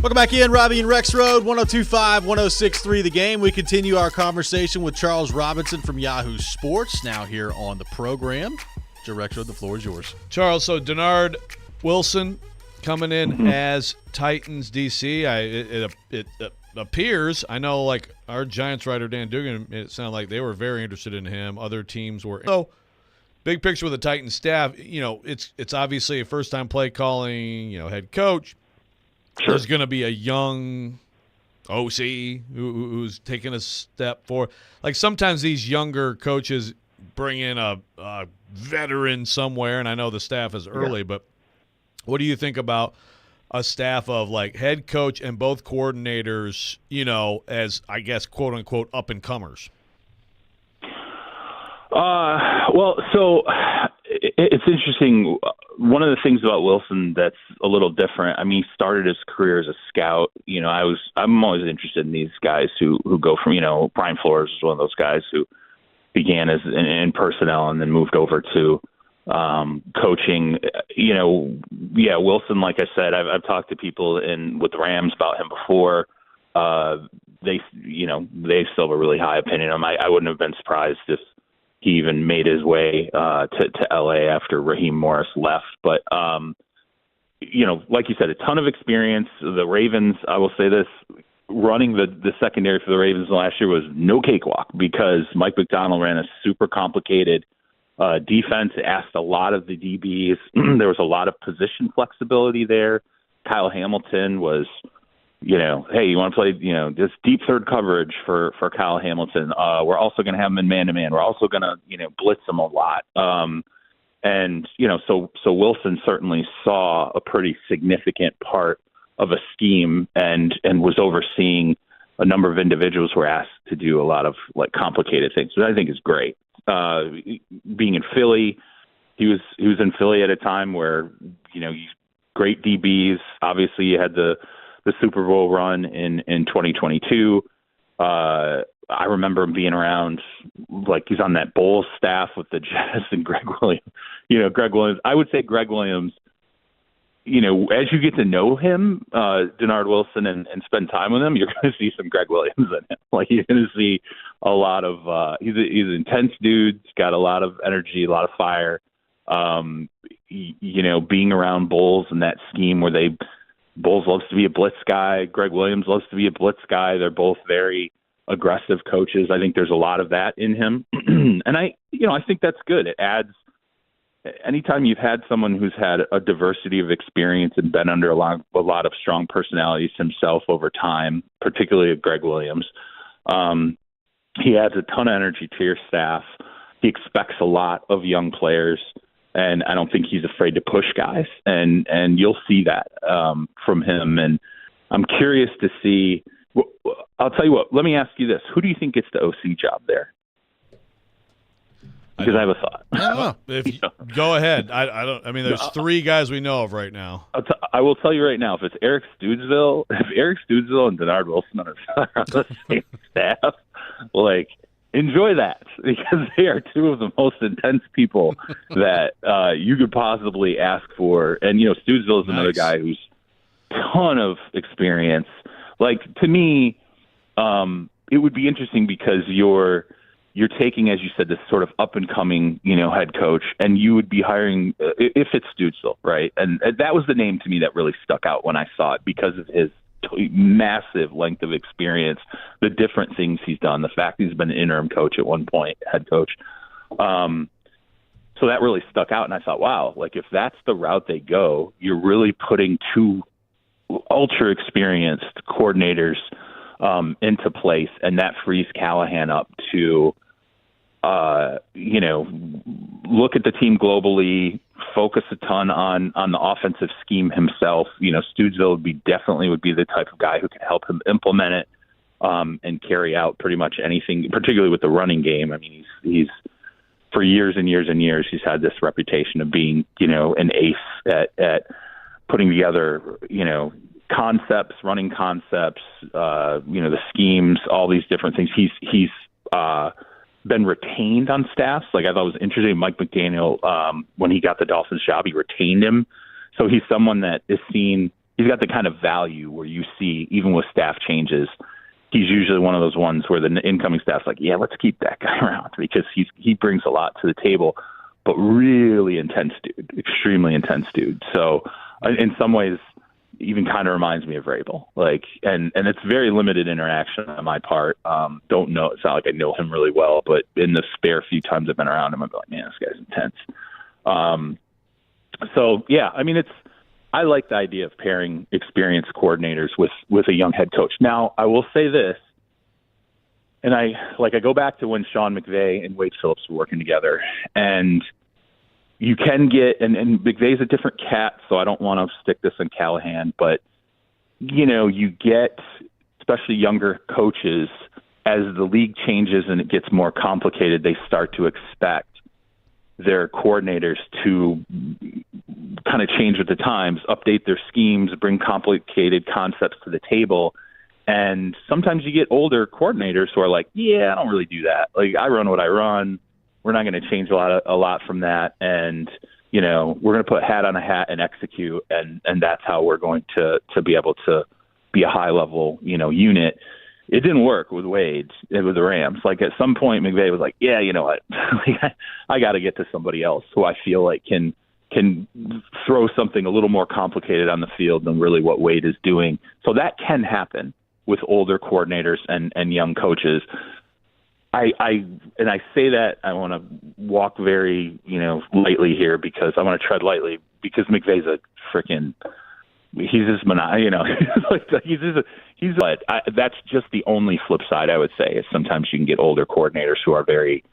Welcome back in, Robby and Rexrode, 102.5, 106.3 The Game. We continue our conversation with Charles Robinson from Yahoo Sports, now here on the program. Joe Rexrode, the floor is yours. Charles, so Denard Wilson coming in as Titans DC. It appears, I know, like our Giants writer Dan Dugan, it sounded like they were very interested in him. Other teams were. So, big picture with the Titans staff, it's obviously a first-time play calling, head coach. Sure. There's going to be a young OC who's taking a step forward. Like sometimes these younger coaches bring in a veteran somewhere, and I know the staff is early, but what do you think about a staff of like head coach and both coordinators, as I guess, quote unquote, up and comers? Well, so it's interesting. One of the things about Wilson that's a little different. I mean, he started his career as a scout. I'm always interested in these guys who go from, Brian Flores is one of those guys who began as in personnel and then moved over to coaching. Wilson, like I said, I've talked to people with the Rams about him before. They still have a really high opinion of him. I wouldn't have been surprised if he even made his way to L.A. after Raheem Morris left. But, like you said, a ton of experience. The Ravens, I will say this, running the secondary for the Ravens last year was no cakewalk because Mike McDonald ran a super complicated defense, asked a lot of the DBs. There was a lot of position flexibility there. Kyle Hamilton was – hey, you want to play, this deep third coverage for Kyle Hamilton. We're also going to have him in man-to-man. We're also going to, blitz him a lot. So Wilson certainly saw a pretty significant part of a scheme and was overseeing a number of individuals who were asked to do a lot of like complicated things, which I think is great. Being in Philly, he was in Philly at a time where, great DBs. Obviously, you had the Super Bowl run in 2022. I remember him being around, like he's on that Bulls staff with the Jazz and Greg Williams. Greg Williams. I would say Greg Williams, as you get to know him, Denard Wilson, and spend time with him, you're going to see some Greg Williams in him. Like you're going to see a lot of he's an intense dude. He's got a lot of energy, a lot of fire. Being around Bulls and that scheme where Bulls loves to be a blitz guy. Greg Williams loves to be a blitz guy. They're both very aggressive coaches. I think there's a lot of that in him. And I think that's good. It adds, anytime you've had someone who's had a diversity of experience and been under a lot of strong personalities himself over time, particularly Greg Williams, he adds a ton of energy to your staff. He expects a lot of young players. And I don't think he's afraid to push guys, and you'll see that from him. And I'm curious to see. I'll tell you what. Let me ask you this: who do you think gets the OC job there? Because I have a thought. I don't know. Go ahead. I don't. I mean, there's three guys we know of right now. I will tell you right now. If it's Eric Studesville and Denard Wilson are on the same staff, like. Enjoy that because they are two of the most intense people that you could possibly ask for. And, Studesville is another guy who's ton of experience. Like, to me, it would be interesting because you're taking, as you said, this sort of up-and-coming, head coach, and you would be hiring, if it's Studesville, right? And that was the name to me that really stuck out when I saw it because of his massive length of experience, the different things he's done, the fact he's been an interim coach at one point, head coach. So that really stuck out. And I thought, wow, like if that's the route they go, you're really putting two ultra experienced coordinators into place. And that frees Callahan up to, look at the team globally, focus a ton on the offensive scheme himself. Studesville would be the type of guy who can help him implement it and carry out pretty much anything, particularly with the running game. I mean, he's for years and years and years, he's had this reputation of being, an ace at putting together, concepts, running concepts, the schemes, all these different things. He's been retained on staffs. Like I thought it was interesting. Mike McDaniel, when he got the Dolphins job, he retained him So he's someone that is seen. He's got the kind of value where you see, even with staff changes, he's usually one of those ones where the incoming staff's like, yeah, let's keep that guy around because he brings a lot to the table, but really intense dude, extremely intense dude. So in some ways, even kind of reminds me of Vrabel. And it's very limited interaction on my part. Don't know. It's not like I know him really well, but in the spare few times I've been around him, I'm like, man, this guy's intense. So yeah, I mean, I like the idea of pairing experienced coordinators with a young head coach. Now, I will say this, and I go back to when Sean McVay and Wade Phillips were working together, and you can get, and McVay's a different cat, so I don't want to stick this on Callahan, but, you get, especially younger coaches, as the league changes and it gets more complicated, they start to expect their coordinators to kind of change with the times, update their schemes, bring complicated concepts to the table. And sometimes you get older coordinators who are like, yeah, I don't really do that. I run what I run. We're not going to change a lot from that. And, we're going to put hat on a hat and execute. And that's how we're going to be able to be a high level, unit. It didn't work with Wade, with the Rams. At some point, McVay was like, yeah, you know what? I got to get to somebody else who I feel like can throw something a little more complicated on the field than really what Wade is doing. So that can happen with older coordinators and young coaches. I say that I want to walk very, lightly here because I want to tread lightly because McVay's a freaking he's just that's just the only flip side I would say is sometimes you can get older coordinators who are very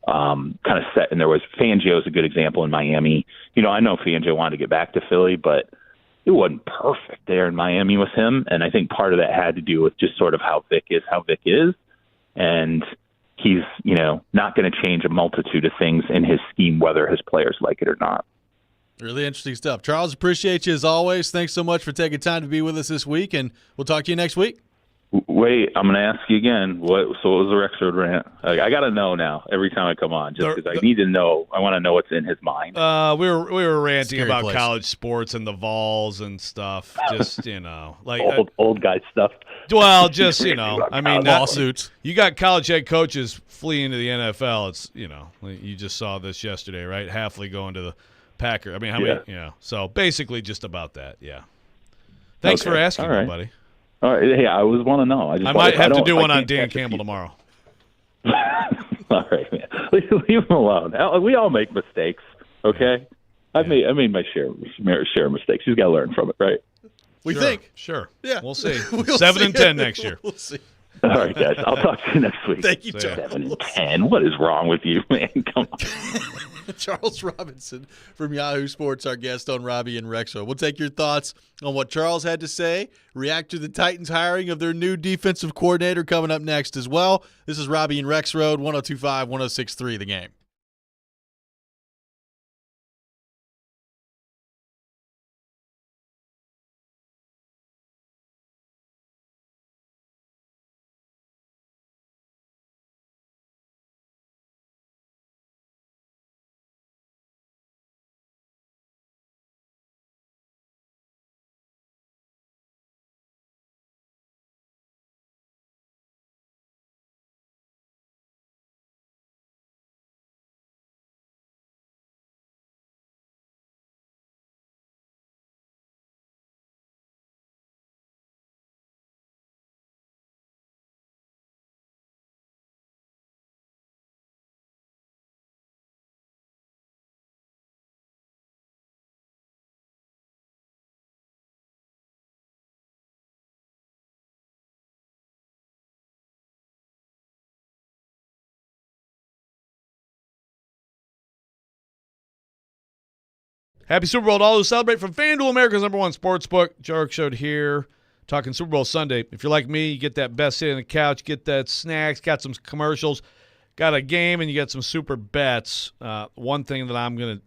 kind of set in their ways. Fangio is a good example in Miami. I know Fangio wanted to get back to Philly, but it wasn't perfect there in Miami with him. And I think part of that had to do with just sort of how Vic is. And he's, not going to change a multitude of things in his scheme, whether his players like it or not. Really interesting stuff. Charles, appreciate you as always. Thanks so much for taking time to be with us this week, and we'll talk to you next week. Wait, I'm going to ask you again. What was the Rexrode rant? I got to know now every time I come on, just because I need to know. I want to know what's in his mind. We were ranting Scary about place. college sports and the Vols and stuff. Just old guy stuff. Well, just I mean, lawsuits. You got college head coaches fleeing to the NFL. It's you just saw this yesterday, right? Halfley going to the Packer. I mean, how many? So basically, just about that. Yeah. Thanks for asking, right. buddy. All right. Hey, I always want to know. I might have to do one on Dan Campbell tomorrow. All right, man. Leave him alone. We all make mistakes. Okay. I made my share of mistakes. He's got to learn from it, right? We think. Sure. Yeah. We'll see. We'll 7 see. and 10 next year. We'll see. All right, guys. I'll talk to you next week. Thank you, Charles. 7 and 10. What is wrong with you, man? Come on. Charles Robinson from Yahoo Sports, our guest on Robby and Rexrode. We'll take your thoughts on what Charles had to say, react to the Titans hiring of their new defensive coordinator coming up next as well. This is Robby and Rexrode, 102.5, 106.3 The Game. Happy Super Bowl to all who celebrate from FanDuel, America's #1 sportsbook. Joe Rexrode here, talking Super Bowl Sunday. If you're like me, you get that best seat on the couch, get that snacks, got some commercials, got a game, and you got some super bets. One thing that I'm going to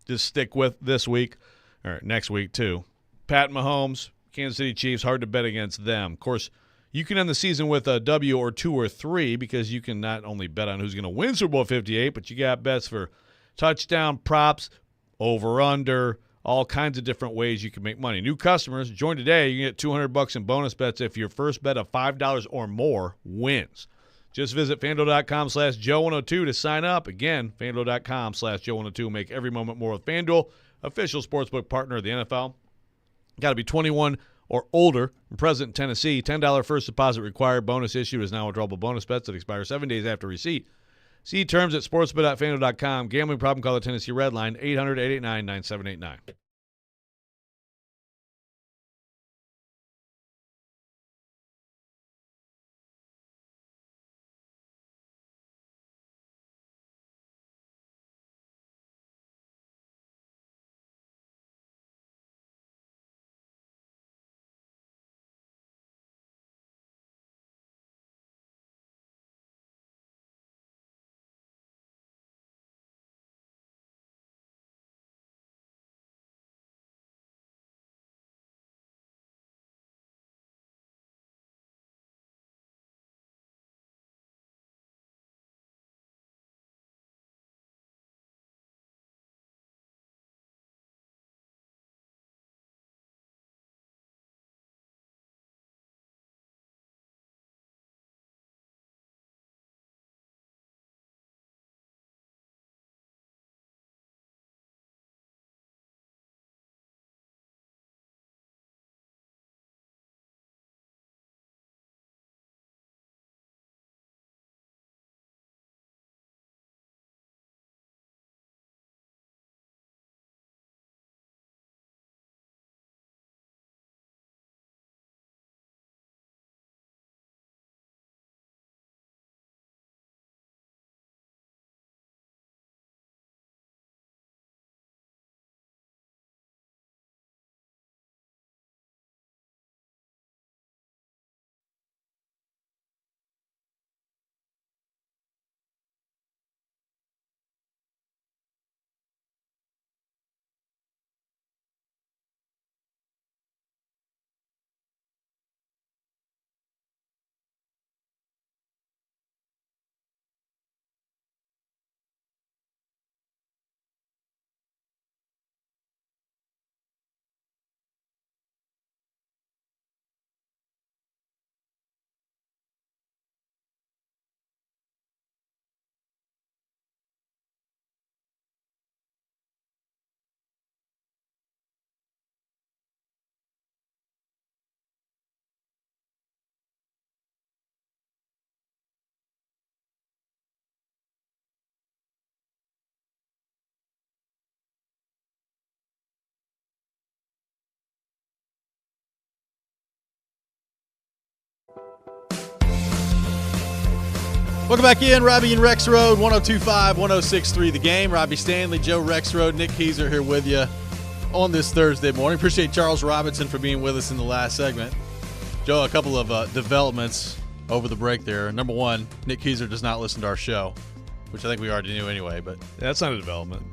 just stick with this week, or next week too, Pat Mahomes, Kansas City Chiefs, hard to bet against them. Of course, you can end the season with a W or 2 or 3 because you can not only bet on who's going to win Super Bowl 58, but you got bets for touchdown props, over-under, all kinds of different ways you can make money. New customers, join today. You can get $200 in bonus bets if your first bet of $5 or more wins. Just visit FanDuel.com/Joe102 to sign up. Again, FanDuel.com/Joe102. Make every moment more with FanDuel, official sportsbook partner of the NFL. Got to be 21 or older and present in Tennessee. $10 first deposit required. Bonus issued is now withdrawable bonus bets that expire 7 days after receipt. See terms at sportsbet.fanduel.com. Gambling problem, call the Tennessee Red Line, 800-889-9789. Welcome back in. Robby and Rexrode, 102.5, 106.3 The Game. Robbie Stanley, Joe Rexrode, Nick Keyser here with you on this Thursday morning. Appreciate Charles Robinson for being with us in the last segment. Joe, a couple of developments over the break there. Number one, Nick Keyser does not listen to our show, which I think we already knew anyway. But that's not a development.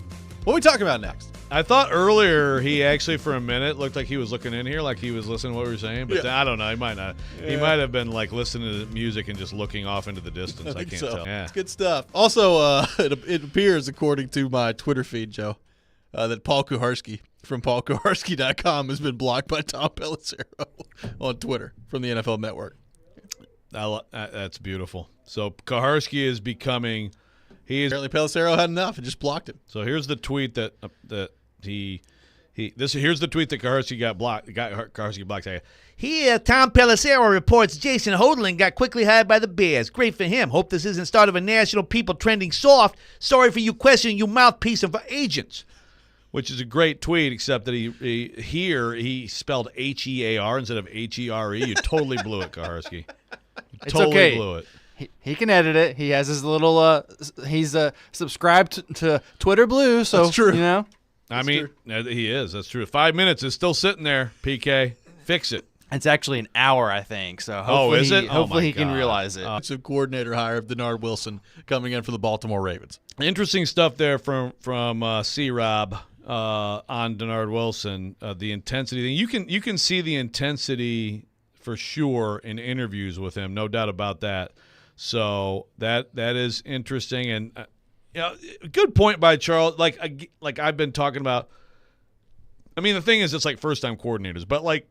What are we talking about next? I thought earlier he actually for a minute looked like he was looking in here, like he was listening to what we were saying, but I don't know. He might not. Yeah. He might have been like listening to the music and just looking off into the distance. I can't tell. Yeah. It's good stuff. Also, it appears, according to my Twitter feed, Joe, that Paul Kuharsky from paulkuharsky.com has been blocked by Tom Pelissero on Twitter from the NFL Network. That's beautiful. So Kuharsky is becoming. Apparently Pelissero had enough and just blocked him. So here's the tweet that here's the tweet that Kuharsky got blocked. Kuharsky blocked. Here, Tom Pelissero reports Jason Hodling got quickly hired by the Bears. Great for him. Hope this isn't start of a national people trending soft. Sorry for you questioning you mouthpiece of agents. Which is a great tweet, except that he spelled H-E-A-R instead of H-E-R-E. You totally blew it, Kuharsky. It's totally okay. Blew it. He can edit it. He has his little he's subscribed to Twitter Blue, so that's true. You know. He is. That's true. 5 minutes is still sitting there, PK. Fix it. It's actually an hour, I think. So hopefully is it? Hopefully he can realize it. It's a coordinator hire of Denard Wilson coming in for the Baltimore Ravens. Interesting stuff there from C-Rob on Denard Wilson. The intensity thing. You can see the intensity for sure in interviews with him, no doubt about that. So that is interesting, and good point by Charles. Like I've been talking about, I mean, the thing is, it's like first-time coordinators. But, like,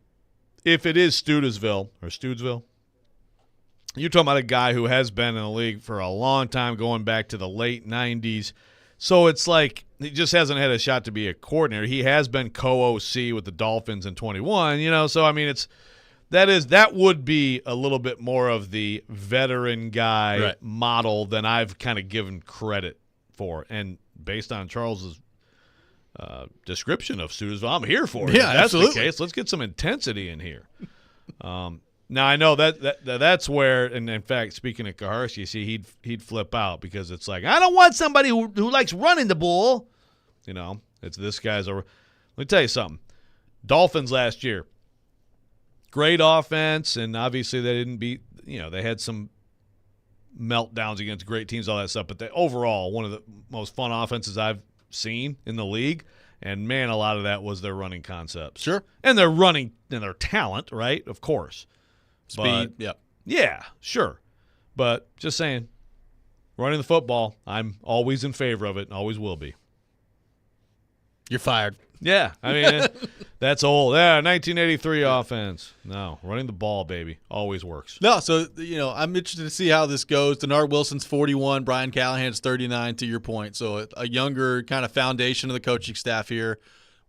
if it is Studesville, you're talking about a guy who has been in the league for a long time, going back to the late 90s. So it's like he just hasn't had a shot to be a coordinator. He has been co-OC with the Dolphins in 21, So, I mean, that would be a little bit more of the veteran guy model than I've kind of given credit for. And based on Charles's description of Studesville, I'm here for it. Yeah, if that's absolutely. the case. Let's get some intensity in here. Now I know that's where, and in fact, speaking of Kaharski, you see he'd flip out because it's like, I don't want somebody who likes running the ball. It's this guy's. Let me tell you something. Dolphins last year, great offense, and obviously they didn't beat. They had some meltdowns against great teams, all that stuff. But overall, one of the most fun offenses I've seen in the league. And, man, a lot of that was their running concepts. Sure. And their running and their talent, right? Of course. Speed, yep. Yeah, sure. But just saying, running the football, I'm always in favor of it and always will be. You're fired. Yeah, I mean, that's old. Yeah, 1983 offense. No, running the ball, baby, always works. No, so, I'm interested to see how this goes. Denard Wilson's 41, Brian Callahan's 39, to your point. So a younger kind of foundation of the coaching staff here.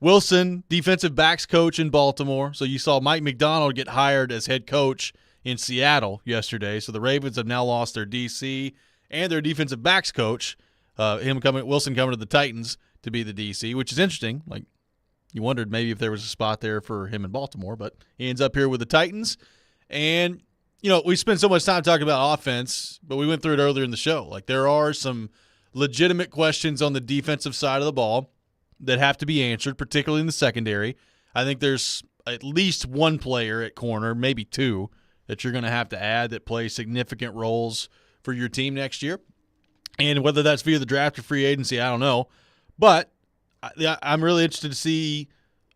Wilson, defensive backs coach in Baltimore. So you saw Mike McDonald get hired as head coach in Seattle yesterday. So the Ravens have now lost their DC and their defensive backs coach, Wilson coming to the Titans to be the DC, which is interesting. Like, you wondered maybe if there was a spot there for him in Baltimore, but he ends up here with the Titans. And, we spend so much time talking about offense, but we went through it earlier in the show. Like, there are some legitimate questions on the defensive side of the ball that have to be answered, particularly in the secondary. I think there's at least one player at corner, maybe two, that you're going to have to add that play significant roles for your team next year. And whether that's via the draft or free agency, I don't know. But I'm really interested to see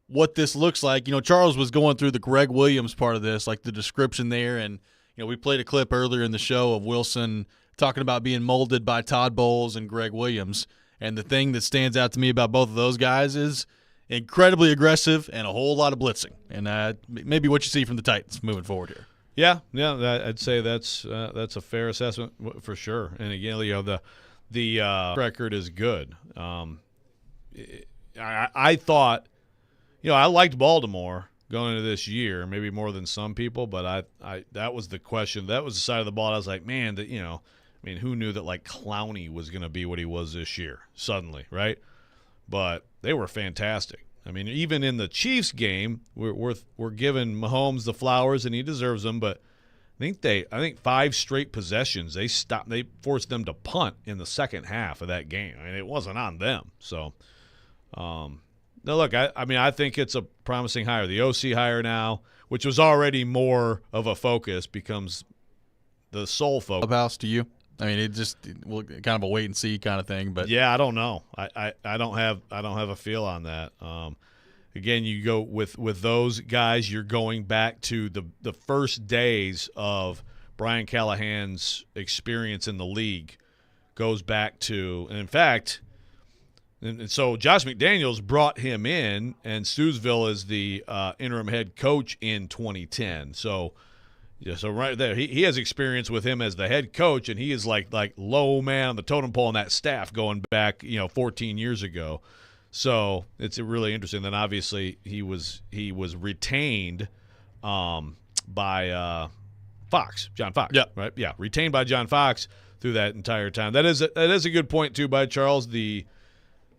what this looks like. Charles was going through the Greg Williams part of this, like the description there. And, we played a clip earlier in the show of Wilson talking about being molded by Todd Bowles and Greg Williams. And the thing that stands out to me about both of those guys is incredibly aggressive and a whole lot of blitzing. And maybe what you see from the Titans moving forward here. Yeah, I'd say that's a fair assessment for sure. And again, the record is good. I thought, I liked Baltimore going into this year, maybe more than some people, but I that was the question. That was the side of the ball. I was like, man, who knew that like Clowney was going to be what he was this year suddenly, right? But they were fantastic. I mean, even in the Chiefs game, we're giving Mahomes the flowers, and he deserves them. But I think 5 straight possessions they forced them to punt in the second half of that game. I mean, it wasn't on them. So, no, look, I think it's a promising hire. The OC hire now, which was already more of a focus, becomes the sole focus. Clubhouse to you? I mean, it just kind of a wait and see kind of thing. But yeah, I don't know. I don't have a feel on that. Again, you go with those guys. You're going back to the first days of Brian Callahan's experience in the league. Goes back to, and in fact, and so Josh McDaniels brought him in, and Studesville is the interim head coach in 2010. So. Yeah, so right there, he has experience with him as the head coach, and he is like low man on the totem pole on that staff going back 14 years ago. So it's really interesting. Then obviously he was retained by John Fox. Yeah, right. Yeah, retained by John Fox through that entire time. That is a good point too by Charles, the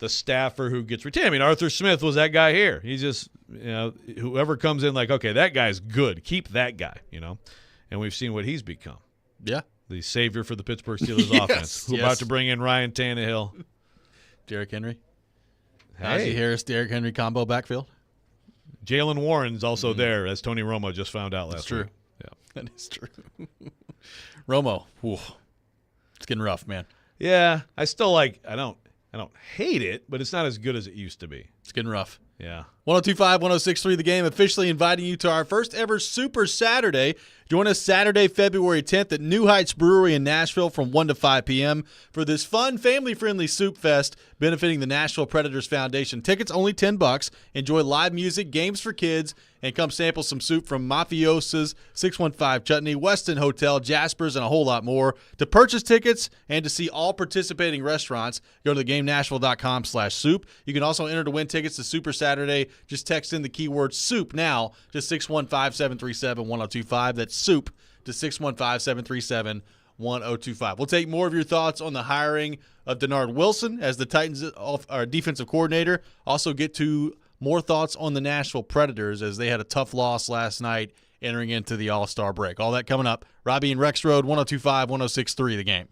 staffer who gets retained. I mean, Arthur Smith was that guy here. He's just, whoever comes in like, okay, that guy's good. Keep that guy, And we've seen what he's become. Yeah. The savior for the Pittsburgh Steelers offense. Who's about to bring in Ryan Tannehill. Derrick Henry. Hey. Najee Harris, Derrick Henry combo backfield. Jalen Warren's also there, as Tony Romo just found out last week. Yeah, that is true. Romo, it's getting rough, man. Yeah, I still I don't hate it, but it's not as good as it used to be. It's getting rough. Yeah. 1025, 1063 The Game, officially inviting you to our first ever Super Saturday. Join us Saturday, February 10th at New Heights Brewery in Nashville from 1 to 5 p.m. for this fun, family-friendly soup fest benefiting the Nashville Predators Foundation. Tickets only $10. Enjoy live music, games for kids, and come sample some soup from Mafiosa's, 615 Chutney, Weston Hotel, Jasper's, and a whole lot more. To purchase tickets and to see all participating restaurants, go to thegamenashville.com/soup. You can also enter to win tickets to Super Saturday. Just text in the keyword soup now to 615-737-1025. That's soup to 615-737-1025. We'll take more of your thoughts on the hiring of Denard Wilson as the Titans' defensive coordinator. Also get to more thoughts on the Nashville Predators as they had a tough loss last night entering into the All-Star break. All that coming up. Robby and Rexrode, 1025, 1063 The Game.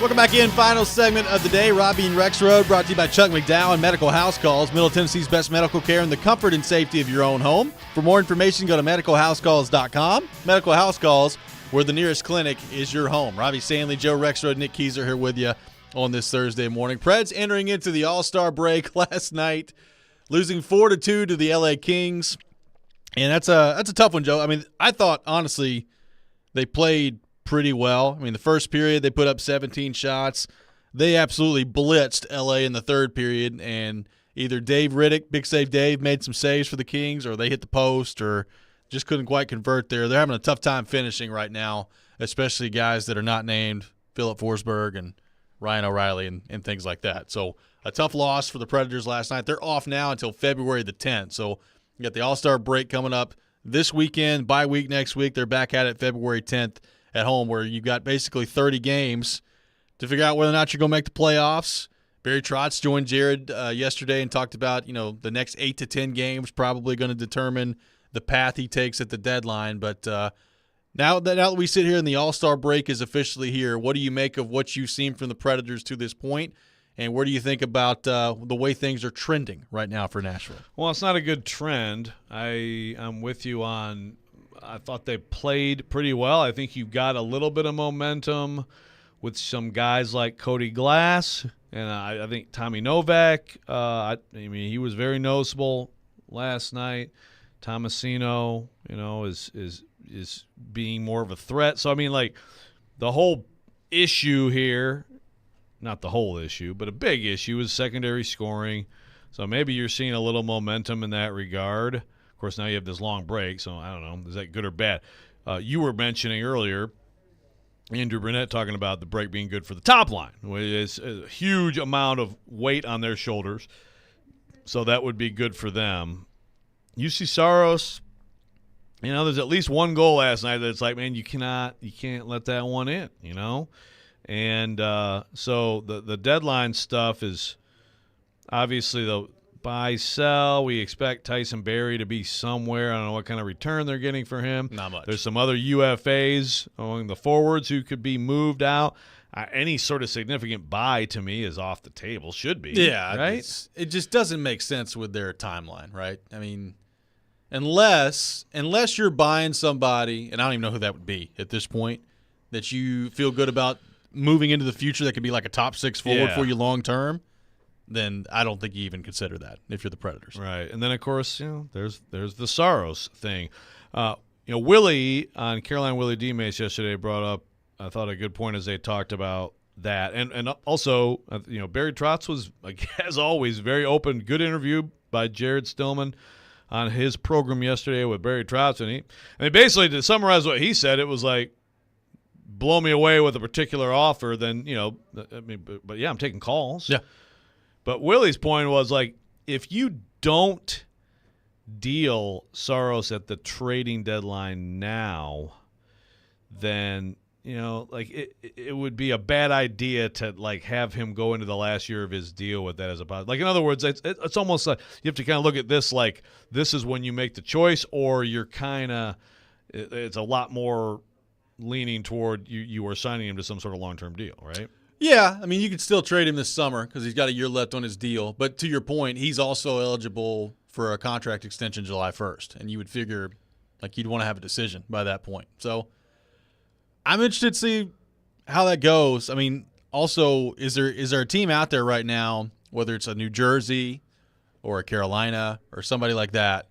Welcome back in. Final segment of the day. Robby and Rexrode brought to you by Chuck McDowell and Medical House Calls. Middle Tennessee's best medical care in the comfort and safety of your own home. For more information, go to medicalhousecalls.com. Medical House Calls, where the nearest clinic is your home. Robbie Stanley, Joe Rexrode, Nick Keyser here with you on this Thursday morning. Preds entering into the All-Star break last night, losing 4-2 to the LA Kings. And that's a tough one, Joe. I mean, I thought, honestly, they played pretty well. I mean, the first period, they put up 17 shots. They absolutely blitzed LA in the third period, and either Dave Riddick, Big Save Dave, made some saves for the Kings, or they hit the post, or just couldn't quite convert there. They're having a tough time finishing right now, especially guys that are not named, Philip Forsberg and Ryan O'Reilly and things like that. So a tough loss for the Predators last night. They're off now until February the 10th. So you got the All-Star break coming up this weekend, bye week next week. They're back at it February 10th. At home, where you've got basically 30 games to figure out whether or not you're going to make the playoffs. Barry Trotz joined Jared yesterday and talked about, the next 8 to 10 games probably going to determine the path he takes at the deadline. But now that we sit here and the All-Star break is officially here, what do you make of what you've seen from the Predators to this point? And where do you think about the way things are trending right now for Nashville? Well, it's not a good trend. I'm with you on – I thought they played pretty well. I think you've got a little bit of momentum with some guys like Cody Glass, and I think Tommy Novak. He was very noticeable last night. Tomasino, is being more of a threat. So the whole issue here, not the whole issue, but a big issue is secondary scoring. So maybe you're seeing a little momentum in that regard. Of course, now you have this long break, so I don't know. Is that good or bad? You were mentioning earlier, Andrew Burnett talking about the break being good for the top line, which is a huge amount of weight on their shoulders. So that would be good for them. UC Saros, there's at least one goal last night that it's like, man, you can't let that one in, And so the deadline stuff is obviously the buy, sell. We expect Tyson Barrie to be somewhere. I don't know what kind of return they're getting for him. Not much. There's some other UFAs among the forwards who could be moved out. Any sort of significant buy to me is off the table. Should be. Yeah. Right? It just doesn't make sense with their timeline, right? I mean, unless you're buying somebody, and I don't even know who that would be at this point, that you feel good about moving into the future that could be like a top 6 forward for you long term, then I don't think you even consider that if you're the Predators. Right. And then, of course, there's the Saros thing. Willie on Caroline Willie D-Mace yesterday brought up, I thought, a good point as they talked about that. And also, Barry Trotz was, as always, very open. Good interview by Jared Stillman on his program yesterday with Barry Trotz. And basically, to summarize what he said, it was like, blow me away with a particular offer, then, but yeah, I'm taking calls. Yeah. But Willie's point was, if you don't deal Saros at the trading deadline now, then, it would be a bad idea to, have him go into the last year of his deal with that as a positive. In other words, it's almost like you have to kind of look at this like this is when you make the choice, or you're kind of – it's a lot more leaning toward you are signing him to some sort of long-term deal, right? Yeah, I mean, you could still trade him this summer because he's got a year left on his deal. But to your point, he's also eligible for a contract extension July 1st. And you would figure, you'd want to have a decision by that point. So I'm interested to see how that goes. I mean, also, is there a team out there right now, whether it's a New Jersey or a Carolina or somebody like that,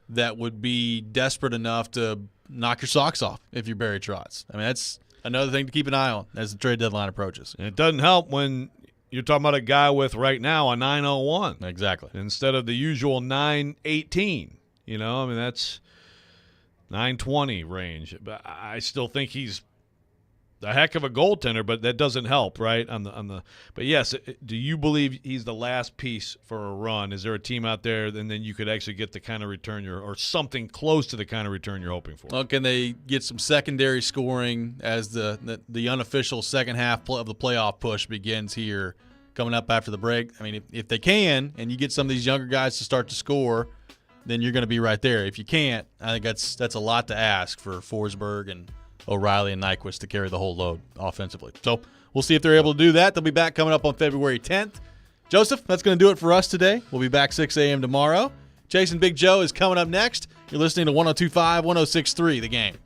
that would be desperate enough to knock your socks off if you're Barry Trotz? I mean, that's another thing to keep an eye on as the trade deadline approaches. And it doesn't help when you're talking about a guy with right now a 901. Exactly. Instead of the usual 918. That's 920 range. But I still think he's a heck of a goaltender, but that doesn't help, right? But yes, do you believe he's the last piece for a run? Is there a team out there, and then you could actually get the kind of return or something close to the kind of return you're hoping for? Well, can they get some secondary scoring as the unofficial second half of the playoff push begins here, coming up after the break? I mean, if they can, and you get some of these younger guys to start to score, then you're going to be right there. If you can't, I think that's a lot to ask for Forsberg and O'Reilly and Nyquist to carry the whole load offensively. So we'll see if they're able to do that. They'll be back coming up on February 10th. Joseph, that's going to do it for us today. We'll be back 6 a.m. tomorrow. Chasing Big Joe is coming up next. You're listening to 102.5, 106.3, The Game.